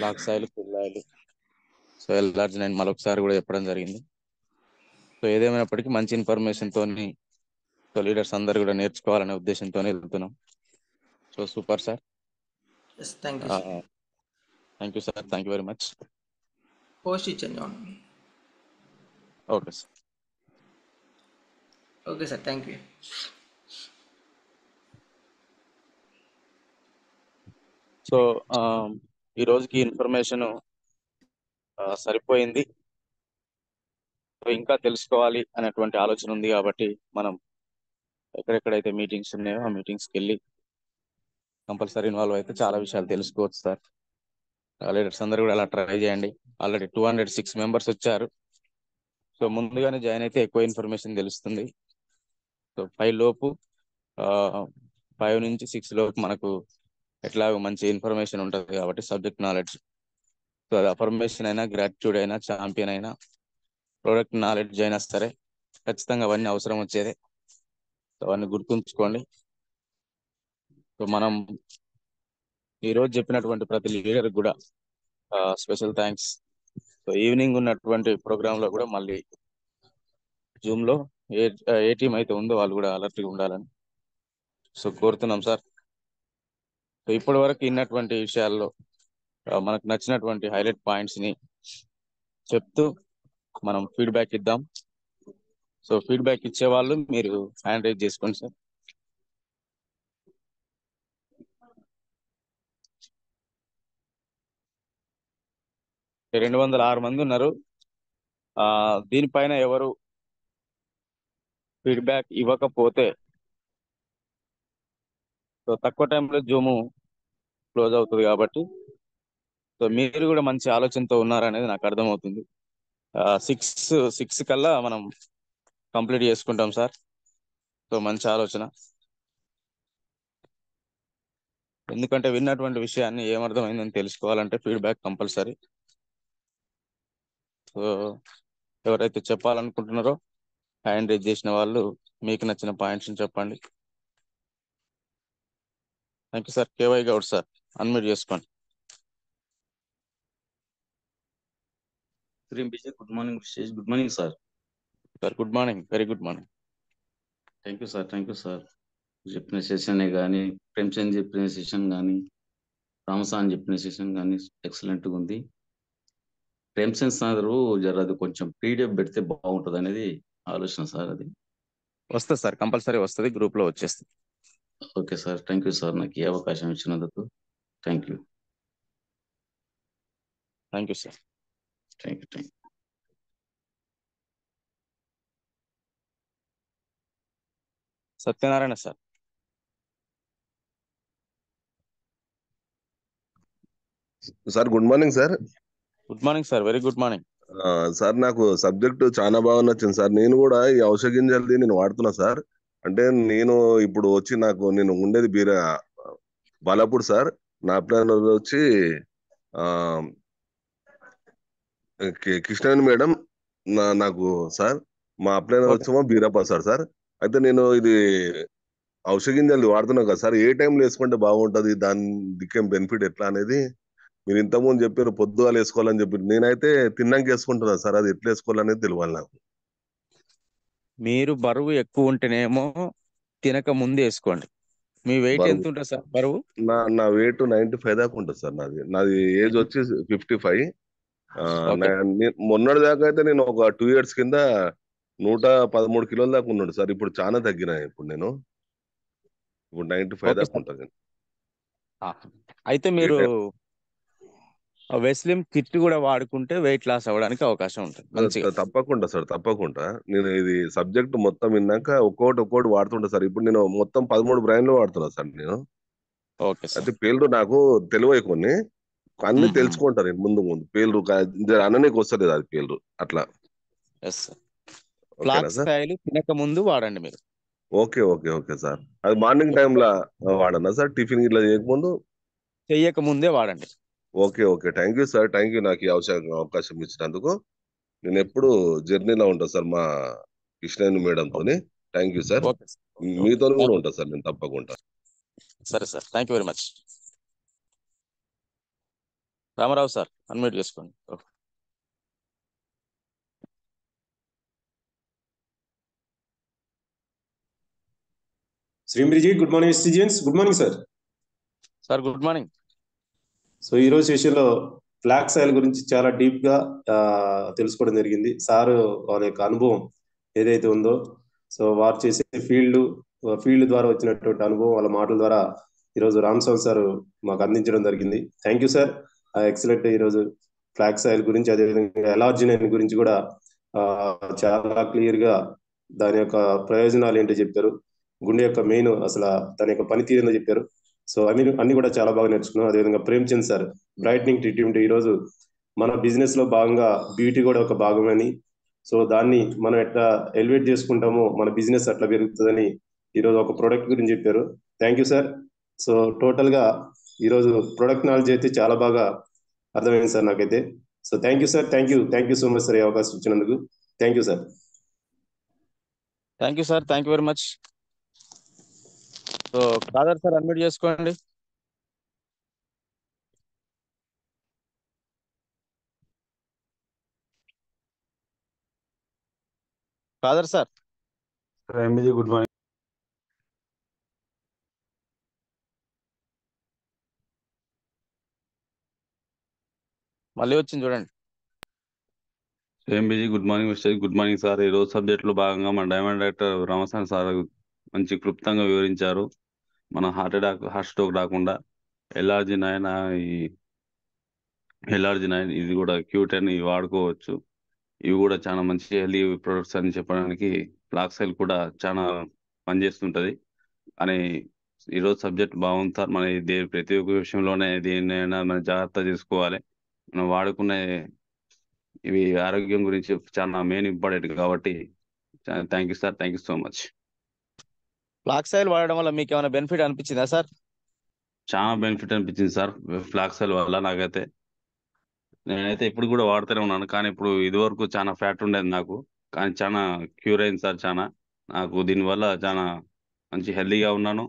flax oil, full oil, so l arginine మరొకసారి కూడా చెప్పడం జరిగింది. సో ఏదేమైనప్పటికీ మంచి ఇన్ఫర్మేషన్ తోని సో లీడర్స్ అందరు కూడా నేర్చుకోవాలనే ఉద్దేశంతో వెళ్తున్నాం. So super sir. Thank you sir, thank you very much. Post ఇచ్చాను చూడండి. Okay sir. Okay sir, thank you. So ఈ రోజుకి ఇన్ఫర్మేషన్ సరిపోయింది. సో ఇంకా తెలుసుకోవాలి అనేటువంటి ఆలోచన ఉంది కాబట్టి మనం ఎక్కడెక్కడైతే మీటింగ్స్ ఉన్నాయో ఆ మీటింగ్స్కి వెళ్ళి కంపల్సరీ ఇన్వాల్వ్ అయితే చాలా విషయాలు తెలుసుకోవచ్చు సార్. లీడర్స్ అందరూ కూడా అలా ట్రై చేయండి. ఆల్రెడీ 206 మెంబర్స్ వచ్చారు. సో ముందుగానే జాయిన్ అయితే ఎక్కువ ఇన్ఫర్మేషన్ తెలుస్తుంది. సో 5 లోపు 5 నుంచి 6 లోపు మనకు ఎట్లాగో మంచి ఇన్ఫర్మేషన్ ఉంటుంది కాబట్టి సబ్జెక్ట్ నాలెడ్జ్. సో అది అఫర్మేషన్ అయినా, గ్రాటిట్యూడ్ అయినా, ఛాంపియన్ అయినా, ప్రోడక్ట్ నాలెడ్జ్ అయినా సరే ఖచ్చితంగా అవన్నీ అవసరం వచ్చేదే. సో అవన్నీ గుర్తుంచుకోండి. సో మనం ఈరోజు చెప్పినటువంటి ప్రతి లీడర్ కూడా స్పెషల్ థ్యాంక్స్. సో ఈవినింగ్ ఉన్నటువంటి ప్రోగ్రామ్ లో కూడా మళ్ళీ జూమ్ లో ఏ టీం అయితే ఉందో వాళ్ళు కూడా అలర్ట్గా ఉండాలని సో కోరుతున్నాం సార్. సో ఇప్పటి వరకు విన్నటువంటి విషయాల్లో మనకు నచ్చినటువంటి హైలైట్ పాయింట్స్ ని చెప్తూ మనం ఫీడ్బ్యాక్ ఇద్దాం. సో ఫీడ్బ్యాక్ ఇచ్చే వాళ్ళు మీరు హ్యాండ్ రైజ్ చేసుకోండి సార్. 206 మంది ఉన్నారు. దీనిపైన ఎవరు ఫీడ్బ్యాక్ ఇవ్వకపోతే సో తక్కువ టైంలో జూమ్ క్లోజ్ అవుతుంది కాబట్టి సో మీరు కూడా మంచి ఆలోచనతో ఉన్నారనేది నాకు అర్థమవుతుంది. 6 కల్లా మనం కంప్లీట్ చేసుకుంటాం సార్. సో మంచి ఆలోచన, ఎందుకంటే విన్నటువంటి విషయాన్ని ఏమర్థమైందని తెలుసుకోవాలంటే ఫీడ్బ్యాక్ కంపల్సరీ. సో ఎవరైతే చెప్పాలనుకుంటున్నారో హ్యాండ్ రేజ్ చేసిన వాళ్ళు మీకు నచ్చిన పాయింట్స్ చెప్పండి. Thank you sir. KY Goud sir, unmute చేసుకోండి. Good morning Vishesh. Good morning sir. Sir good morning, very good morning. Thank you sir. చెప్పిన సెషన్ కానీ, ప్రేమ్చంద్ చెప్పిన సెషన్ కానీ, రామసాన్ చెప్పిన సెషన్ కానీ ఎక్సలెంట్గా ఉంది. ప్రేమ్చంద్ సార్ అది కొంచెం పీడిఎఫ్ పెడితే బాగుంటుంది అనేది ఆలోచన సార్. అది వస్తుంది సార్, కంపల్సరీ వస్తుంది, గ్రూప్ లో వచ్చేస్తుంది. Okay sir, thank you sir నాకు ఈ అవకాశం ఇచ్చినందుకు. Thank you sir. Thank you. Satyanarayana sir. Sir good morning sir. Good morning sir, very good morning. Sir నాకు సబ్జెక్ట్ చాలా బాగా నచ్చింది సార్. నేను కూడా ఈ ఔషధ గింజలది నేను వాడుతున్నా సార్. అంటే నేను ఇప్పుడు వచ్చి నేను ఉండేది బాలాపూర్ సార్. నా ప్లాన్ వచ్చి కృష్ణవేణి మేడం నాకు సార్. మా అప్లైనర్ వచ్చేమో బీరాప్రసాద్ సార్. అయితే నేను ఇది ఔషధ గింజలు వాడుతున్నాను కదా సార్, ఏ టైంలో వేసుకుంటే బాగుంటది, దాని దిక్కేం బెనిఫిట్ ఎట్లా అనేది మీరు ఇంతకుముందు చెప్పారు, పొద్దుగాలు వేసుకోవాలని చెప్పారు. నేనైతే తిన్నాక వేసుకుంటున్నా సార్, అది ఎట్లా వేసుకోవాలనేది తెలియాలి నాకు. మీరు బరువు ఎక్కువ ఉంటేనేమో తినక ముందు వేసుకోండి. మీ వెయిట్ ఎంత ఉంటుంది సార్ బరువు? నా వెయిట్ 95 దాకా ఉంటుంది సార్. నాది ఏజ్ వచ్చి 55. మొన్నటి దాకా అయితే నేను ఒక 2 years కింద 113 కిలోల దాకా ఉన్నాడు సార్. ఇప్పుడు చాలా తగ్గినా. ఇప్పుడు 95 దాకా ఉంటుంది. అయితే మీరు వెస్లిమ్ కిట్ కూడా వాడుకుంటే వెయిట్ లాస్ అవ్వడానికి అవకాశం ఉంటుంది. తప్పకుండా సార్, తప్పకుండా. నేను ఇది సబ్జెక్ట్ మొత్తం విన్నాక ఒక్కొక్కటి వాడుతుంటా సార్. ఇప్పుడు నేను మొత్తం 13 బ్రాండ్లు వాడుతున్నా సార్ నేను. అయితే పేర్లు నాకు తెలివై కొన్ని అన్ని తెలుసుకుంటారు నేను ముందు పేర్లు అననీకి వస్తలేదు అది పేర్లు అట్లా. తినక ముందు వాడండి మీరు. Okay sir. అది మార్నింగ్ టైంలో వాడనా సార్? టిఫిన్ ఇట్లా చేయకముందు, చెయ్యక ముందే వాడండి. Okay. Thank you sir. Thank you నాకు ఈ అవకాశం ఇచ్చినందుకు. నేను ఎప్పుడు జర్నీలో ఉంటా సార్ మా కృష్ణవేణి మేడంతో. Thank you sir. మీతో కూడా ఉంటా సార్ నేను తప్పకుండా. సరే sir, thank you very much. Ramarao sir, unmute చేసుకోండి. శ్రీంబ్రిజీ, good morning citizens. Good morning sir. Sir good morning. So ఈరోజు సెషన్లో ఫ్లాక్స్ ఆయిల్ గురించి చాలా డీప్గా తెలుసుకోవడం జరిగింది. సార్ వారి యొక్క అనుభవం ఏదైతే ఉందో, సో వారు చేసే ఫీల్డ్ ద్వారా వచ్చినటువంటి అనుభవం, వాళ్ళ మాటల ద్వారా ఈరోజు రామస్వామి సార్ మాకు అందించడం జరిగింది. Thank you sir. ఎక్సలెంట్. ఈరోజు ఫ్లాక్స్ ఆయిల్ గురించి, అదేవిధంగా ఎలార్జినైన్ గురించి కూడా చాలా క్లియర్గా దాని యొక్క ప్రయోజనాలు ఏంటో చెప్పారు. గుండె యొక్క మెయిన్ అసలు దాని యొక్క పనితీరు ఏందో చెప్పారు. సో అన్ని కూడా చాలా బాగా నేర్చుకున్నాం. అదేవిధంగా ప్రేమ్చంద్ సార్ బ్రైట్నింగ్ ట్రీట్మెంట్ ఈరోజు మన బిజినెస్ లో భాగంగా బ్యూటీ కూడా ఒక భాగమని, సో దాన్ని మనం ఎట్లా ఎలివేట్ చేసుకుంటామో మన బిజినెస్ అట్లా పెరుగుతుందని ఈరోజు ఒక ప్రోడక్ట్ గురించి చెప్పారు. Thank you sir. So total గా ఈరోజు ప్రొడక్ట్ నాలెడ్జ్ అయితే చాలా బాగా అర్థమైంది సార్ నాకైతే. So thank you sir. Thank you so much sir ఈ అవకాశం ఇచ్చినందుకు. Thank you sir. Thank you sir, thank you very much. So Khader sir, unmute చేసుకోండి. కాదర్ సార్. Good morning. మళ్ళీ వచ్చింది చూడండి. MBG good morning mister good morning sir. ఈ రోజు subject లో భాగంగా మన డైమండ్ డైరెక్టర్ రామస్వామి సార్ మంచి క్లుప్తంగా వివరించారు. మన హార్ట్ స్ట్రోక్ రాకుండా ఎల్ఆర్జి 9 ఈ ఎల్ఆర్జి 9 ఇది కూడా Q10 ఇవి వాడుకోవచ్చు. ఇవి కూడా చాలా మంచి హెల్దీ ప్రొడక్ట్స్ అని చెప్పడానికి ఫ్లాక్సైల్ కూడా చాలా పనిచేస్తుంటది అని ఈరోజు సబ్జెక్ట్ బాగుంది సార్. మన ప్రతి ఒక్క విషయంలోనే దేన్నైనా మనం జాగ్రత్త తీసుకోవాలి. మనం వాడుకునే ఇవి ఆరోగ్యం గురించి చాలా మెయిన్ ఇంపార్టెంట్ కాబట్టి thank you sir. Thank you so much. Flax oil వాడడం వల్ల మీకు ఏమైనా బెనిఫిట్ అనిపించిందా సార్? చాలా బెనిఫిట్ అనిపించింది సార్ ఫ్లాక్సైల్ వల్ల. నాకైతే నేనైతే ఇప్పుడు కూడా వాడుతూనే ఉన్నాను, కానీ ఇప్పుడు ఇదివరకు చాలా ఫ్యాట్ ఉండేది నాకు, కానీ చాలా క్యూర్ అయింది సార్. చాలా నాకు దీనివల్ల చాలా మంచి హెల్దీగా ఉన్నాను,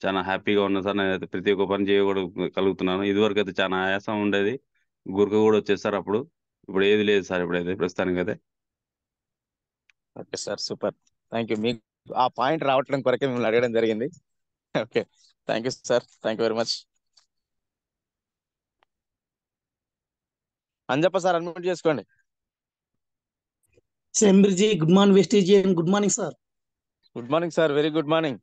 చాలా హ్యాపీగా ఉన్నాను సార్. నేనైతే ప్రతి ఒక్క పని చేయగలుగుతున్నాను. ఇదివరకు అయితే చాలా ఆయాసం ఉండేది, గురక కూడా వచ్చేది సార్ అప్పుడు. ఇప్పుడు ఏది లేదు సార్ ఇప్పుడైతే ప్రస్తుతానికి అయితే. Okay sir, super. Thank you. మీకు ఆ పాయింట్ రావట్లేదు కొరకే మిమ్మల్ని అడగడం జరిగింది. Okay, thank you sir. Thank you very much. Anjappa sir unmute చేసుకోండి. సెంబ్రిజీ good morning, Vestige and good morning sir. Good morning sir, very good morning.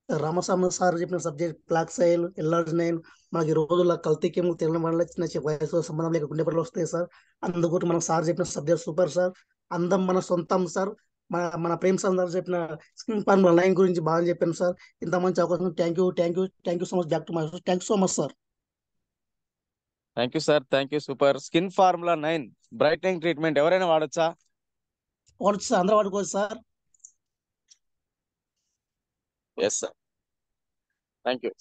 Ramaswamy sir చెప్పిన సబ్జెక్ట్ ఫ్లాక్సైల్ ఎల్ఆర్జి 9 మనకి రోజుల కల్తీ కెమికల్ తినడం వల్ల చిన్న వయసు సంబంధం లేక గుండె పనులు వస్తాయి సార్. అందుకు మనం సార్ చెప్పిన సబ్జెక్ట్ సూపర్ సార్. అందం మన సొంతం సార్. మన ప్రేమ్ సార్ చెప్పిన స్కిన్ ఫార్ములా 9 గురించి బాగా చెప్పాను సార్. ఇంత మంచి అవకాశం. Thank you so much. Back to my thank you so much sir. Thank you sir, thank you. Super. Skin formula 9 brightening treatment ఎవరైనా వాడొచ్చా? వాడచ్చు సార్, అందరూ వాడుకోవచ్చు sir. Yes sir, thank you.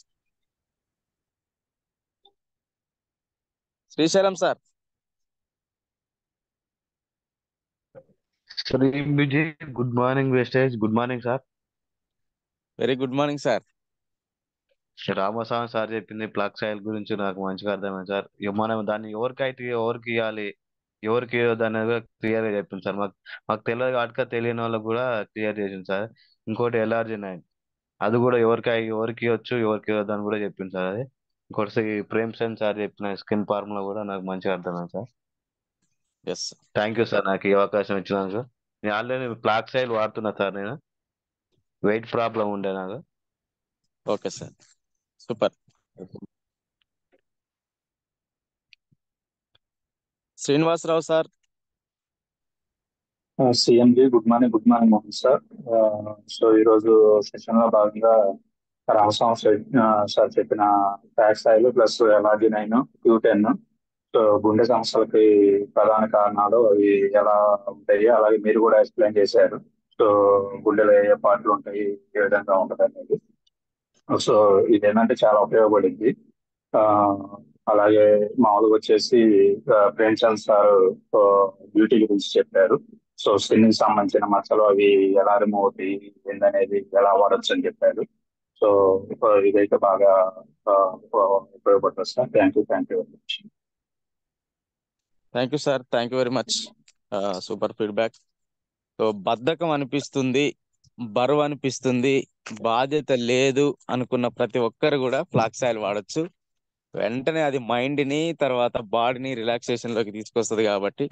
Srisailam sir. శ్రీబిజీ good morning Vestige good morning sir. Very good morning sir. Ramaswamy sir చెప్పింది flax oil గురించి నాకు మంచిగా అర్థమైంది సార్. మనం దాన్ని ఎవరికి ఇవ్వాలి, ఎవరికి ఇవ్వద్దు అనేది క్లియర్ గా చెప్పింది సార్. మాకు తెలియదు అటుక తెలియని వాళ్ళకి కూడా క్లియర్ చేసింది సార్. ఇంకోటి ఎల్ఆర్జి 9 అది కూడా ఎవరికి ఇవ్వచ్చు ఎవరికి ఇవ్వద్దు అని కూడా చెప్పింది సార్. అది ఇంకోటి ప్రేమ్ సేన్ సార్ చెప్పిన స్కిన్ ఫార్ములా కూడా నాకు మంచిగా అర్థమైంది sir. Yes, thank you sir నాకు ఈ అవకాశం ఇచ్చినాను సార్. నేను ఆల్రెడీ ఫ్లాక్సైల్ వాడుతున్నా సార్. నేను వెయిట్ ప్రాబ్లం ఉండే నాకు. Okay sir, super. Srinivasarao sir. CMD good morning Mohan sir. So ఈరోజు సెషన్ లో భాగంగా రామస్వామి సార్ చెప్పిన ఫ్లాక్సైల్ ప్లస్ ఎల్ఆర్జి 9 Q10 సో గుండె సమస్యలకి ప్రధాన కారణాలు అవి ఎలా ఉంటాయి, అలాగే మీరు కూడా ఎక్స్ప్లెయిన్ చేశారు. సో గుండెలో ఏ పార్ట్లు ఉంటాయి, ఏ విధంగా ఉంటుంది అనేది. సో ఇదేంటంటే చాలా ఉపయోగపడింది. ఆ, అలాగే మామూలుగా వచ్చేసి ప్రేమ్చంద్ సార్ బ్యూటీ గురించి చెప్పారు. సో స్కిన్ కి సంబంధించిన మచ్చలు అవి ఎలా రిమూవ్ అవుతాయి ఏందనేది ఎలా వాడచ్చు అని చెప్పారు. సో ఇదైతే బాగా ఉపయోగపడుతుంది sir. Thank you very much. Thank you sir, thank you very much. Super feedback. So బద్ధకం అనిపిస్తుంది, బరువు అనిపిస్తుంది, బాధ్యత లేదు అనుకున్న ప్రతి ఒక్కరు కూడా ఫ్లాక్సైల్ వాడచ్చు. వెంటనే అది మైండ్ ని తర్వాత బాడీని రిలాక్సేషన్ లోకి తీసుకొస్తుంది కాబట్టి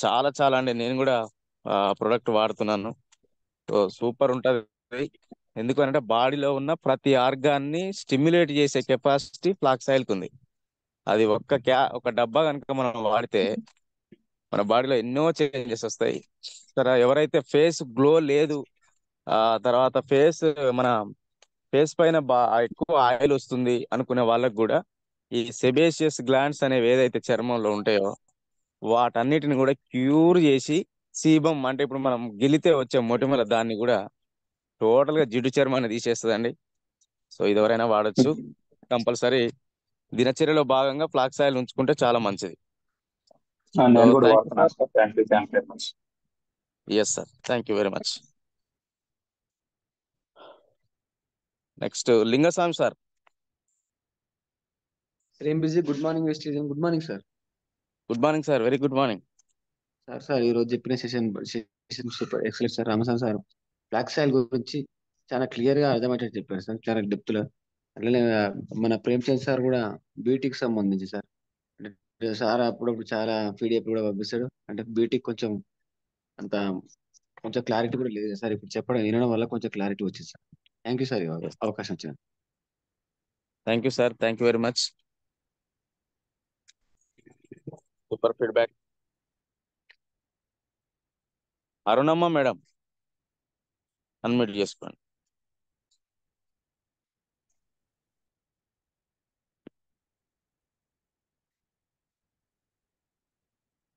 చాలా చాలా అండి. నేను కూడా ప్రొడక్ట్ వాడుతున్నాను. సో సూపర్ ఉంటది. ఎందుకంటే బాడీలో ఉన్న ప్రతి ఆర్గాన్ని స్టిమ్యులేట్ చేసే కెపాసిటీ ఫ్లాక్సైల్ కి ఉంది. అది ఒక డబ్బా కనుక మనం వాడితే మన బాడీలో ఎన్నో చేంజెస్ వస్తాయి. సరే, ఎవరైతే ఫేస్ గ్లో లేదు, తర్వాత మన ఫేస్ పైన ఎక్కువ ఆయిల్ వస్తుంది అనుకునే వాళ్ళకు కూడా ఈ సెబేషియస్ గ్లాండ్స్ అనేవి ఏదైతే చర్మంలో ఉంటాయో వాటన్నిటిని కూడా క్యూర్ చేసి సీబం అంటే ఇప్పుడు మనం గిలితే వచ్చే మొటిమల దాన్ని కూడా టోటల్ గా జిడ్డు చర్మాన్ని తీసేస్తుందండి. సో ఇది ఎవరైనా వాడచ్చు. కంపల్సరీ దినచర్యలో భాగంగా ఫ్లాక్సైల్ ఉంచుకుంటే చాలా మంచిది. నేను కూడా వాడుతున్నాను sir. Thank you very much. Yes sir, thank you very much. Next Lingaswamy sir. బిజీ good morning Vestige good morning sir. Good morning sir, very good morning sir. ఈ రోజు చెప్పిన session super excellent sir. Ramaswamy sir flax oil గురించి చాలా clear గా అర్థమయ్యేటట్టు చెప్పారు sir, చాలా డెప్త్ లో. అట్లనే మన ప్రేమ్చంద్ సార్ కూడా బ్యూటీకి సంబంధించి సార్, అంటే సార్ అప్పుడప్పుడు చాలా పీడిఎఫ్ కూడా పంపిస్తాడు. అంటే బీటెక్ కొంచెం అంత కొంచెం క్లారిటీ కూడా లేదు సార్. ఇప్పుడు చెప్పడం వినడం వల్ల కొంచెం క్లారిటీ వచ్చింది సార్. థ్యాంక్ యూ సార్ ఈ అవకాశం ఇచ్చిన. Thank you sir, thank you very much. Super feedback. Arunamma madam unmute చేసుకోండి.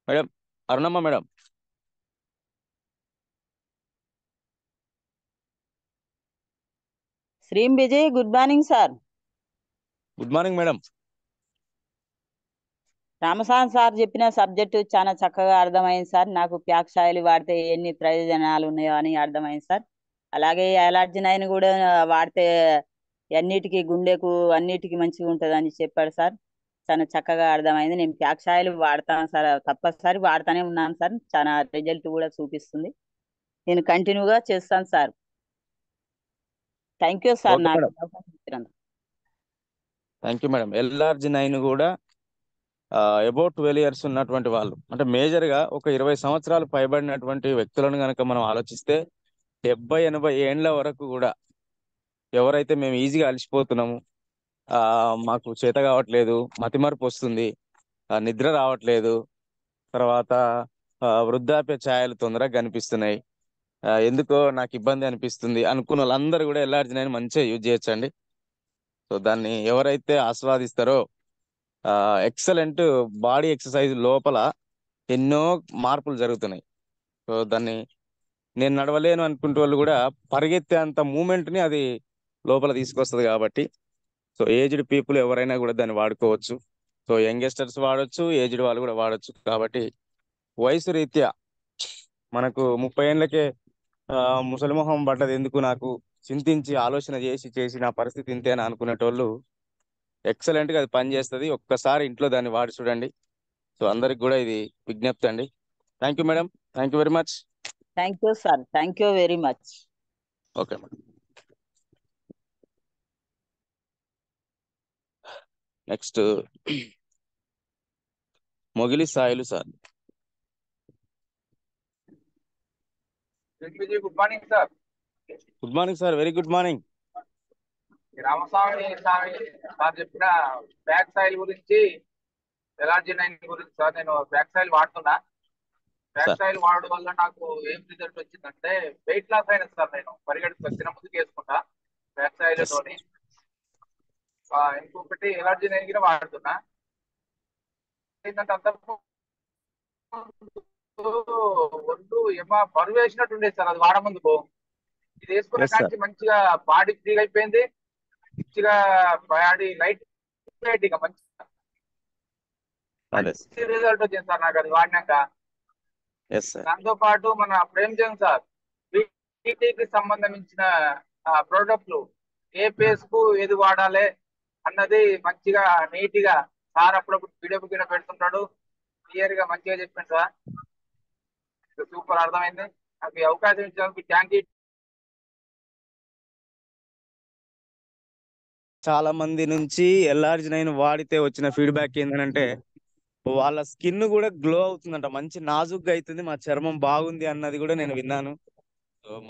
Madam Arunamma madam. శ్రీం Vijay, good morning sir. Good morning madam. రామసాన్ సార్ చెప్పిన సబ్జెక్టు చాలా చక్కగా అర్థమైంది సార్. నాకు ప్యాక్షాయిలు వాడితే ఎన్ని ప్రయోజనాలు ఉన్నాయో అని అర్థమైంది సార్. అలాగే ఎలర్జినైన్ కూడా వాడితే అన్నిటికీ గుండెకు అన్నిటికీ మంచిగా ఉంటుంది అని చెప్పాడు సార్. చాలా చక్కగా అర్థమైంది. నేను ప్యాక్షాయిలు వాడతాను సార్, తప్పనిసరి వాడుతూనే ఉన్నాను సార్. చాలా రిజల్ట్ కూడా చూపిస్తుంది. నేను కంటిన్యూగా చేస్తాను sir. Thank you sir okay నాకు మేడం, అవకాశం ఇచ్చినందుకు. Thank you madam. LRG9 కూడా అబౌట్ 12 ఇయర్స్ ఉన్నటువంటి వాళ్ళు, అంటే మేజర్గా ఒక 20 సంవత్సరాలు పైబడినటువంటి వ్యక్తులను కనుక మనం ఆలోచిస్తే 70-80 ఏండ్ల వరకు కూడా ఎవరైతే మేము ఈజీగా అలసిపోతున్నాము, మాకు చేత కావట్లేదు, మతిమరుపు వస్తుంది, నిద్ర రావట్లేదు, తర్వాత వృద్ధాప్య ఛాయలు తొందరగా కనిపిస్తున్నాయి, ఎందుకో నాకు ఇబ్బంది అనిపిస్తుంది అనుకున్న వాళ్ళందరూ కూడా LRG9 మంచిగా యూజ్ చేయొచ్చండి. సో దాన్ని ఎవరైతే ఆస్వాదిస్తారో ఎక్సలెంట్ బాడీ ఎక్సర్సైజ్ లోపల ఎన్నో మార్పులు జరుగుతున్నాయి. సో దాన్ని నేను నడవలేను అనుకుంటే వాళ్ళు కూడా పరిగెత్తే అంత మూమెంట్ని అది లోపల తీసుకొస్తుంది. కాబట్టి సో ఏజ్డ్ పీపుల్ ఎవరైనా కూడా దాన్ని వాడుకోవచ్చు. సో యంగెస్టర్స్ వాడచ్చు, ఏజ్డ్ వాళ్ళు కూడా వాడచ్చు. కాబట్టి వయసు రీత్యా మనకు 30 ఏళ్ళకే ముసలిమొహం పడ్డది ఎందుకు నాకు చింతించి ఆలోచన చేసి నా పరిస్థితి ఇంతే అని అనుకునేటోళ్ళు ఎక్సలెంట్గా అది పనిచేస్తుంది. ఒక్కసారి ఇంట్లో దాన్ని వాడి చూడండి. సో అందరికి కూడా ఇది విజ్ఞప్తి అండి. Thank you madam, thank you very much. Thank you sir, thank you very much. Okay madam. Next Mogili Sailu sir. Good morning sir. Good morning sir, very good morning. Ramaswamy sir చెప్పిన బ్యాక్ సైల్ గురించి, LRG9 గురించి sir, నేను back సైల్ వాడుతున్నా. Back సైల్ వాడడం వల్ల నాకు ఏం result వచ్చిందంటే వెయిట్ లాస్ అయినా సార్. నేను పరిగెడుతున్న ముందుకు వేసుకుంటా బ్యాక్ సైల్ తోని. ఇంకొకటి LRG9 కూడా వాడుతున్నా. ఏంటంటే అంత ఒళ్ళు ఏమో బరువు వేసినట్టు ఉండేది సార్ అది వాడముందుకు. ఇది వేసుకున్న కానీ మంచిగా బాడీ ఫ్రీ అయిపోయింది, మంచిగా బాడీ లైట్ వెయిట్, ఇక మంచి రిజల్ట్ వచ్చింది సార్ నాకు అది వాడినాక. దాంతో పాటు మన ప్రేమ్చంద్ సార్ బీటీకి సంబంధించిన ప్రోడక్ట్లు ఏ పేస్ కు ఏది వాడాలి అన్నది మంచిగా నీట్ గా సార్ అప్పుడప్పుడు వీడియో కింద పెడుతుంటాడు. క్లియర్ గా మంచిగా చెప్పాను సార్. సూపర్ అర్థమైంది. నాకు ఈ అవకాశం ఇచ్చినందుకు థ్యాంక్ యూ. చాలా మంది నుంచి LRG9 వాడితే వచ్చిన ఫీడ్బ్యాక్ ఏంటంటే వాళ్ళ స్కిన్ కూడా గ్లో అవుతుందంట, మంచి నాజుగ్గా అవుతుంది, మా చర్మం బాగుంది అన్నది కూడా నేను విన్నాను.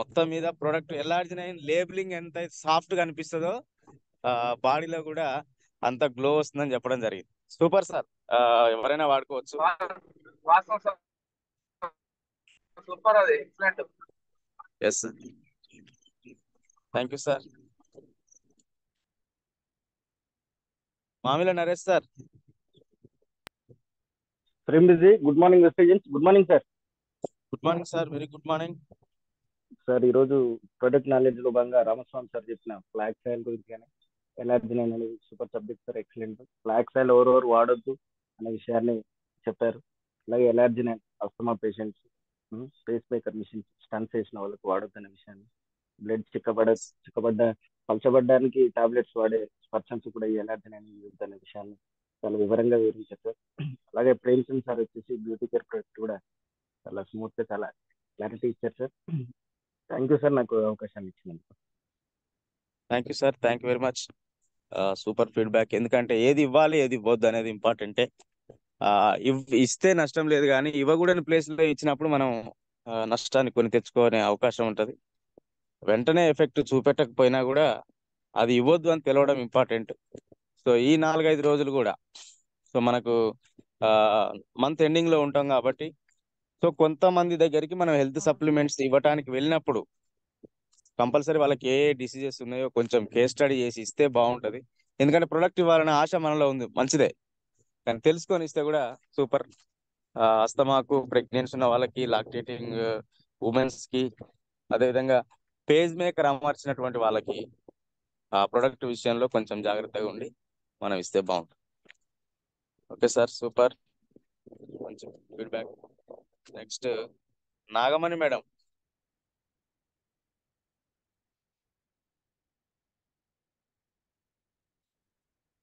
మొత్తం మీద ప్రోడక్ట్ LRG9 లేబులింగ్ ఎంత సాఫ్ట్ గా అనిపిస్తుందో బాడీలో కూడా అంత గ్లో వస్తుందని చెప్పడం జరిగింది. సూపర్ సార్, ఎవరైనా వాడుకోవచ్చు. సూపర్, అది excellent. Yes sir, thank you sir. Mamilla Naresh sir. Good morning Vestigeans. Good morning sir. Good morning sir, very good morning sir. ఈరోజు ప్రొడక్ట్ నాలెడ్జ్ లో భాగంగా రామస్వామి సార్ చెప్పిన ఫ్లాగ్ సైల్ గురించి కానీ LRG9 అనేది super subject sir, excellent. Flax oil ఎవరెవరు వాడొద్దు అనే విషయాన్ని చెప్పారు. అలాగే LRG9 asthma patients, pacemaker machines stents చేసిన వాళ్ళకి వాడొద్దు అనే విషయాన్ని, బ్లడ్ పలచబడ్డానికి టాబ్లెట్స్ వాడే పర్సన్స్ కూడా ఈ LRG9 యూజ్ అనే విషయాన్ని చాలా వివరంగా వివరించారు సార్. అలాగే ప్రేమ్చంద్ సార్ వచ్చేసి బ్యూటీ కేర్ ప్రొడక్ట్ కూడా చాలా స్మూత్ గా చాలా క్లారిటీ ఇచ్చారు సార్. థ్యాంక్ యూ సార్ నాకు అవకాశాన్ని ఇచ్చినందుకు. Thank you sir, thank you very much. Super feedback. ఎందుకంటే ఏది ఇవ్వాలి ఏది ఇవ్వద్దు అనేది ఇంపార్టెంటే. ఇస్తే నష్టం లేదు, కానీ ఇవ్వకూడని ప్లేస్ లో ఇచ్చినప్పుడు మనం నష్టాన్ని కొని తెచ్చుకునే అవకాశం ఉంటది. వెంటనే ఎఫెక్ట్ చూపెట్టకపోయినా కూడా అది ఇవ్వద్దు అని తెలవడం ఇంపార్టెంట్. సో ఈ 4-5 రోజులు కూడా సో మనకు మంత్ ఎండింగ్ లో ఉంటాం కాబట్టి, సో కొంతమంది దగ్గరికి మనం హెల్త్ సప్లిమెంట్స్ ఇవ్వడానికి వెళ్ళినప్పుడు కంపల్సరీ వాళ్ళకి ఏ డిసీజెస్ ఉన్నాయో కొంచెం కేస్ స్టడీ చేసి ఇస్తే బాగుంటది. ఎందుకంటే ప్రొడక్ట్ ఇవ్వాలనే ఆశ మనలో ఉంది, మంచిదే, కానీ తెలుసుకొని ఇస్తే కూడా సూపర్. అస్తమాకు, ప్రెగ్నెన్సీ ఉన్న వాళ్ళకి, లాక్టేటింగ్ ఉమెన్స్ కి, అదేవిధంగా పేజ్ మేకర్ అమర్చినటువంటి వాళ్ళకి ఆ ప్రొడక్ట్ విషయంలో కొంచెం జాగ్రత్తగా ఉండి మనం ఇస్తే బాగుంటుంది. ఓకే సార్, సూపర్, మంచి feedback. Next Nagamani madam.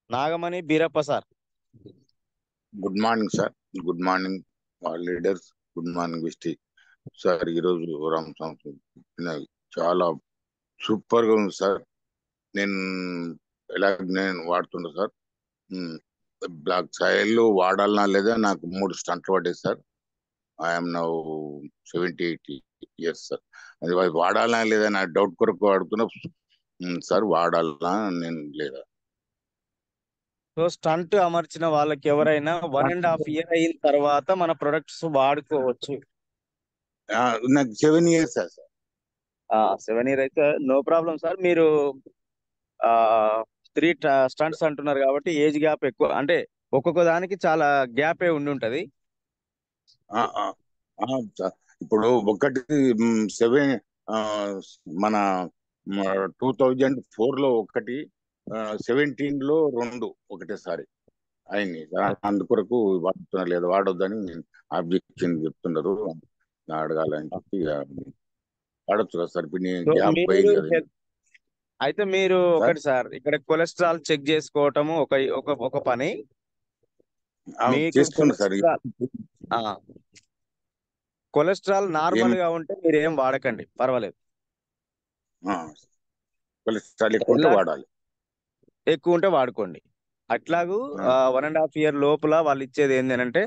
Nagamani Beerappa sir. Good morning sir. Good morning all leaders. Good morning విస్టి సార్. ఈరోజు రామ్ సంస్థ చాలా సూపర్ గా ఉంది సార్. నేను వాడుతున్నా సార్. బ్లాక్ సాయిల్ వాడాలనా లేదా నాకు 3 స్టంట్లు పడ్డాయి sir. I'm now 78 years sir. అది వాడాలనా లేదా నా డౌట్ కొరకు వాడుతున్నా సార్. వాడాలనా నేను లేదా? సో స్టంట్ అమర్చిన వాళ్ళకి ఎవరైనా 1.5 year అయిన తర్వాత మన ప్రొడక్ట్స్ వాడుకోవచ్చు. నాకు 7 years సార్. 7 year అయితే నో ప్రాబ్లం సార్. మీరు 3 స్టంట్స్ అంటున్నారు కాబట్టి ఏజ్ గ్యాప్ ఎక్కువ, అంటే ఒక్కొక్క దానికి చాలా గ్యాపే ఉండి ఉంటది. ఇప్పుడు ఒకటి 7 మన 2004 లో ఒకటి, 17 లో 2 ఒకటేసారి అయింది. అందుకొరకు వాడుతున్నా లేదా వాడొద్దని ఆబ్జెక్షన్ చెప్తున్నారు. అడగాలని చెప్పి వాడొచ్చు కదా సార్. ఇప్పుడు గ్యాప్ పోయింది కదా. అయితే మీరు ఒకటి సార్, ఇక్కడ కొలెస్ట్రాల్ చెక్ చేసుకోవటము ఒక పని. చేసుకోండి సార్. కొలెస్ట్రాల్ నార్మల్ గా ఉంటే మీరు ఏం వాడకండి, పర్వాలేదు. కొలెస్ట్రాల్ ఎక్కువ ఉంటే వాడాలి, ఎక్కువ ఉంటే వాడుకోండి. అట్లాగూ 1.5 year లోపల వాళ్ళు ఇచ్చేది ఏంటంటే,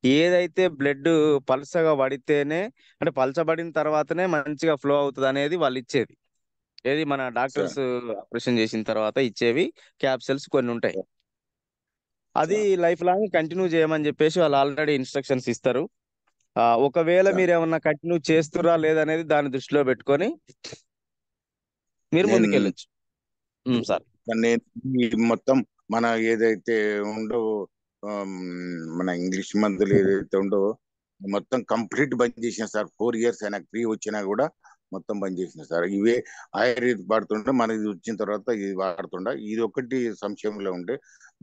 ఏదైతే బ్లడ్ పల్సగా పడితేనే, అంటే పల్చబడిన తర్వాతనే మంచిగా ఫ్లో అవుతుంది అనేది వాళ్ళు ఇచ్చేది. ఏది మన డాక్టర్స్ ఆపరేషన్ చేసిన తర్వాత ఇచ్చేవి క్యాప్సూల్స్ కొన్ని ఉంటాయి. అది లైఫ్ లాంగ్ కంటిన్యూ చేయమని చెప్పేసి వాళ్ళు ఆల్రెడీ ఇన్స్ట్రక్షన్స్ ఇస్తారు. ఒకవేళ మీరు ఏమన్నా కంటిన్యూ చేస్తురా లేదనేది దాన్ని దృష్టిలో పెట్టుకొని మీరు ముందుకెళ్ళొచ్చు సార్. మొత్తం మన ఏదైతే ఉండో మన ఇంగ్లీష్ మందులు ఏదైతే ఉండో మొత్తం కంప్లీట్ బంద్ చేసిన సార్. 4 years అయినా 3 వచ్చినా కూడా మొత్తం బంద్ చేసిన సార్. ఇవే ఆయుర్వేదిక్ వాడుతుండే, మనకి వచ్చిన తర్వాత ఇది వాడుతుండే. ఇది ఒకటి సంశయంలో ఉండే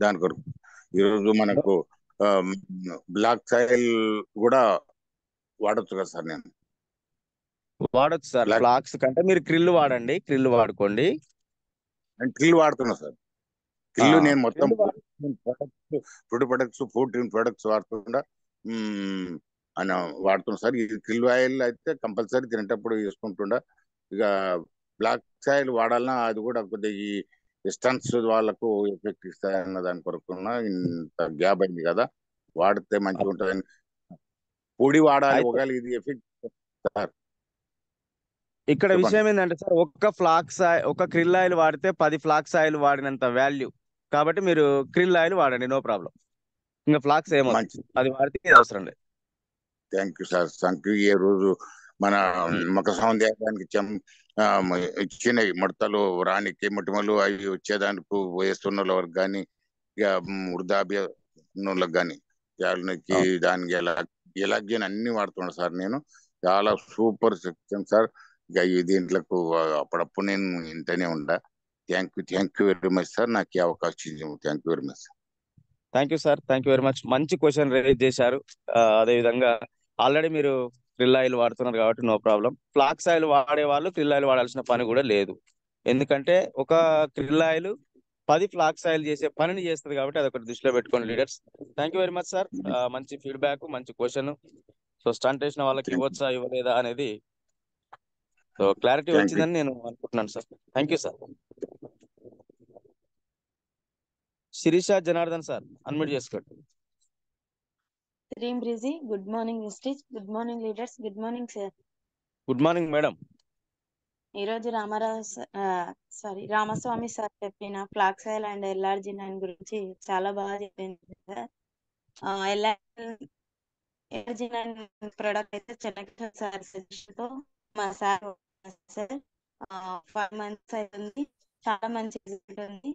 దాని కొరకు. ఈరోజు మనకు బ్లాక్ సాయిల్ కూడా వాడచ్చు కదా సార్? నేను వాడచ్చు సార్. ఫ్లాక్స్ కంటే మీరు క్రిల్ వాడండి, క్రిల్ వాడుకోండి. క్రిల్ వాడుతున్నా సార్. క్రిల్ నేను మొత్తం ఫుడ్ ప్రొడక్ట్స్ 14 ప్రొడక్ట్స్ వాడుతుండా అని వాడుతున్నా సార్. ఇది క్రిల్ ఆయిల్ అయితే కంపల్సరీ తినేటప్పుడు వేసుకుంటుండా. ఇక బ్లాక్ సాయిల్ వాడాలన్నా అది కూడా కొద్దిగా ఈ స్టన్స్ వాళ్ళకు ఎఫెక్ట్ ఇస్తాయన్న దాని కొరకున్నా ఇంత గ్యాప్ అయింది కదా, వాడితే మంచిగా ఉంటుందని. పొడి వాడాలి ఒకవేళ ఇది ఎఫెక్ట్ సార్. ఇక్కడ విషయం ఏంటంటే సార్, ఒక క్రిల్ ఆయిల్ వాడితే 10 ఫ్లాక్స్ ఆయిల్ వాడినంత వాల్యూ. కాబట్టి మీరు క్రిల్ ఆయిల్ వాడండి, నో ప్రాబ్లం. ఇంకా ఫ్లాక్స్ ఏమవుతుంది, అది వాడితే అవసరం లేదు. Thank you sir. Thank you. ఈ రోజు మన మక సౌందర్యానికి ఇచ్చిన ముడతలు రానికి మొటిమలు అవి వచ్చేదానికి వయస్తున్న వాళ్ళకి కానీ, ఇక వృద్ధాప్య వాళ్ళకి కానీ, దానికి ఎలాగని అన్ని వాడుతున్నా సార్. నేను చాలా సూపర్ సెక్షన్ సార్. ఇక దీంట్లకు అప్పుడప్పుడు నేను ఇంటనే ఉండా. Thank you very much sir. నాకు ఈ అవకాశం ఇచ్చింది. Thank you very much sir. Thank you sir. Thank you very much. మంచి క్వశ్చన్ రేజ్ చేశారు. అదేవిధంగా ఆల్రెడీ మీరు క్రిల్ ఆయిల్ వాడుతున్నారు కాబట్టి నో ప్రాబ్లం. ఫ్లాక్స్ ఆయిల్ వాడే వాళ్ళు క్రిల్ ఆయిల్ వాడాల్సిన పని కూడా లేదు. ఎందుకంటే ఒక క్రిల్ ఆయిల్ 10 ఫ్లాక్స్ ఆయిల్ చేసే పనిని చేస్తుంది కాబట్టి అదొకటి దృష్టిలో పెట్టుకోండి leaders. Thank you very much sir. మంచి ఫీడ్బ్యాక్, మంచి క్వశ్చన్. సో స్టంట్ వేసిన వాళ్ళకి ఇవ్వచ్చా ఇవ్వలేదా అనేది సో క్లారిటీ వచ్చిందని నేను అనుకుంటున్నాను sir. Thank you sir. Sirisha Janardhan sir, unmute చేసుకోండి. Dream Breezy, good morning, Vestige. Good morning, leaders. Good morning, sir. Good morning madam. ఈరోజు రామస్వామి సార్ చెప్పిన ఫ్లాక్స్ ఆయిల్ అండ్ ఎల్ఆర్జినైన్ గురించి చాలా బాగా చెప్పింది సార్. ఎల్ఆర్జినైన్ ప్రోడక్ట్ అయితే చెన్నకేశ్వర సార్ సజెషన్ తో మా సార్ సార్ 5 months అవుతుంది, చాలా మంచి రిజల్ట్ ఉంది.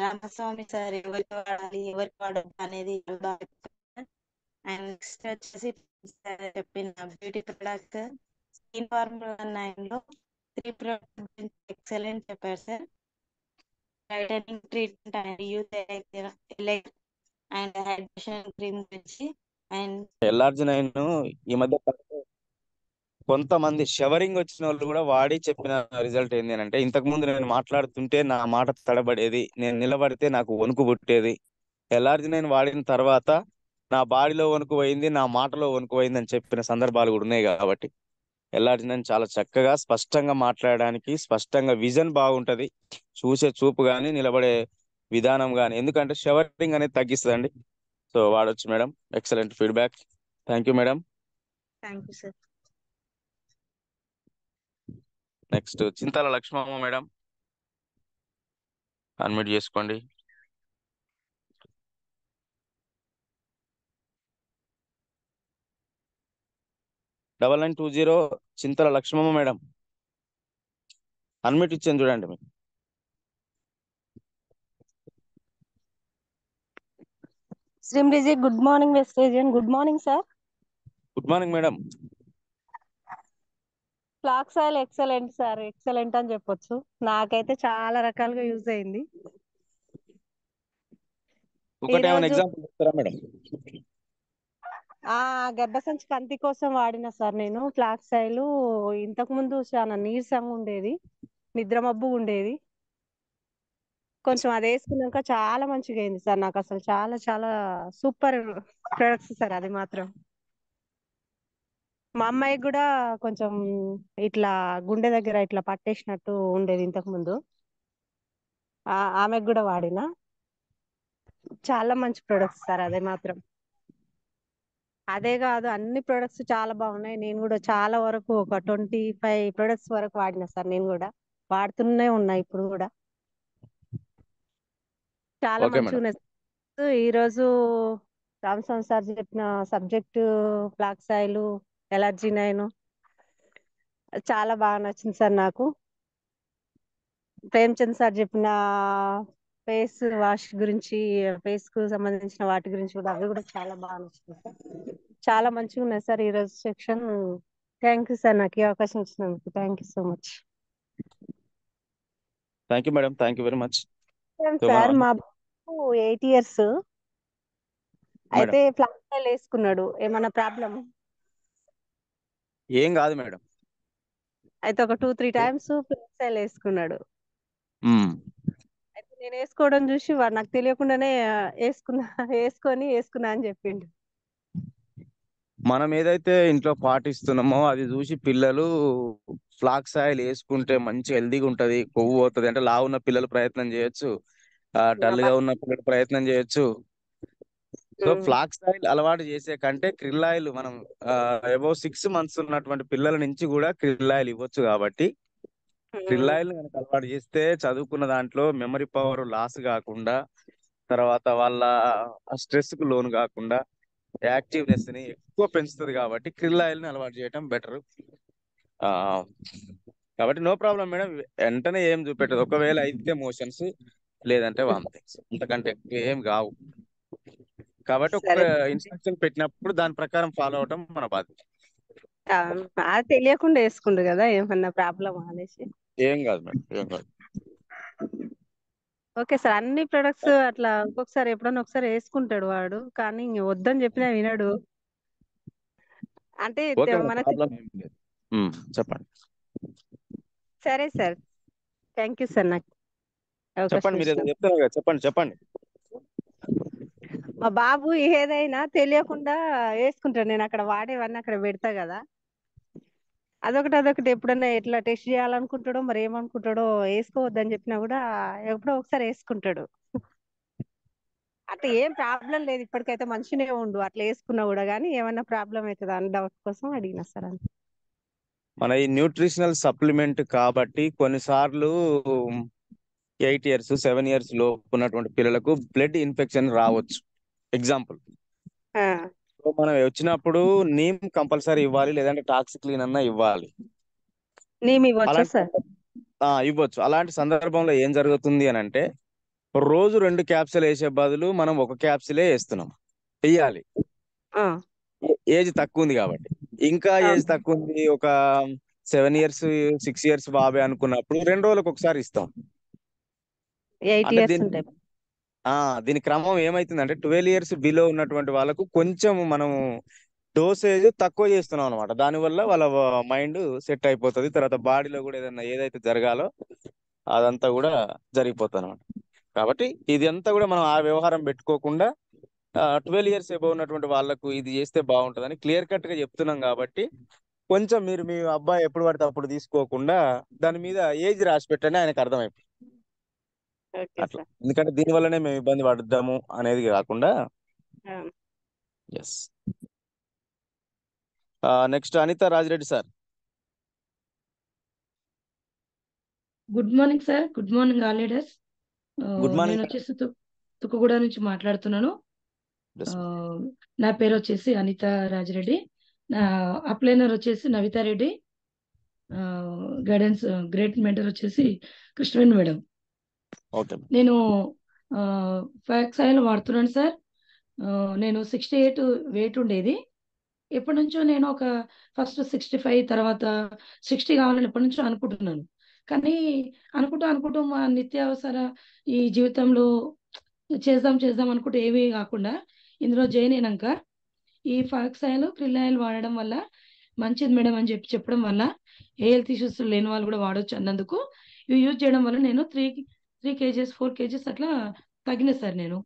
రామస్వామి సార్ ఎవరికి వాడాలి ఎవరికి వాడద్దు అనేది బాగా అండ్ నెక్స్ట్ వచ్చేసి చెప్పిన బ్యూటీ ప్రొడక్ట్ స్కిన్ ఫార్ములా 9 లో 3 ప్రొడక్ట్ ఎక్సలెంట్ చెప్పారు sir. Whitening treatment and youth and hydration cream గురించి అండ్ ఎల్ఆర్జినైన్ ఈ మధ్య కొంతమంది షవరింగ్ వచ్చిన వాళ్ళు కూడా వాడి చెప్పిన రిజల్ట్ ఏంటి అని అంటే, ఇంతకు ముందు నేను మాట్లాడుతుంటే నా మాట తడబడేది, నేను నిలబడితే నాకు వణుకు పుట్టేది. ఎల్ఆర్జినైన్ వాడిన తర్వాత నా బాడీలో వణుకు పోయింది, నా మాటలో వణుకు పోయింది అని చెప్పిన సందర్భాలు కూడా ఉన్నాయి. కాబట్టి ఎల్ఆర్జినైన్ చాలా చక్కగా స్పష్టంగా మాట్లాడడానికి, స్పష్టంగా విజన్ బాగుంటది, చూసే చూపు కానీ నిలబడే విధానం కానీ, ఎందుకంటే షవరింగ్ అనేది తగ్గిస్తుందండి. సో వాడొచ్చు madam. Excellent feedback. Thank you madam. Thank you sir. Next Chintala Lakshmamma madam, unmute చేసుకోండి. డబల్ 920 చింతల లక్ష్మమ్మ మేడం, అన్మ్యూట్ ఇచ్చాను చూడండి. మీకు Dream Breezy, good morning, Vestige. Good morning, sir. Good morning madam. Flax oil excellent sir, excellent అని చెప్పొచ్చు. నాకైతే చాలా రకాలుగా use అయింది. ఒకటి ఏమైనా ఈరోజు ఎగ్జాంపుల్ చెప్తారా మేడం? గర్భసంచి కంతి కోసం వాడిన సార్ నేను ఫ్లాక్స్ ఆయిల్. ఇంతకు ముందు చాలా నీరసంగా ఉండేది, నిద్ర మబ్బు ఉండేది. కొంచెం అది వేసుకున్నాక చాలా మంచిగా అయింది సార్. నాకు అసలు చాలా చాలా సూపర్ ప్రొడక్ట్స్ సార్ అది మాత్రం. మా అమ్మాయికి కూడా కొంచెం ఇట్లా గుండె దగ్గర ఇట్లా పట్టేసినట్టు ఉండేది ఇంతకు ముందు, ఆమెకు కూడా వాడిన. చాలా మంచి ప్రొడక్ట్స్ సార్ అదే మాత్రం. అదే కాదు, అన్ని ప్రొడక్ట్స్ చాలా బాగున్నాయి. నేను కూడా చాలా వరకు ఒక 25 ప్రొడక్ట్స్ వరకు వాడిన సార్. నేను కూడా వాడుతూనే ఉన్నా ఇప్పుడు కూడా. చాలా ఓకే మంచిగా మేడం. ఉన్నాయి. ఈరోజు రామస్వామి సార్ చెప్పిన సబ్జెక్టు ఫ్లాక్స్ ఆయిల్, ఎల్ఆర్జినైన్ చాలా బాగా నచ్చింది సార్ నాకు. ప్రేమ్చంద్ సార్ చెప్పిన ఫేస్ వాష్ గురించి, ఫేస్ కు సంబంధించిన వాటి గురించి కూడా, అవి కూడా చాలా బాగా నచ్చింది సార్. చాలా మంచిగా ఉన్నాయి సార్ ఈరోజు సెక్షన్. థ్యాంక్ యూ సార్, నాకు ఈ అవకాశం ఇచ్చినందుకు. Thank you so much. Thank you madam. Thank you very much. So sir మనం మా బాబు 8 years మేడం అయితే ఫ్లాక్స్ ఆయిల్ వేసుకున్నాడు. ఏమన్నా ప్రాబ్లం? ఏం కాదు మేడం. అయితే ఒక 2-3 times ఫ్లాక్స్ ఆయిల్ వేసుకున్నాడు. మ్మ్. అయితే నేను వేసుకోవడం చూసి వాడు నాకు తెలియకుండానే వేసుకున్నా అని చెప్పిండు. మనం ఏదైతే ఇంట్లో పాటిస్తున్నామో అది చూసి పిల్లలు ఫ్లాక్స్ ఆయిల్ వేసుకుంటే మంచి హెల్దీగా ఉంటది, కొవ్వు పోతుంది అంటే లావు ఉన్న పిల్లలు ప్రయత్నం చేయొచ్చు, డల్ గా ఉన్న పిల్లలు ప్రయత్నం చేయొచ్చు. సో ఫ్లాక్స్ ఆయిల్ అలవాటు చేసే కంటే క్రిల్ ఆయిల్ మనం అబౌవ్ 6 months ఉన్నటువంటి పిల్లల నుంచి కూడా క్రిల్ ఆయిల్ ఇవ్వచ్చు. కాబట్టి క్రిల్ ఆయిల్ కనుక అలవాటు చేస్తే చదువుకున్న దాంట్లో మెమరీ పవర్ లాస్ కాకుండా, తర్వాత వాళ్ళ స్ట్రెస్ కు లోను కాకుండా యాక్టివ్నెస్ ని ఎక్కువ పెంచుతుంది. కాబట్టి క్రిల్ ఆయిల్ ని అలవాటు చేయడం బెటర్. కాబట్టి నో ప్రాబ్లం మేడం. వెంటనే ఏం చూపెట్టదు. ఒకవేళ అయితే మోషన్స్, లేదంటే వామిటింగ్స్, అంతకంటే ఎక్కువ ఏం కావు. కాబట్టి ఒక సరే, ఇన్స్ట్రక్షన్ పెట్టినప్పుడు దాని ప్రకారం ఫాలో అవటం మన బాధ్యత. అది తెలియకుండా వేసుకుండు కదా, ఏమన్నా ప్రాబ్లమ్ అనేసి. ఏం కాదు మేడం, ఏం కాదు. ఓకే సార్, అన్ని ప్రొడక్ట్స్ అట్లా ఒక్కొక్కసారి ఎప్పుడన్నా ఒకసారి వేసుకుంటాడు వాడు, కానీ ఇంక వద్దని చెప్పినా వినడు. అంటే ఓకే మేడం, మనకు ప్రాబ్లం ఏం లేదు. చెప్పండి సరే సార్. థ్యాంక్ యూ సార్, నాకు అవకాశం చెప్పండి. మీరు ఏదో ఇచ్చినందుకు. చెప్తారు కదా, చెప్పండి. మా బాబు ఏదైనా తెలియకుండా వేసుకుంటాడు. నేను అక్కడ వాడేవన్నీ అక్కడ పెడతా కదా, అదొకటి ఎప్పుడన్నా ఎట్లా టెస్ట్ చేయాలనుకుంటాడో మరి ఏమనుకుంటాడో, వేసుకోవద్దని చెప్పినా కూడా ఎప్పుడో ఒకసారి వేసుకుంటాడు. అట్లా ఏం ప్రాబ్లం లేదు, ఇప్పటికైతే మంచిగానే ఉండు అట్లా వేసుకున్నా కూడా, కానీ ఏమన్నా ప్రాబ్లం అవుతుందా అని డౌట్ కోసం అడిగిన సార్ అంతే. మన ఈ న్యూట్రిషనల్ సప్లిమెంట్ కాబట్టి కొన్నిసార్లు 8 years 7 years లోపు ఉన్నటువంటి పిల్లలకు బ్లడ్ ఇన్ఫెక్షన్ రావచ్చు. ఎగ్జాంపుల్, సో మనం వచ్చినప్పుడు నీమ్ కంపల్సరీ ఇవ్వాలి, లేదంటే టాక్సిక్లీన్ అన్నా ఇవ్వాలి. నేమ్ ఇవ్వచ్చా అలాంటి సార్? ఇవ్వచ్చు. అలాంటి సందర్భంలో ఏం జరుగుతుంది అని అంటే, రోజు 2 క్యాప్సూల్ వేసే బదులు మనం 1 క్యాప్సూలే వేస్తున్నాం, వెయ్యాలి. ఏజ్ తక్కువ ఉంది కాబట్టి. ఇంకా ఏజ్ తక్కువ ఉంది, ఒక 7 years 6 years బాబే అనుకున్నప్పుడు 2 రోజులకు ఒకసారి ఇస్తాం. 8 అంటే years ఉంటాయి. దీని క్రమం ఏమైతుందంటే 12 years బిలో ఉన్నటువంటి వాళ్ళకు కొంచెం మనం డోసేజ్ తక్కువ చేస్తున్నాం అనమాట. దానివల్ల వాళ్ళ మైండ్ సెట్ అయిపోతుంది, తర్వాత బాడీలో కూడా ఏదైతే జరగాలో అదంతా కూడా జరిగిపోతుంది అనమాట. కాబట్టి ఇది అంతా కూడా మనం ఆ వ్యవహారం పెట్టుకోకుండా 12 years ఎబో ఉన్నటువంటి వాళ్ళకు ఇది చేస్తే బాగుంటుందని క్లియర్ కట్ గా చెప్తున్నాం. కాబట్టి కొంచెం మీరు మీ అబ్బాయి ఎప్పుడు పడితే అప్పుడు తీసుకోకుండా దాని మీద ఏజ్ రాసి పెట్టండి, ఆయనకు అర్థమైపోతుంది అట్లా. ఎందుకంటే దీని వల్లనే మేము ఇబ్బంది పడద్దాము అనేది కాకుండా. Yes. Next Anitha Rajireddy sir. Good morning sir. Good morning all leaders. Good morning. నేను వచ్చేసి తుక్కుగూడ నుంచి మాట్లాడుతున్నాను. నా పేరు వచ్చేసి అనిత రాజిరెడ్డి. నా అప్లైనర్ వచ్చేసి నవితా రెడ్డి. గైడెన్స్ గ్రేట్ మెంటర్ వచ్చేసి కృష్ణవేణి మేడం. నేను ఫ్యాక్స్ ఆయిల్ వాడుతున్నాను సార్. నేను 68 వెయిట్ ఉండేది. ఎప్పటి నుంచో నేను ఒక ఫస్ట్ 65 తర్వాత 60 కావాలని ఎప్పటి నుంచో అనుకుంటున్నాను. కానీ అనుకుంటూ మా నిత్యావసర ఈ జీవితంలో చేద్దాం అనుకుంటే ఏమీ కాకుండా ఇందులో జాయిన్ అయినాక ఈ ఫాక్స్ ఆయిల్ క్రిల్ ఆయిల్ వాడడం వల్ల మంచిది మేడం అని చెప్పడం వల్ల ఏ హెల్త్ ఇష్యూస్ లేని వాళ్ళు కూడా వాడొచ్చు అన్నందుకు ఇవి యూజ్ చేయడం వల్ల నేను 3 kgs 4 kgs అట్లా తగ్గిన సార్. నేను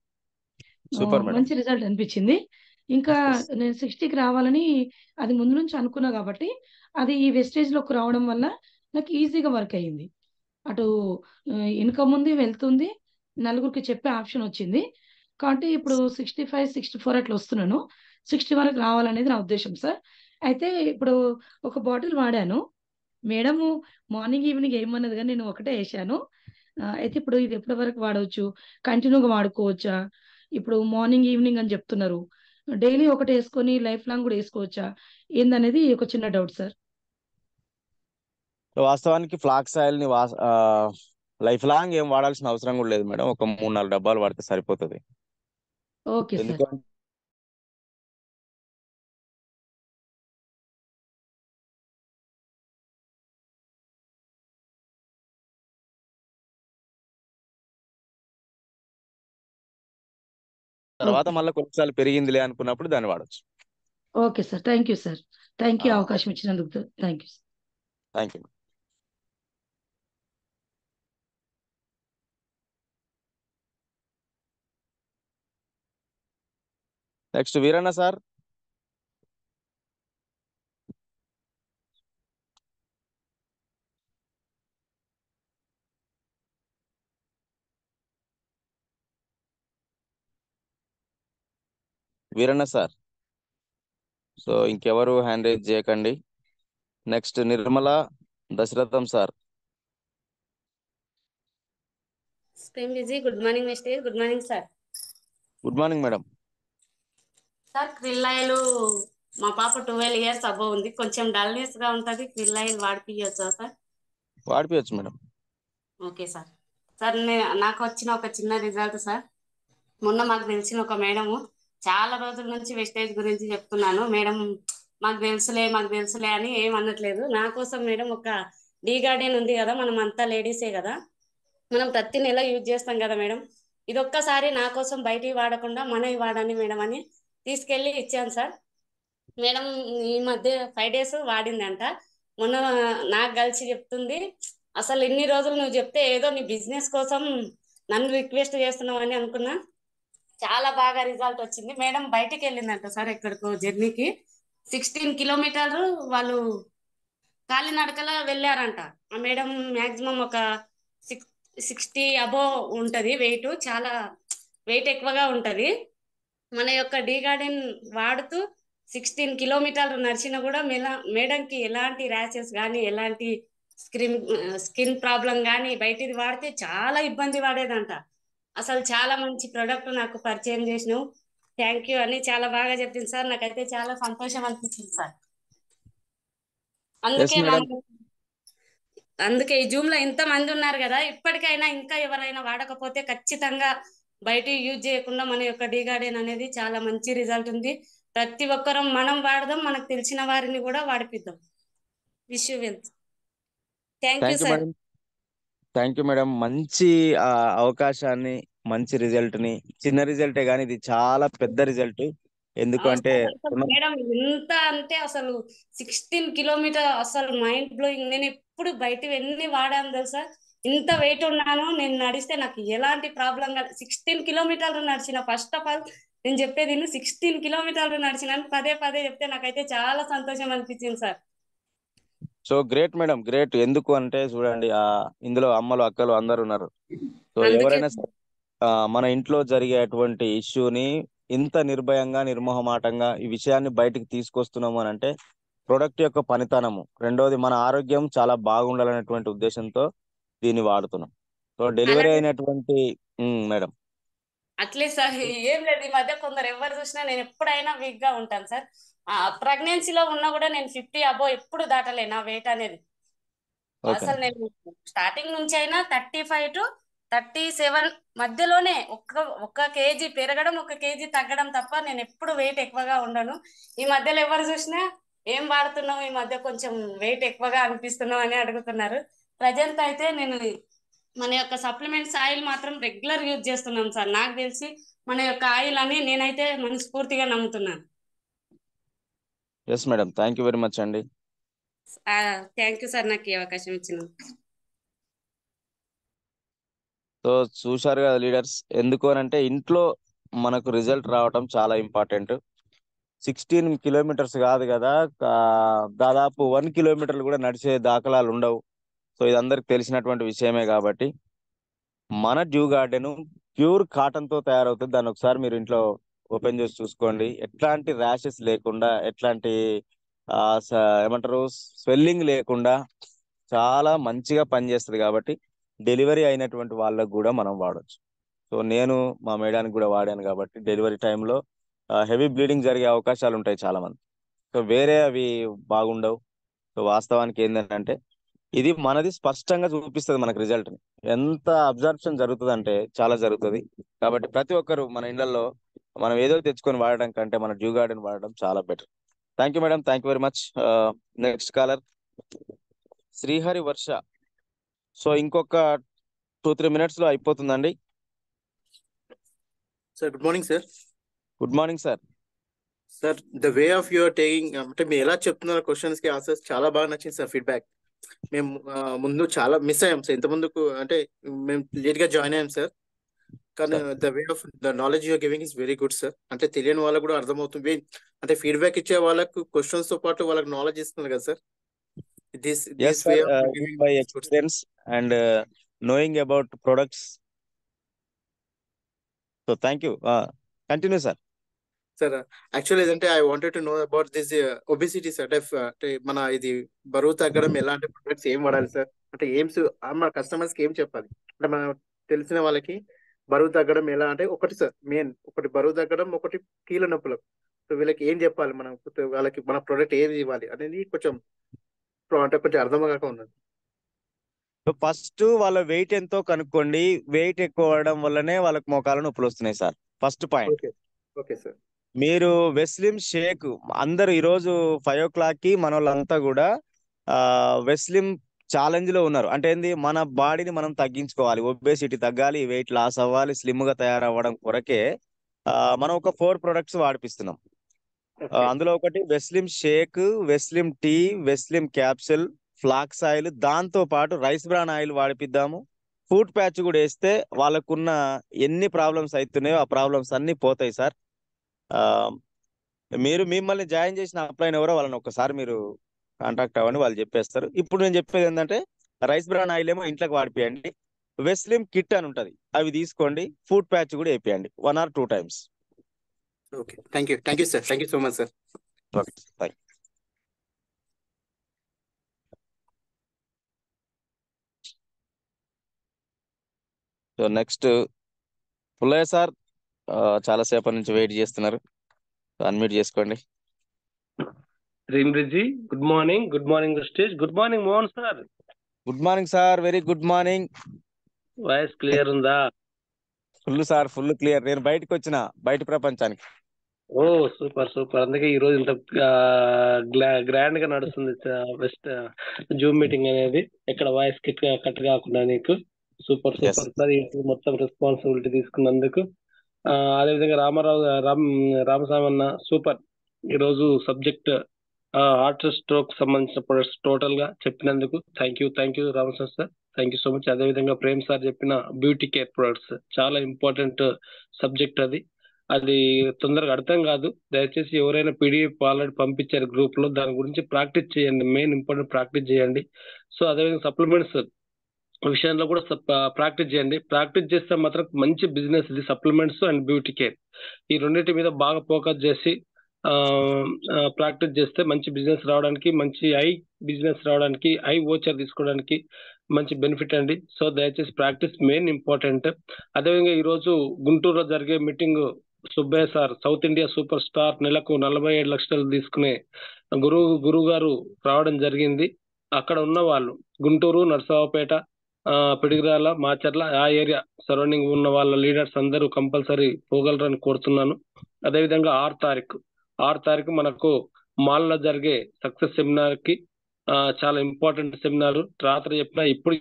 మంచి రిజల్ట్ అనిపించింది. ఇంకా నేను 60కి రావాలని అది ముందు నుంచి అనుకున్నా కాబట్టి అది ఈ వెస్టేజ్ లోకి రావడం వల్ల నాకు ఈజీగా వర్క్ అయ్యింది. అటు ఇన్కమ్ ఉంది, వెళ్తుంది, నలుగురికి చెప్పే ఆప్షన్ వచ్చింది. కాబట్టి ఇప్పుడు 65 64 అట్లా వస్తున్నాను. 60 వరకు రావాలనేది నా ఉద్దేశం సార్. అయితే ఇప్పుడు ఒక బాటిల్ వాడాను మేడం, మార్నింగ్ ఈవినింగ్ ఏమన్నది కానీ నేను ఒకటే వేసాను. అయితే ఇప్పుడు ఇది ఎప్పటి వరకు వాడవచ్చు, కంటిన్యూగా వాడుకోవచ్చా? ఇప్పుడు మార్నింగ్ ఈవినింగ్ అని చెప్తున్నారు, డైలీ ఒకటి వేసుకొని లైఫ్ లాంగ్ కూడా వేసుకోవచ్చా ఏందనేది ఒక చిన్న డౌట్ సార్. వాస్తవానికి ఫ్లాక్స్ ఆయిల్ ని లైఫ్ లాంగ్ ఏం వాడాల్సిన అవసరం కూడా లేదు మేడం. ఒక 3-4 డబ్బాలు వాడితే సరిపోతుంది. Okay sir. ఎందుకంటే తర్వాత మళ్ళీ కొన్నిసార్లు పెరిగిందిలే అనుకున్నప్పుడు దాన్ని వాడచ్చు. Okay sir. Thank you sir. Thank you అవకాశం ఇచ్చినందుకు. Thank you. Thank you. Next Veeranna sir. Veeranna sir. So ఇంకెవరు హ్యాండ్ రైజ్ చేయకండి. Next Nirmala Dasaratham sir. Good morning mister. Good morning sir. Good morning madam. Sir krill oil మా పాప 12 years above ఉంది, కొంచెం dullness గా ఉంటది. క్రిల్ ఆయిల్ వాడిపియచ్చా సార్? వాడిపియచ్చు మేడం. Okay sir. సార్ నాకు వచ్చిన ఒక చిన్న రిజల్ట్ సార్. మొన్న మాకు తెలిసిన ఒక మేడము చాలా రోజుల నుంచి వెస్టేజ్ గురించి చెప్తున్నాను. మేడం మాకు తెలుసులే అని ఏం అనట్లేదు. నా కోసం మేడం ఒక డి గార్డెన్ ఉంది కదా, మనం అంతా లేడీసే కదా, మనం ప్రతి నెల యూజ్ చేస్తాం కదా మేడం, ఇది ఒక్కసారి నా కోసం బయటికి వాడకుండా మనవి వాడండి మేడం అని తీసుకెళ్ళి ఇచ్చాను సార్. మేడం ఈ మధ్య 5 days వాడిందంట. మొన్న నాకు కలిసి చెప్తుంది, అసలు ఇన్ని రోజులు నువ్వు చెప్తే ఏదో నీ బిజినెస్ కోసం నన్ను రిక్వెస్ట్ చేస్తున్నావు అని అనుకున్నా. చాలా బాగా రిజల్ట్ వచ్చింది. మేడం బయటికి వెళ్ళిందంట సార్ ఎక్కడికో జర్నీకి, 16 kilometers వాళ్ళు కాలినడకలా వెళ్ళారంట. ఆ మేడం మాక్సిమం ఒక 60 above ఉంటది వెయిట్, చాలా వెయిట్ ఎక్కువగా ఉంటది. మన యొక్క డి గార్డెన్ వాడుతూ 16 కిలోమీటర్లు నడిచినా కూడా మేడంకి ఎలాంటి ర్యాషెస్ కానీ ఎలాంటి స్కిన్ ప్రాబ్లం కానీ బయటిది వాడితే చాలా ఇబ్బంది పడేదంట. అసలు చాలా మంచి ప్రోడక్ట్ నాకు పరిచయం చేసినావు, థ్యాంక్ యూ అని చాలా బాగా చెప్పింది సార్. నాకైతే చాలా సంతోషం అనిపించింది సార్. ఎస్ అందుకే మేడం. అందుకే ఈ జూమ్ లో ఇంత మంది ఉన్నారు కదా, ఇప్పటికైనా ఇంకా ఎవరైనా వాడకపోతే ఖచ్చితంగా బయట యూజ్ చేయకుండా మన యొక్క డి గార్డెన్ అనేది చాలా మంచి రిజల్ట్ ఉంది. ప్రతి ఒక్కరం మనం వాడదాం, మనకు తెలిసిన వారిని కూడా వాడిపిద్దాం. Wish you well. Thank you thank you sir. Madam. Thank you madam. మంచి అవకాశాన్ని, మంచి రిజల్ట్ ని, చిన్న రిజల్టే కానీ ఇది చాలా పెద్ద రిజల్ట్. ఎందుకంటే మేడం ఎంత అంటే అసలు 16 కిలోమీటర్ అసలు మైండ్ బ్లోయింగ్. నేను ఎప్పుడు బయట ఎన్ని వాడాను తెలుసా, ఇంత వెయిట్ ఉన్నాను నేను నడిస్తే నాకు ఎలాంటి ప్రాబ్లం కాదు. 16 కిలోమీటర్లు నడిచిన. ఫస్ట్ ఆఫ్ ఆల్ నేను చెప్పేది 16 కిలోమీటర్లు నడిచినాను. పదే పదే చెప్తే నాకైతే చాలా సంతోషం అనిపించింది sir. So great madam, great. ఎందుకు అంటే చూడండి, ఇందులో అమ్మలు అక్కలు అందరు ఉన్నారు. సో అందుకే ఎవరైనా సరే మన ఇంట్లో జరిగేటువంటి ఇష్యూని ఇంత నిర్భయంగా, నిర్మోహమాటంగా ఈ విషయాన్ని బయటికి తీసుకొస్తున్నాము అని అంటే ప్రొడక్ట్ యొక్క పనితనము, రెండోది మన ఆరోగ్యం చాలా బాగుండాలనేటువంటి ఉద్దేశంతో దీన్ని వాడుతున్నాం. సో డెలివరీ అలాగే అయినటువంటి మేడం. అట్లే సార్, ఏం లేదు, ఈ మధ్య కొందరు ఎవరు చూసినా నేను ఎప్పుడైనా వీక్ గా ఉంటాను సార్. ప్రెగ్నెన్సీలో ఉన్నా కూడా నేను 50 అబోవ్ ఎప్పుడు దాటలే నా వెయిట్ అనేది. ఓకే అసలు నేను స్టార్టింగ్ నుంచి అయినా 35 to 37 మధ్యలోనే ఒక్క కేజీ పెరగడం, 1 కేజీ తగ్గడం తప్ప నేను ఎప్పుడు వెయిట్ ఎక్కువగా ఉండను. ఈ మధ్యలో ఎవరు చూసినా ఏం వాడుతున్నావు, ఈ మధ్య కొంచెం వెయిట్ ఎక్కువగా అనిపిస్తున్నావు అని అడుగుతున్నారు. ప్రజెంట్ అయితే నేను మన యొక్క సప్లిమెంట్స్ ఆయిల్ మాత్రం రెగ్యులర్ యూజ్ చేస్తున్నాం సార్. నాకు తెలిసి మన యొక్క ఆయిల్ అని నేనైతే మనస్ఫూర్తిగా నమ్ముతున్నాను. Yes madam, thank you very much అండి. థ్యాంక్ యూ సార్ నాకు ఈ అవకాశం ఇచ్చినందుకు. సో చూశారు కదా లీడర్స్, ఎందుకు అని అంటే ఇంట్లో మనకు రిజల్ట్ రావటం చాలా ఇంపార్టెంట్. 16 కిలోమీటర్స్ కాదు కదా, దాదాపు 1 కిలోమీటర్లు కూడా నడిచే దాఖలాలు ఉండవు. సో ఇది అందరికి తెలిసినటువంటి విషయమే కాబట్టి మన డ్యూ గార్డెన్ ప్యూర్ కాటన్ తో తయారవుతుంది. దాన్ని ఒకసారి మీరు ఇంట్లో ఓపెన్ చేసి చూసుకోండి. ఎట్లాంటి ర్యాషెస్ లేకుండా, ఎట్లాంటి ఏమంటారు స్వెల్లింగ్ లేకుండా చాలా మంచిగా పనిచేస్తుంది. కాబట్టి డెలివరీ అయినటువంటి వాళ్ళకు కూడా మనం వాడచ్చు. సో నేను మా మేడానికి కూడా వాడాను కాబట్టి డెలివరీ టైంలో హెవీ బ్లీడింగ్ జరిగే అవకాశాలు ఉంటాయి చాలా మంది. సో వేరే అవి బాగుండవు. సో వాస్తవానికి ఏంటంటే ఇది మనది స్పష్టంగా చూపిస్తుంది మనకు రిజల్ట్ ని. ఎంత అబ్జర్ప్షన్ జరుగుతుంది అంటే చాలా జరుగుతుంది. కాబట్టి ప్రతి ఒక్కరు మన ఇళ్లలో మనం ఏదో తెచ్చుకొని వాడడం కంటే మన డ్యూ గార్డెన్ వాడడం చాలా better. Thank you madam, thank you very much. Next caller Srihari Varsha. So ఇంకొక 2-3 minutes లో అయిపోతుందండి. Sir good morning sir. Good morning sir. Sir the way of your taking అంటే మీరు ఎలా చెప్తున్నారు క్వశ్చన్స్ కి ఆన్సర్స్ చాలా బాగా నచ్చింది సార్. ఫీడ్బ్యాక్ మేము ముందు చాలా మిస్ అయ్యాం సార్. ఇంత ముందుకు అంటే మేము లేట్ గా జాయిన్ అయ్యాం సార్. కానీ the way of the knowledge you're giving is very good sir. అంటే తెలియని వాళ్ళకు కూడా అర్థమవుతుంది. అంటే ఫీడ్బ్యాక్ ఇచ్చే వాళ్ళకు క్వశ్చన్స్ తో పాటు వాళ్ళకి నాలెడ్జ్ ఇస్తున్నారు కదా sir. This way of giving by experience and knowing about products. So thank you. Continue sir. Sir actually ఏంటంటే I wanted to know about this obesity sir. అంటే మన ఇది బరువు తగ్గడం ఎలాంటి ప్రొడక్ట్స్ ఏం వాడాలి సార్? అంటే మన కస్టమర్స్ కి ఏం చెప్పాలి? అంటే మన తెలిసిన వాళ్ళకి బరువు తగ్గడం ఎలా అంటే ఒకటి సార్ మెయిన్, ఒకటి బరువు తగ్గడం, ఒకటి కీళ్ళ నొప్పులు. సో వీళ్ళకి ఏం చెప్పాలి మనం, వాళ్ళకి మన ప్రొడక్ట్ ఏది ఇవ్వాలి అనేది కొంచెం అర్థంగా ఉన్నది. సో ఫస్ట్ వాళ్ళ వెయిట్ ఎంతో కనుక్కోండి. వెయిట్ ఎక్కువ అవడం వల్లనే వాళ్ళకి మోకాల నొప్పులు వస్తున్నాయి sir. First point. Okay sir. మీరు వెస్లిమ్ షేక్ అందరు ఈరోజు 5 o'clock కి మన వాళ్ళంతా కూడా వెస్లిమ్ ఛాలెంజ్ లో ఉన్నారు. అంటే ఏంది, మన బాడీని మనం తగ్గించుకోవాలి, ఒబేసిటీ తగ్గాలి, వెయిట్ లాస్ అవ్వాలి, స్లిమ్ గా తయారవ్వడం కొరకే మనం ఒక 4 products వాడిపిస్తున్నాం. అందులో ఒకటి Veslim shake, Veslim tea, Veslim capsule, flax oil, దాంతో పాటు రైస్ బ్రాన్ ఆయిల్ వాడిపిద్దాము. ఫుడ్ ప్యాచ్ కూడా వేస్తే వాళ్ళకున్న ఎన్ని ప్రాబ్లమ్స్ అవుతున్నాయో ఆ ప్రాబ్లమ్స్ అన్ని పోతాయి సార్. మీరు మిమ్మల్ని జాయిన్ చేసిన అప్లైన్ ఎవరో వాళ్ళని ఒకసారి మీరు కాంటాక్ట్ అవ్వండి, వాళ్ళు చెప్పేస్తారు. ఇప్పుడు నేను చెప్పేది ఏంటంటే రైస్ బ్రాన్ ఆయిల్ ఏమో ఇంట్లోకి వాడిపియండి. వెస్లిమ్ కిట్ అని ఉంటది, అవి తీసుకోండి. ఫుడ్ ప్యాచ్ కూడా వేపియండి 1 or 2 times. Okay, thank you sir, thank you so much sir. Okay, thank you. So next Pullaiah sir, చాలా సేపటి నుంచి వెయిట్ చేస్తున్నారు, అన్మ్యూట్ చేసుకోండి. డ్రీమ్ బ్రిడ్జి, గుడ్ మార్నింగ్ స్టేజ్, good morning Mohan sir. Good morning sir, very good morning. Voice clear ఉందా? Full sir, full clear. నేను బయటకు వచ్చిన బయట ప్రపంచానికి. ఓ సూపర్ సూపర్, అందుకే ఈ రోజు ఇంత గ్రాండ్ గా నడుస్తుంది బెస్ట్ జూమ్ మీటింగ్ అనేది, ఎక్కడ వాయిస్ కట్ కాకుండా. నీకు సూపర్ సూపర్ సార్, మొత్తం రెస్పాన్సిబిలిటీ తీసుకున్నందుకు. అదేవిధంగా రామస్వామి అన్న సూపర్, ఈరోజు సబ్జెక్ట్ హార్ట్ స్ట్రోక్ సంబంధించిన ప్రొడక్ట్స్ టోటల్ గా చెప్పినందుకు thank you Ramaswamy sir, thank you so much. అదేవిధంగా ప్రేమ్ సార్ చెప్పిన బ్యూటీ కేర్ ప్రొడక్ట్స్ చాలా ఇంపార్టెంట్ సబ్జెక్ట్. అది తొందరగా అర్థం కాదు. దయచేసి ఎవరైనా పీడిఎఫ్ ఆల్రెడీ పంపించారు గ్రూప్ లో, దాని గురించి ప్రాక్టీస్ చేయండి, మెయిన్ ఇంపార్టెంట్ ప్రాక్టీస్ చేయండి. సో అదేవిధంగా సప్లిమెంట్స్ విషయంలో కూడా ప్రాక్టీస్ చేయండి. ప్రాక్టీస్ చేస్తే మాత్రం మంచి బిజినెస్ ఇది, సప్లిమెంట్స్ అండ్ బ్యూటీ కేర్. ఈ రెండింటి మీద బాగా ఫోకస్ చేసి ప్రాక్టీస్ చేస్తే మంచి బిజినెస్ రావడానికి, మంచి బిజినెస్ రావడానికి, ఓచర్ తీసుకోవడానికి మంచి బెనిఫిట్ అండి. సో దయచేసి ప్రాక్టీస్ మెయిన్ ఇంపార్టెంట్. అదేవిధంగా ఈరోజు గుంటూరులో జరిగే meeting Subbaiah sir, south India super star, నెలకు 47 లక్షలు తీసుకునే గురువు గారు రావడం జరిగింది. అక్కడ ఉన్న వాళ్ళు గుంటూరు, నర్సరావుపేట, పిడిగిరాల, మాచర్ల, ఆ ఏరియా సరౌండింగ్ ఉన్న వాళ్ళ లీడర్స్ అందరూ కంపల్సరీ పోగలరని కోరుతున్నాను. అదేవిధంగా 6 తారీఖు మనకు మాల్లో జరిగే సక్సెస్ సెమినార్ కి చాలా ఇంపార్టెంట్ సెమినార్. రాత్రి చెప్పినా ఎప్పుడు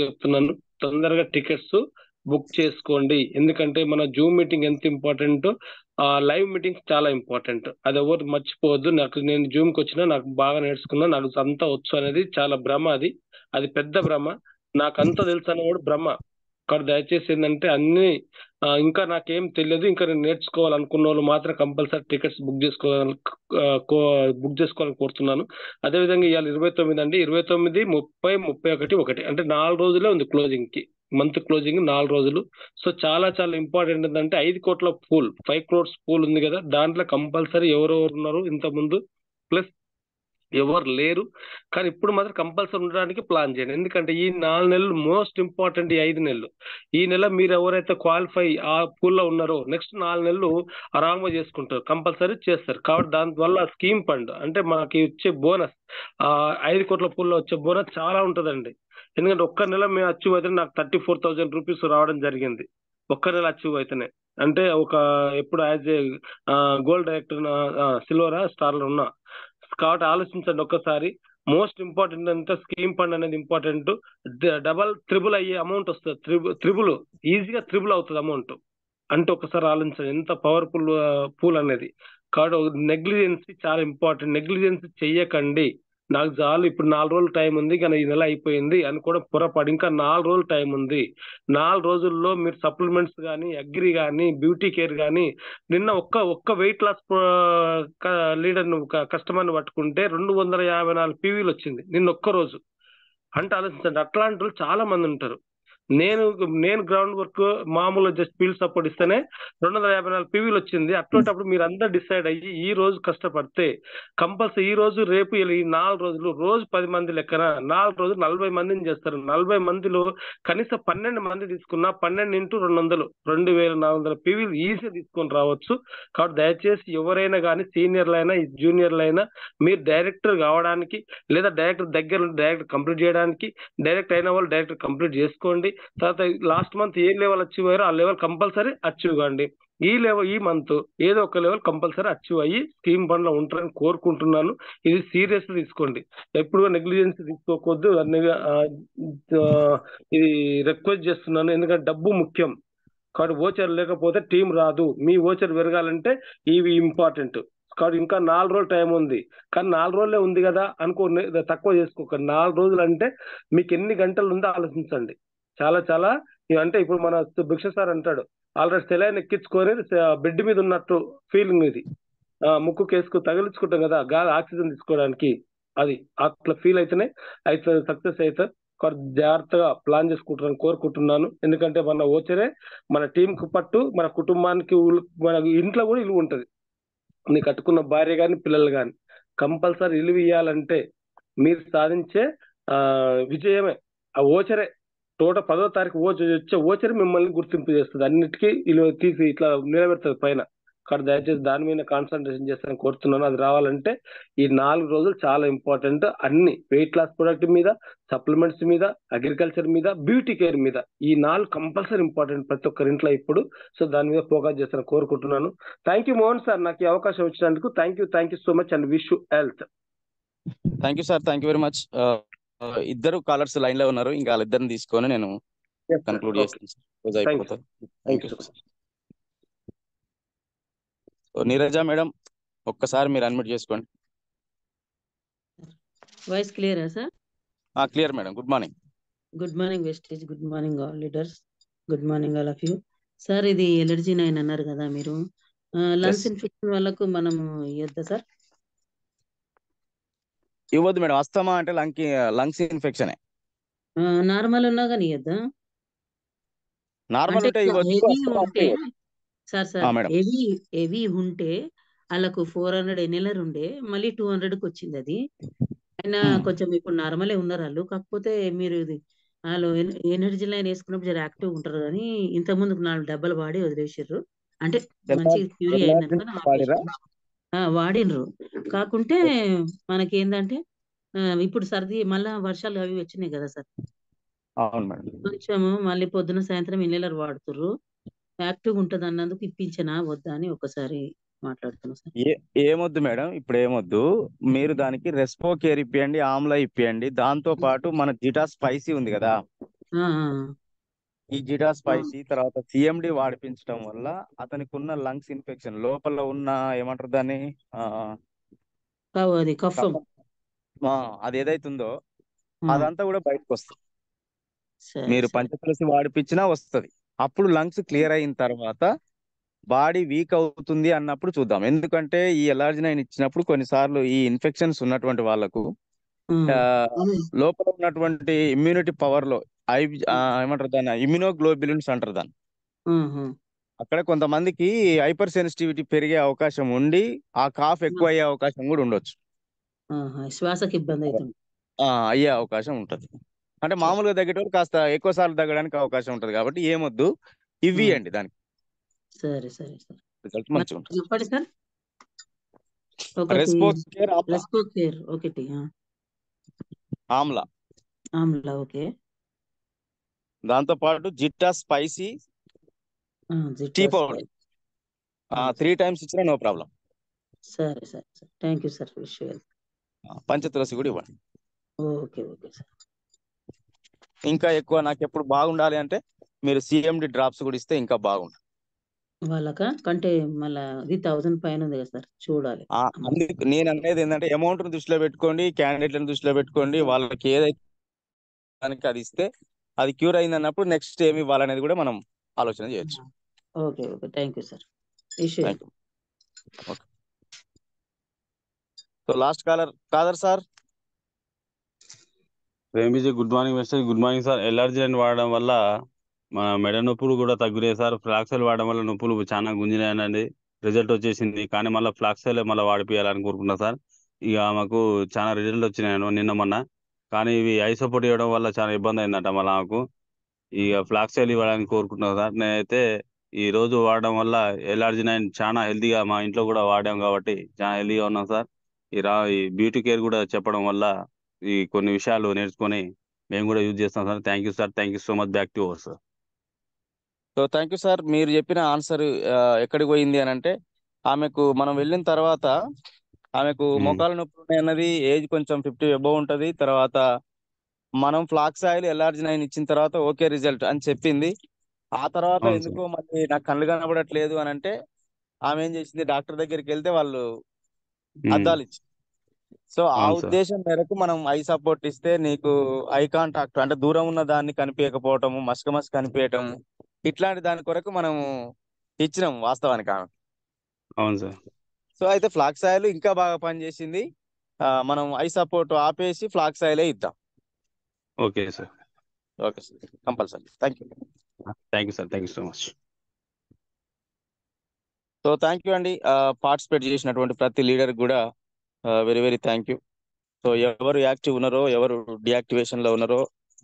చెప్తున్నాను, తొందరగా టికెట్స్ బుక్ చేసుకోండి. ఎందుకంటే మన జూమ్ మీటింగ్ ఎంత ఇంపార్టెంట్, లైవ్ మీటింగ్స్ చాలా ఇంపార్టెంట్. అది ఎవరు మర్చిపోవద్దు. నేను జూమ్కి వచ్చినా, నాకు బాగా నేర్చుకున్నా, నాకు అంతా వచ్చు అనేది చాలా భ్రమ. అది పెద్ద భ్రమ. నాకు అంతా తెలుసు అనే కూడా భ్రమ. కానీ దయచేసి ఏంటంటే అన్ని ఇంకా నాకేం తెలియదు, ఇంకా నేను నేర్చుకోవాలనుకున్న వాళ్ళు మాత్రం కంపల్సరీ టికెట్స్ బుక్ చేసుకోవాలని కోరుతున్నాను. అదేవిధంగా ఇవాళ 29 అండి, 29, 30, 31 అంటే 4 రోజులే ఉంది క్లోజింగ్ కి. మంత్ క్లోజింగ్ 4 రోజులు. సో చాలా చాలా ఇంపార్టెంట్ ఏంటంటే 5 కోట్ల పూల్, 5 crores పూల్ ఉంది కదా, దాంట్లో కంపల్సరీ ఎవరెవరు ఉన్నారు ఇంత ముందు ప్లస్ ఎవరు లేరు, కానీ ఇప్పుడు మాత్రం కంపల్సరీ ఉండడానికి ప్లాన్ చేయండి. ఎందుకంటే ఈ 4 నెలలు మోస్ట్ ఇంపార్టెంట్. ఈ 5 నెలలు, ఈ నెల మీరు ఎవరైతే క్వాలిఫై ఆ పూల్లో ఉన్నారో నెక్స్ట్ 4 నెలలు ఆరాంగా చేసుకుంటారు, కంపల్సరీ చేస్తారు. కాబట్టి దానివల్ల స్కీమ్ ఫండ్ అంటే మనకి వచ్చే బోనస్, 5 కోట్ల పూల్లో వచ్చే బోనస్ చాలా ఉంటుందండి. ఎందుకంటే ఒక్క నెల మేము అచీవ్ అయితే నాకు 34,000 రూపీస్ రావడం జరిగింది, ఒక్క నెల అచీవ్ అయితేనే. అంటే ఎప్పుడు as a gold director, silver star లో ఉన్నా. కాబట్టి ఆలోచించండి ఒక్కసారి. మోస్ట్ ఇంపార్టెంట్ అంతా స్కీమ్ ఫండ్ అనేది ఇంపార్టెంట్. డబల్ త్రిబుల్ అయ్యే అమౌంట్ వస్తుంది, ఈజీగా త్రిబుల్ అవుతుంది అమౌంట్. అంటే ఒకసారి ఆలోచించండి ఎంత పవర్ఫుల్ పూల్ అనేది. కాబట్టి నెగ్లిజెన్సీ చాలా ఇంపార్టెంట్. నెగ్లిజెన్సీ చెయ్యకండి. నాకు చాలు, ఇప్పుడు 4 రోజులు టైం ఉంది కానీ ఈ నెల అయిపోయింది అని కూడా పొరపాటు. ఇంకా 4 రోజులు టైం ఉంది. 4 రోజుల్లో మీరు సప్లిమెంట్స్ కానీ, అగ్రి కానీ, బ్యూటీ కేర్ కానీ, నిన్న ఒక్క వెయిట్ లాస్ లీడర్ కస్టమర్ని పట్టుకుంటే 254 PVలు వచ్చింది నిన్న ఒక్క రోజు. అంటే ఆలోచించండి, అట్లాంటి వాళ్ళు చాలా మంది ఉంటారు. నేను గ్రౌండ్ వర్క్ మామూలుగా జస్ట్ ఫీల్డ్ సపోర్ట్ ఇస్తేనే 254 PVలు వచ్చింది. అటువంటిప్పుడు మీరు అందరు డిసైడ్ అయ్యి ఈ రోజు కష్టపడితే కంపల్సరీ ఈ రోజు రేపు ఈ 4 రోజులు రోజు 10 మంది లెక్కన 4 రోజులు 40 మందిని చేస్తారు. 40 మందిలో కనీసం 12 మంది తీసుకున్నా 12 × 200 2400 PVలు ఈజీగా తీసుకొని రావచ్చు. కాబట్టి దయచేసి ఎవరైనా కానీ సీనియర్లైనా జూనియర్లైనా మీరు డైరెక్టర్ కావడానికి లేదా డైరెక్టర్ దగ్గర డైరెక్టర్ కంప్లీట్ చేయడానికి, డైరెక్ట్ అయిన వాళ్ళు డైరెక్టర్ కంప్లీట్ చేసుకోండి. తర్వాత లాస్ట్ మంత్ ఏ లెవెల్ అచీవ్ అయ్యారో ఆ లెవెల్ కంపల్సరీ అచీవ్ కాండి. ఈ మంత్ ఏదో ఒక లెవెల్ కంపల్సరీ అచీవ్ అయ్యి స్కీమ్ ఫండ్ లో ఉంటారని కోరుకుంటున్నాను. ఇది సీరియస్ తీసుకోండి, ఎప్పుడు నెగ్లిజెన్స్ తీసుకోవద్దు. ఇది రిక్వెస్ట్ చేస్తున్నాను, ఎందుకంటే డబ్బు ముఖ్యం. కాబట్టి ఓచర్ లేకపోతే టీం రాదు. మీ ఓచర్ పెరగాలంటే ఇవి ఇంపార్టెంట్. కాబట్టి ఇంకా 4 రోజులు టైం ఉంది, కానీ 4 రోజులే ఉంది కదా అనుకో, తక్కువ చేసుకోకండి. 4 రోజులు అంటే మీకు ఎన్ని గంటలు ఉందో ఆలోచించండి. చాలా చాలా అంటే ఇప్పుడు మన భిక్ష సార్ అంటాడు, ఆల్రెడీ సెలైన్ ఎక్కించుకొని బెడ్ మీద ఉన్నట్టు ఫీలింగ్ ఇది. ముక్కు కేసుకు తగిలించుకుంటాం కదా గాలి ఆక్సిజన్ తీసుకోవడానికి, అది అట్లా ఫీల్ అయితేనే సక్సెస్ అవుతారు. జాగ్రత్తగా ప్లాన్ చేసుకుంటారని కోరుకుంటున్నాను. ఎందుకంటే మన ఓచరే మన టీంకు పట్టు, మన కుటుంబానికి మన ఇంట్లో కూడా ఇల్లు ఉంటుంది. నీ కట్టుకున్న భార్య కానీ పిల్లలు కానీ కంపల్సరీ ఇల్లు ఇవ్వాలంటే మీరు సాధించే విజయమే ఆ ఓచరే. 10వ తారీఖు వచ్చే ఓచరే మిమ్మల్ని గుర్తింపు చేస్తుంది, అన్నిటికీ ఇల్లు తీసి ఇట్లా నిలబెడుతుంది పైన. కాబట్టి దయచేసి దాని మీద కాన్సన్ట్రేషన్ చేస్తానని కోరుతున్నాను. అది రావాలంటే ఈ 4 రోజులు చాలా ఇంపార్టెంట్. అన్ని వెయిట్ లాస్ ప్రొడక్ట్ మీద, సప్లిమెంట్స్ మీద, అగ్రికల్చర్ మీద, బ్యూటీ కేర్ మీద, ఈ 4 కంపల్సరీ ఇంపార్టెంట్ ప్రతి ఒక్కరి ఇంట్లో ఇప్పుడు. సో దాని మీద ఫోకస్ చేస్తాను కోరుకుంటున్నాను. థ్యాంక్ యూ మోహన్ సార్, నాకు ఈ అవకాశం ఇచ్చినందుకు thank you so much and wish you health. Thank you sir, thank you very much. ఇద్దరు కాలర్స్ లైన్ లో ఉన్నారు, ఇంకా వాళ్ళిద్దరిని తీసుకొని నేను కన్క్లూడ్ చేస్తాను సార్. అయిపోతాను. Thank you sir. Neeraja madam, ఒక్కసారి మీరు అన్మ్యూట్ చేసుకోండి. వాయిస్ క్లియరా sir? Clear madam. Good morning. Good morning Vestige, good morning all leaders, good morning all of you. Sir ఇది ఎలర్జీ 9 అన్నారు కదా మీరు, లంగ్స్ ఇన్ఫెక్షన్ వాళ్ళకు మనము ఇవ్వద్దా సార్? ఇవ్వద్దు మేడం. అస్తమా అంటే లంగ్స్ ఇన్ఫెక్షన్. నార్మల్ ఉన్నా కానీ ఇవ్వద్దా? నార్మల్ ఉంటే ఇవ్వచ్చు. హెవీ ఉంటే సార్ హెవీ ఉంటే వాళ్ళకు 400 ఎన్ఎల్ఆర్ ఉండే, మళ్ళీ 200కి వచ్చింది. అది అయినా కొంచెం ఇప్పుడు నార్మలే ఉన్నారు వాళ్ళు. కాకపోతే మీరు ఇది వాళ్ళు ఎనర్జీ లైన్ వేసుకున్నప్పుడు జర యాక్టివ్ ఉంటారు, కానీ ఇంత ముందుకు 4 డబ్బాలు వాడి వదిలేసారు. అంటే మంచి క్యూరీ అయిందనుకో వాడినరు. కాకుంటే మనకి ఏంటంటే ఇప్పుడు సర్ది మళ్ళా వర్షాలు అవి వచ్చినాయి కదా సార్, కొంచెము మళ్ళీ పొద్దున సాయంత్రం ఇన్హేలర్ వాడుతుర్రు. యాక్టివ్ ఉంటది అన్నందుకు ఇప్పించనా వద్దా అని ఒకసారి మాట్లాడుతున్నా సార్. ఏమొద్దు మేడం, ఇప్పుడు ఏమొద్దు. మీరు దానికి రెస్పో కేర్ ఇప్పియండి, ఆమ్లా ఇప్పియండి. దాంతో పాటు మన జిటా స్పైసీ ఉంది కదా, ఈ జిటా స్పైసీ తర్వాత సిఎండి వాడిపించడం వల్ల అతనికి ఉన్న లంగ్స్ ఇన్ఫెక్షన్ లోపల ఉన్న ఏమంటారు దాన్ని అది ఏదైతుందో అదంతా కూడా బయటకు వస్తుంది. మీరు పంచతులసి వాడిపించినా వస్తుంది. అప్పుడు లంగ్స్ క్లియర్ అయిన తర్వాత బాడీ వీక్ అవుతుంది అన్నప్పుడు చూద్దాం. ఎందుకంటే ఈ ఎలర్జీ 9 ఇచ్చినప్పుడు కొన్నిసార్లు ఈ ఇన్ఫెక్షన్స్ ఉన్నటువంటి వాళ్ళకు లోపల ఉన్నటువంటి ఇమ్యూనిటీ పవర్ లో ఏమంటారు దాన్ని ఇమ్యూనోగ్లోబులిన్స్ అంటారు దాన్ని. అక్కడ కొంతమందికి హైపర్ సెన్సిటివిటీ పెరిగే అవకాశం ఉండి ఆ కాఫ్ ఎక్కువ అయ్యే అవకాశం కూడా ఉండొచ్చు, శ్వాసకి ఇబ్బంది అవుతుంది, అయ్యే అవకాశం ఉంటది. అంటే మామూలుగా తగ్గేటప్పుడు కాస్త ఎక్కువ సార్లు తగ్గడానికి అవకాశం ఉంటది. కాబట్టి ఏమొద్దు, ఇవి అండి దానికి. సరే సరే సార్, రిజల్ట్ మంచిగా ఉంటుంది. చెప్పండి సార్. రెస్పో కేర్ ఒకటి ఆమ్లా, ఓకే. దాంతో పాటు జిట్టా స్పైసీ టీ పౌడర్ 3 times ఇచ్చినా నో ప్రాబ్లం. సరే సరే sir, thank you sir. Wish you health. Panchatulasi కూడా ఇవ్వండి. Okay okay sir. ఇంకా ఎక్కువ నాకు ఎప్పుడు బాగుండాలి అంటే మీరు సిఎండి డ్రాప్స్ కూడా ఇస్తే ఇంకా బాగుంటుంది వాళ్ళక. కంటే మళ్ళీ అది 1000 పైన ఉంది కదా సార్, చూడాలి. అందుకు నేను అనేది ఏంటంటే అమౌంట్ దృష్టిలో పెట్టుకోండి, క్యాండిడేట్లను దృష్టిలో పెట్టుకోండి. వాళ్ళకి ఏదైతే దానికి అది ఇస్తే అది క్యూర్ అయింది అన్నప్పుడు నెక్స్ట్ ఏమి ఇవ్వాలనేది కూడా మనం ఆలోచన చేయొచ్చు. Okay okay, thank you sir. Okay. So last Khader sir. Premji, good morning Vestige. Good morning sir. Allergy line వాడడం వల్ల మన మెడ నొప్పులు కూడా తగ్గుతాయి సార్. ఫ్లాక్సెల్ వాడడం వల్ల నొప్పులు చాలా గుంజినాయనండి, రిజల్ట్ వచ్చేసింది. కానీ మళ్ళీ ఫ్లాక్సెల్ మళ్ళీ వాడిపియాలని కోరుకుంటున్నా సార్. ఇక మాకు చాలా రిజల్ట్ వచ్చినాయి నిన్న మొన్న. కానీ ఇవి ఐ సపోర్ట్ ఇవ్వడం వల్ల చాలా ఇబ్బంది అయిందట మళ్ళీ మాకు. ఇక ఫ్లాక్సెల్ ఇవ్వడానికి కోరుకుంటున్నాను సార్. నేనైతే ఈ రోజు వాడడం వల్ల ఎలర్జీ 9 చాలా హెల్తీగా మా ఇంట్లో కూడా వాడాం కాబట్టి చాలా హెల్తీగా ఉన్నాం సార్. ఈ బ్యూటీ కేర్ కూడా చెప్పడం వల్ల ఈ కొన్ని విషయాలు నేర్చుకొని మేము కూడా యూజ్ చేస్తాం sir. Thank you sir, thank you so much. Back to over sir. So thank you sir. మీరు చెప్పిన ఆన్సర్ ఎక్కడికి పోయింది అని అంటే, ఆమెకు మనం వెళ్ళిన తర్వాత ఆమెకు మోకాలు నొప్పులు ఉన్నాయి అన్నది, ఏజ్ కొంచెం 50 అబోవ్ ఉంటది. తర్వాత మనం ఫ్లాక్స్ ఆయిల్ ఎలర్జీ 9 ఇచ్చిన తర్వాత ఓకే రిజల్ట్ అని చెప్పింది. ఆ తర్వాత ఎందుకో మళ్ళీ నాకు కళ్ళు కనబడట్లేదు అని అంటే ఆమె ఏం చేసింది, డాక్టర్ దగ్గరికి వెళ్తే వాళ్ళు అద్దాలు ఇచ్చి, సో ఆ ఉద్దేశం మేరకు మనం ఐ సపోర్ట్ ఇస్తే నీకు ఐ కాంటాక్ట్ అంటే దూరం ఉన్న దాన్ని కనిపించకపోవటము, మస్క కనిపించటం, ఇట్లాంటి దాని కొరకు మనము ఇచ్చినాం వాస్తవానికి ఆమె. అవును సార్. సో అయితే ఫ్లాక్స్ ఆయిల్ ఇంకా బాగా పనిచేసింది. మనం ఐ సపోర్ట్ ఆపేసి ఫ్లాక్స్ ఆయిలే ఇద్దాం. Okay sir. Okay sir, compulsory. Thank you. Thank you sir, thank you so much. So thank you అండి. పార్టిసిపేట్ చేసినటువంటి ప్రతి లీడర్ కూడా very very thank you. So ఎవరు యాక్టివ్ ఉన్నారో ఎవరు డియాక్టివేషన్ లో ఉన్నారో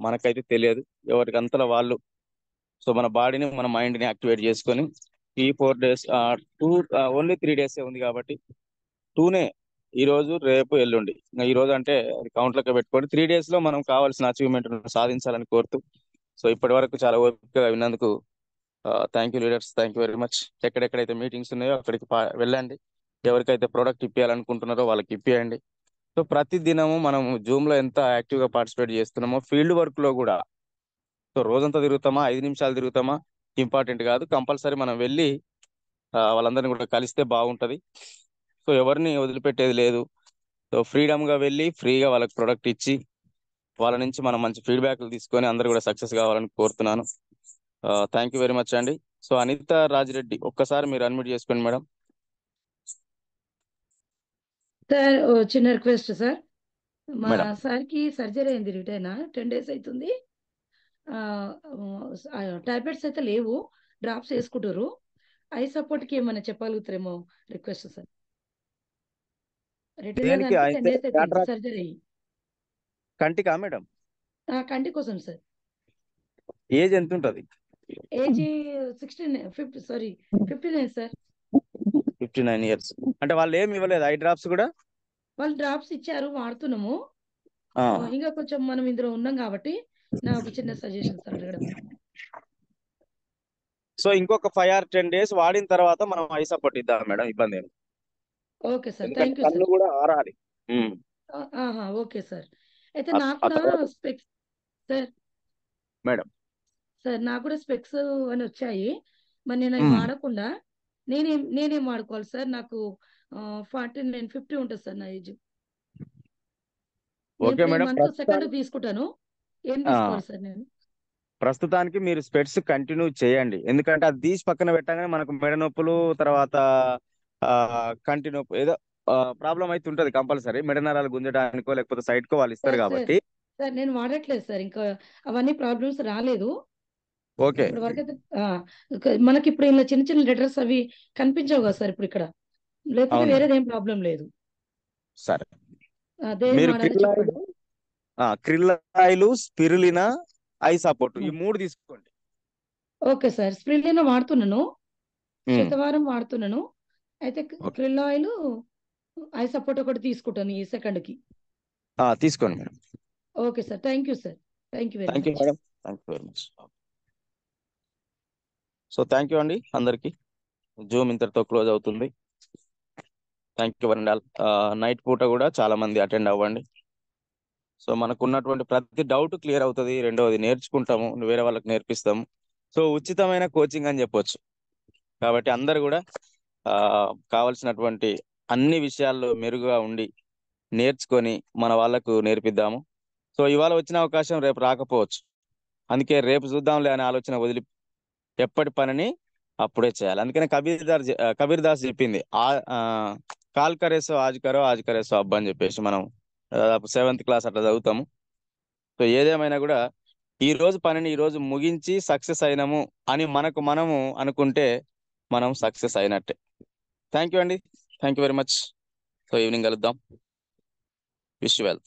మనకైతే తెలియదు. ఎవరికి అంతలో వాళ్ళు సో మన బాడీని మన మైండ్ని యాక్టివేట్ చేసుకొని ఈ 4 days ఓన్లీ 3 days ఉంది కాబట్టి 2నే ఈ రోజు రేపు ఎల్లుండి, ఈ రోజు అంటే అది కౌంట్లోకి పెట్టుకొని 3 days లో మనం కావాల్సిన అచీవ్మెంట్ సాధించాలని కోరుతూ సో ఇప్పటి వరకు చాలా ఓపికగా విన్నందుకు thank you leaders, thank you very much. ఎక్కడెక్కడైతే మీటింగ్స్ ఉన్నాయో అక్కడికి వెళ్ళండి. ఎవరికైతే ప్రోడక్ట్ ఇప్పించాలనుకుంటున్నారో వాళ్ళకి ఇప్పియండి. సో ప్రతి దినము మనం జూమ్ లో ఎంత యాక్టివ్ గా పార్టిసిపేట్ చేస్తున్నామో ఫీల్డ్ వర్క్ లో కూడా సో రోజంతా తిరుగుతామా 5 నిమిషాలు తిరుగుతామా ఇంపార్టెంట్ కాదు, కంపల్సరీ మనం వెళ్ళి వాళ్ళందరినీ కూడా కలిస్తే బాగుంటది. సో ఎవరిని వదిలిపెట్టేది లేదు. సో ఫ్రీడమ్ గా వెళ్ళి ఫ్రీగా వాళ్ళకి ప్రొడక్ట్ ఇచ్చి వాళ్ళ నుంచి మనం మంచి ఫీడ్బ్యాక్లు తీసుకొని అందరూ కూడా సక్సెస్ కావాలని కోరుతున్నాను. థ్యాంక్ యూ వెరీ మచ్ అండి. సో అనిత రాజిరెడ్డి ఒక్కసారి మీరు అన్మ్యూట్ చేసుకోండి మేడం. సార్ చిన్న రిక్వెస్ట్ సార్, మా మేడం సార్కి సర్జరీ అయింది, రిటైనా 10 days అవుతుంది. టాబ్లెట్స్ అయితే లేవు, డ్రాప్స్ వేసుకుంటారు. ఐ సపోర్ట్కి ఏమైనా చెప్పగలుగుతారేమో రిక్వెస్ట్ సార్. రిటైనా దేనికి దానికి 10 అయితే days అవుతుంది సర్జరీ అయ్యి. కంటికా మేడం? కంటి కోసం సార్. ఏజ్ ఎంత ఉంటది? Age 59 sir. 59 years. అంటే వాళ్ళు ఏమి ఇవ్వలేదు ఐ డ్రాప్స్ కూడా? వాళ్ళు డ్రాప్స్ ఇచ్చారు, వాడుతున్నాము. ఇంకా కొంచెం మనం ఇందులో ఉన్నాం కాబట్టి నా ఒక చిన్న సజెషన్ సార్ అడగడం. సో ఇంకొక 5 or 10 days వాడిన తర్వాత మనం ఐ సపోర్ట్ ఇద్దాం మేడం, ఇబ్బంది ఏమి. ఓకే సార్, ఎందుకంటే థ్యాంక్ యూ కన్ను సార్. కూడా ఆరాలి. Okay sir. అయితే నాకు కూడా స్పెక్స్ సార్ మేడం నాకు కూడా స్పెక్స్ అని వచ్చాయి. మరి నేను అవి వాడకుండా నేనేం వాడుకోవాలి సార్? నాకు 50 ఉంటుంది సార్ నా ఏజ్. Okay madam. సెకండ్ తీసుకుంటాను. ఏం తీసుకోవాలి సార్ నేను? ప్రస్తుతానికి మీరు స్పెట్స్ కంటిన్యూ చేయండి, ఎందుకంటే అది తీసి పక్కన పెట్టగానే మనకు మెడ నొప్పులు తర్వాత కంటి నొప్పి ఏదో ప్రాబ్లం అయితే ఉంటది కంపల్సరీ. మెడ నరాలు గుంజడానికో లేకపోతే సైడ్ కో వాళ్ళు ఇస్తారు కాబట్టి. సార్ నేను వాడట్లేదు సార్, ఇంకా అవన్నీ ప్రాబ్లమ్స్ రాలేదు. ఓకే ఇప్పటి వరకు అయితే మనకి ఇప్పుడు ఇలా చిన్న చిన్న లెటర్స్ అవి కనిపించవు కదా సార్ ఇప్పుడు ఇక్కడ, లేకపోతే వేరేది ఏం ప్రాబ్లం లేదు. సరే, అదే మీరు చెప్పండి. క్రిల్లాయిలు, స్పిరులినా, ఐ సపోర్ట్ ఈ 3 తీసుకోండి. ఓకే సార్, స్ప్రిలినా వాడుతున్నాను, శతవారం వాడుతున్నాను. అయితే క్రిల్ ఆయిల్, ఐ సపోర్ట్ ఒకటి తీసుకుంటాను ఈ సెకండ్ కి. తీసుకోండి madam. Okay sir, thank you sir, thank you very much. Madam, thank you very much. So thank you అండి అందరికి. జూమ్ ఇంతటితో క్లోజ్ అవుతుంది. Thank you one all. Night పూట కూడా చాలా మంది అటెండ్ అవ్వండి. సో మనకు ఉన్నటువంటి ప్రతి డౌట్ క్లియర్ అవుతుంది. రెండవది నేర్చుకుంటాము, వేరే వాళ్ళకి నేర్పిస్తాము. సో ఉచితమైన కోచింగ్ అని చెప్పొచ్చు. కాబట్టి అందరు కూడా కావలసినటువంటి అన్ని విషయాల్లో మెరుగుగా ఉండి నేర్చుకొని మన వాళ్ళకు నేర్పిద్దాము. సో ఇవాళ వచ్చిన అవకాశం రేపు రాకపోవచ్చు, అందుకే రేపు చూద్దాంలే అనే ఆలోచన వదిలి ఎప్పటి పనిని అప్పుడే చేయాలి. అందుకనే కబీర్ దాస్ చెప్పింది, కాల్ కరేసో ఆజ్ కరో, ఆజ్ కరేసో అబ్బా అని చెప్పేసి మనం 7th class అట్లా చదువుతాము. సో ఏదేమైనా కూడా ఈ రోజు పనిని ఈ రోజు ముగించి సక్సెస్ అయినాము అని మనము అనుకుంటే మనం సక్సెస్ అయినట్టే. థ్యాంక్ యూ అండి, thank you very much. So evening కలుద్దాం. Wish you well.